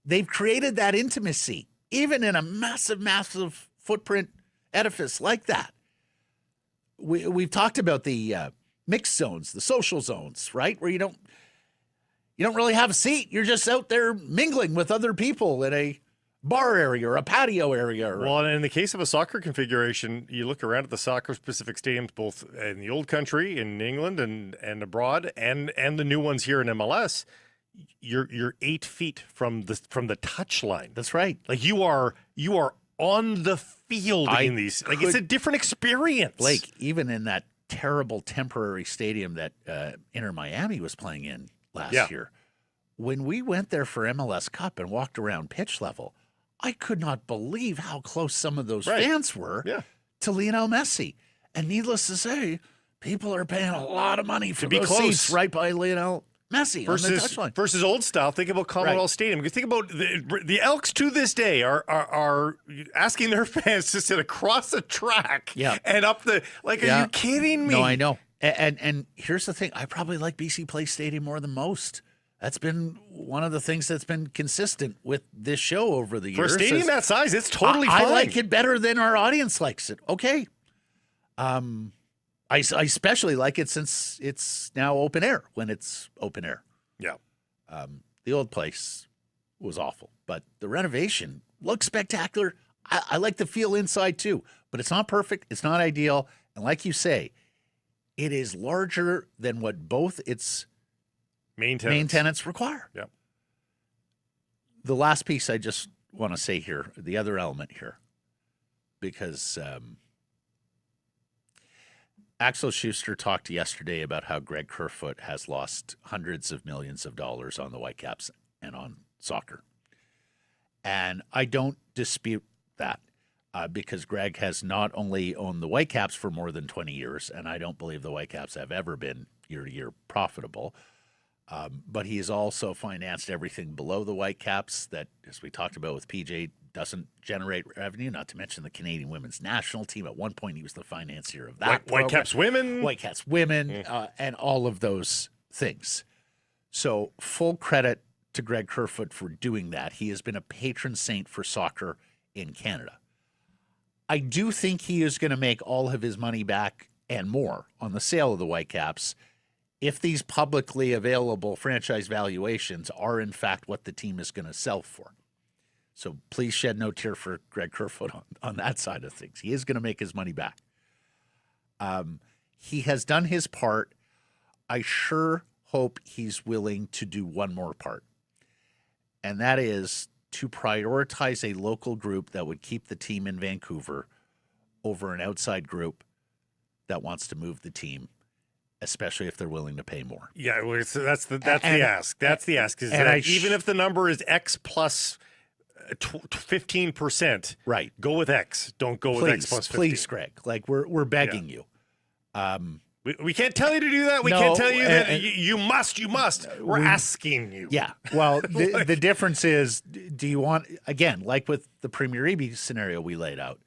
They've created that intimacy, even in a massive, massive footprint edifice like that. We've talked about the mixed zones, the social zones, right? Where you don't really have a seat. You're just out there mingling with other people in a bar area or a patio area. Well, in the case of a soccer configuration, you look around at the soccer-specific stadiums, both in the old country, in England and abroad, and the new ones here in MLS. You're 8 feet from the touch line. That's right. Like you are on the field in these. Like it's a different experience. Blake, even in that terrible temporary stadium that Inter Miami was playing in last year, when we went there for MLS Cup and walked around pitch level, I could not believe how close some of those fans were to Lionel Messi. And needless to say, people are paying a lot of money for those seats right by Lionel Messi on the touchline. Versus old style, think about Commonwealth Stadium. Because think about the Elks to this day are asking their fans to sit across the track and up the are you kidding me? No, I know. And here's the thing. I probably like BC Place Stadium more than most. That's been one of the things that's been consistent with this show over the years. For a stadium that size, it's totally fine. I like it better than our audience likes it. Okay. I especially like it since it's now open air, when it's open air. Yeah. The old place was awful, but the renovation looks spectacular. I like the feel inside too, but it's not perfect. It's not ideal. And like you say, it is larger than what both its main tenants require. Yeah. The last piece I just want to say here, the other element here, because Axel Schuster talked yesterday about how Greg Kerfoot has lost hundreds of millions of dollars on the Whitecaps and on soccer. And I don't dispute that because Greg has not only owned the Whitecaps for more than 20 years, and I don't believe the Whitecaps have ever been year-to-year profitable, but he has also financed everything below the Whitecaps that, as we talked about with PJ, doesn't generate revenue, not to mention the Canadian women's national team. At one point, he was the financier of that. Whitecaps women. Whitecaps women, and all of those things. So full credit to Greg Kerfoot for doing that. He has been a patron saint for soccer in Canada. I do think he is going to make all of his money back and more on the sale of the Whitecaps if these publicly available franchise valuations are in fact what the team is going to sell for. So please shed no tear for Greg Kerfoot on that side of things. He is going to make his money back. He has done his part. I sure hope he's willing to do one more part. And that is to prioritize a local group that would keep the team in Vancouver over an outside group that wants to move the team, especially if they're willing to pay more. Yeah, well, that's the ask. That's the ask. Is that even if the number is X plus 15%, right? Go with X. Don't go with X plus 15. Please, Greg. Like we're begging you. We can't tell you to do that. We can't tell you that you must. We're asking you. Yeah. Well, the difference is, do you want, again, like with the Premier Eby scenario we laid out,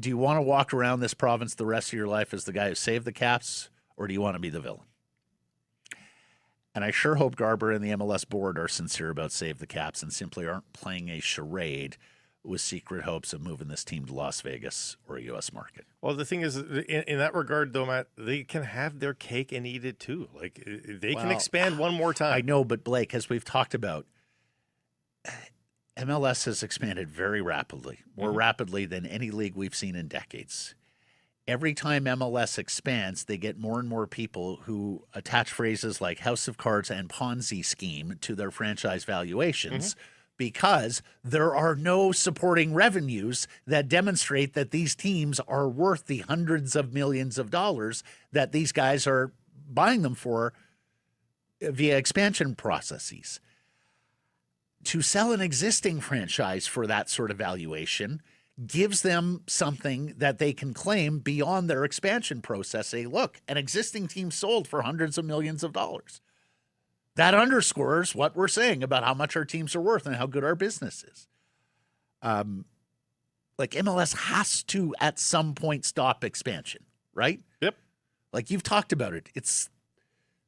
do you want to walk around this province the rest of your life as the guy who saved the Caps, or do you want to be the villain? And I sure hope Garber and the MLS board are sincere about Save the Caps and simply aren't playing a charade with secret hopes of moving this team to Las Vegas or a U.S. market. Well, the thing is, in that regard, though, Matt, they can have their cake and eat it too. Like, they can expand one more time. I know, but Blake, as we've talked about, MLS has expanded very rapidly, more rapidly than any league we've seen in decades. Every time MLS expands, they get more and more people who attach phrases like House of Cards and Ponzi scheme to their franchise valuations because there are no supporting revenues that demonstrate that these teams are worth the hundreds of millions of dollars that these guys are buying them for via expansion processes. To sell an existing franchise for that sort of valuation gives them something that they can claim beyond their expansion process. Say, look, an existing team sold for hundreds of millions of dollars. That underscores what we're saying about how much our teams are worth and how good our business is. Like MLS has to, at some point, stop expansion, right? Yep. Like you've talked about it. It's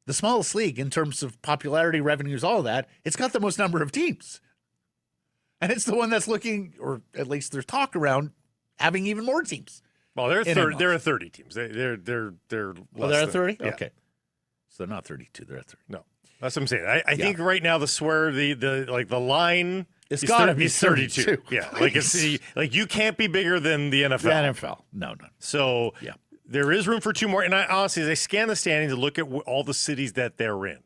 the smallest league in terms of popularity, revenues, all of that. It's got the most number of teams. And it's the one that's looking, or at least there's talk around, having even more teams. Well, there are 30 teams. They're Well, they're at 30? Yeah. Okay. So they're not 32, they're at 30. No. That's what I'm saying. I think right now the line It's got to be 32. Yeah. Like you can't be bigger than the NFL. The NFL. No. So there is room for two more. And I honestly, as I scan the standings and look at all the cities that they're in,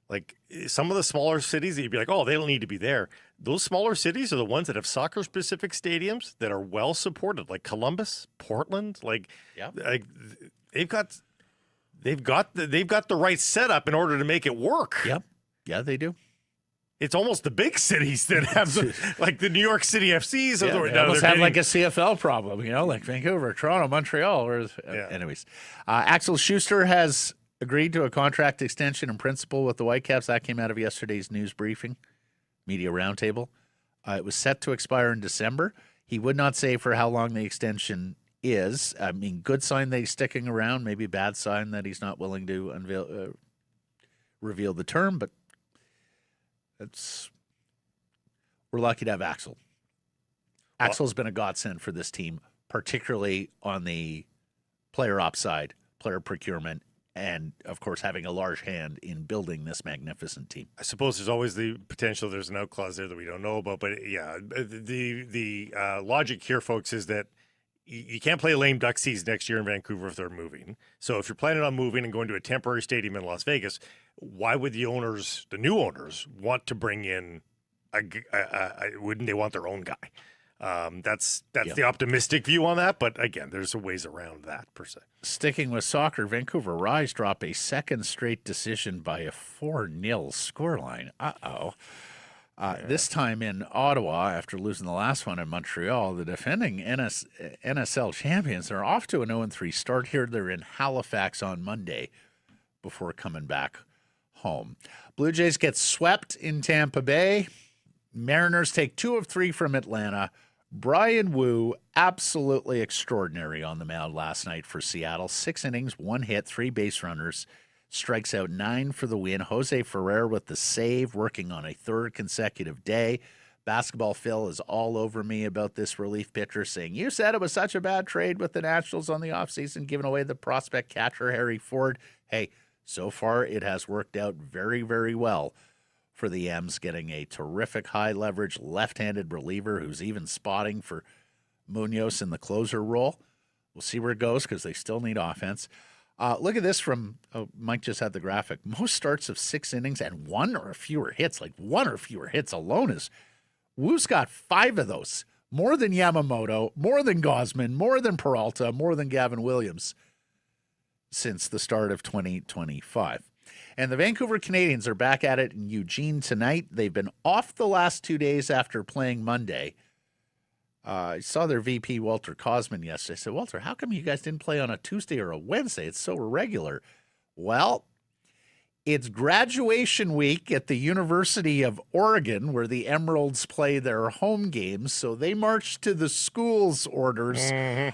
like some of the smaller cities that you'd be like, oh, they don't need to be there. Those smaller cities are the ones that have soccer-specific stadiums that are well supported, like Columbus, Portland. Like they've got the right setup in order to make it work. Yep. Yeah, they do. It's almost the big cities that have like the New York City FCs. Yeah, they almost have like a CFL problem, like Vancouver, Toronto, Montreal. Anyways, Axel Schuster has agreed to a contract extension in principle with the Whitecaps. That came out of yesterday's news briefing, media roundtable. It was set to expire in December. He would not say for how long the extension is. I mean, good sign that he's sticking around, maybe bad sign that he's not willing to reveal the term, but we're lucky to have Axel. Axel's been a godsend for this team, particularly on the player ops side, player procurement, and, of course, having a large hand in building this magnificent team. I suppose there's always the potential there's an out clause there that we don't know about. But, yeah, the logic here, folks, is that you can't play a lame duck season next year in Vancouver if they're moving. So if you're planning on moving and going to a temporary stadium in Las Vegas, why would the new owners, want to bring in wouldn't they want their own guy? That's the optimistic view on that. But again, there's ways around that per se. Sticking with soccer, Vancouver Rise drop a second straight decision by a 4-0 scoreline. This time in Ottawa, after losing the last one in Montreal, the defending NSL champions are off to an 0-3 start here. They're in Halifax on Monday before coming back home. Blue Jays get swept in Tampa Bay. Mariners take 2 of 3 from Atlanta. Brian Wu, absolutely extraordinary on the mound last night for Seattle. 6 innings, 1 hit, 3 base runners. Strikes out 9 for the win. Jose Ferrer with the save, working on a 3rd consecutive day. Basketball Phil is all over me about this relief pitcher, saying, you said it was such a bad trade with the Nationals on the offseason, giving away the prospect catcher Harry Ford. Hey, so far it has worked out very, very well for the M's, getting a terrific high-leverage left-handed reliever who's even spotting for Munoz in the closer role. We'll see where it goes because they still need offense. Look at this from Mike just had the graphic. Most starts of 6 innings and 1 or fewer hits. Like 1 or fewer hits alone is Wu's got 5 of those. More than Yamamoto, more than Gausman, more than Peralta, more than Gavin Williams since the start of 2025. And the Vancouver Canadians are back at it in Eugene tonight. They've been off the last 2 days after playing Monday. I saw their VP, Walter Cosman, yesterday. I said, Walter, how come you guys didn't play on a Tuesday or a Wednesday? It's so irregular. Well, it's graduation week at the University of Oregon, where the Emeralds play their home games. So they marched to the school's orders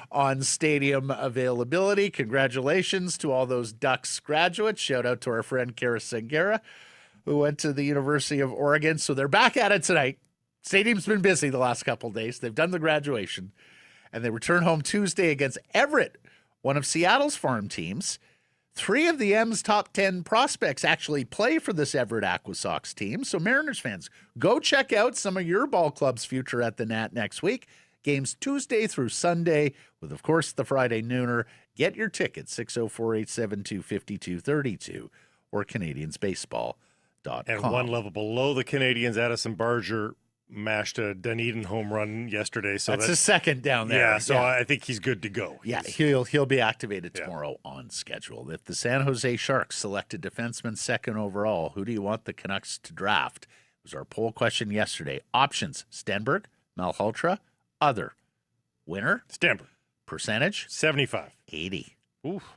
on stadium availability. Congratulations to all those Ducks graduates. Shout out to our friend Kara Sangera, who went to the University of Oregon. So they're back at it tonight. Stadium's been busy the last couple of days. They've done the graduation, and they return home Tuesday against Everett, one of Seattle's farm teams. 3 of the M's top 10 prospects actually play for this Everett AquaSox team. So Mariners fans, go check out some of your ball club's future at the Nat next week. Games Tuesday through Sunday with, of course, the Friday nooner. Get your tickets, 604-872-5232 or CanadiansBaseball.com. And one level below the Canadians, Addison Barger mashed a Dunedin home run yesterday. So that's his second down there. Yeah, so I think he's good to go. Yeah, he'll be activated tomorrow on schedule. If the San Jose Sharks selected defenseman 2nd overall, who do you want the Canucks to draft? It was our poll question yesterday. Options: Stenberg, Malhotra, other. Winner? Stenberg. Percentage? 75. 80. Oof.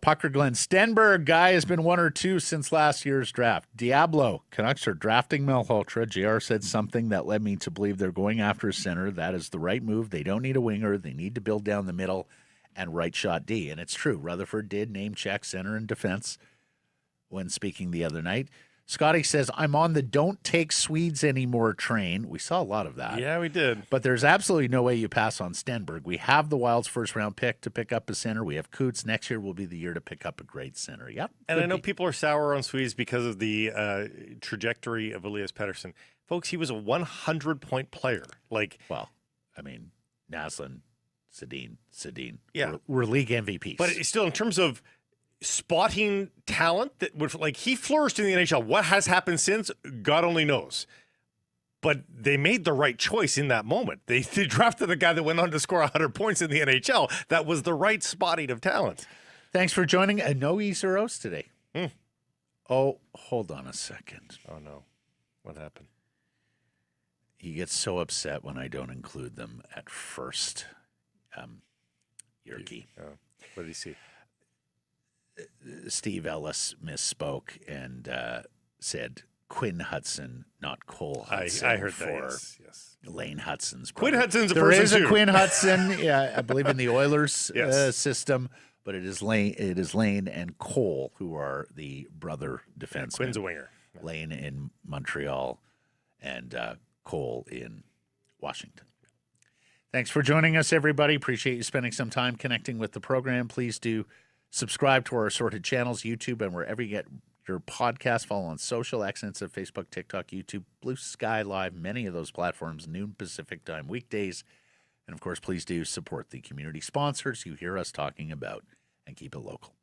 Pucker Glenn Stenberg, guy has been 1 or 2 since last year's draft. Diablo, Canucks are drafting Malhotra. JR said something that led me to believe they're going after a center. That is the right move. They don't need a winger. They need to build down the middle and right shot D. And it's true. Rutherford did name check center and defense when speaking the other night. Scotty says, I'm on the don't take Swedes anymore train. We saw a lot of that. Yeah, we did. But there's absolutely no way you pass on Stenberg. We have the Wild's first-round pick to pick up a center. We have Coots. Next year will be the year to pick up a great center. Yep. And I know people are sour on Swedes because of the trajectory of Elias Pettersson. Folks, he was a 100-point player. Well, I mean, Naslin, Sedin. Yeah. We're league MVPs. But still, in terms of spotting talent, that would he flourished in the NHL. What has happened since, God only knows. But they made the right choice in that moment. They drafted the guy that went on to score 100 points in the NHL. That was the right spotting of talent. Thanks for joining. No Easter today. Oh, hold on a second. Oh, no. What happened? He gets so upset when I don't include them at first. Yerky. What did he see? Steve Ellis misspoke and said Quinn Hudson, not Cole Hudson. I heard for that. Yes. Lane Hudson's brother. Quinn Hudson's a there person is too. A Quinn Hudson, yeah, I believe in the Oilers Yes. system, but it is Lane and Cole who are the brother defensemen. Quinn's a winger. Lane in Montreal and Cole in Washington. Thanks for joining us, everybody. Appreciate you spending some time connecting with the program. Please do subscribe to our assorted channels, YouTube, and wherever you get your podcast. Follow on social, Xnets of Facebook, TikTok, YouTube, Blue Sky Live, many of those platforms, noon Pacific time weekdays. And, of course, please do support the community sponsors you hear us talking about and keep it local.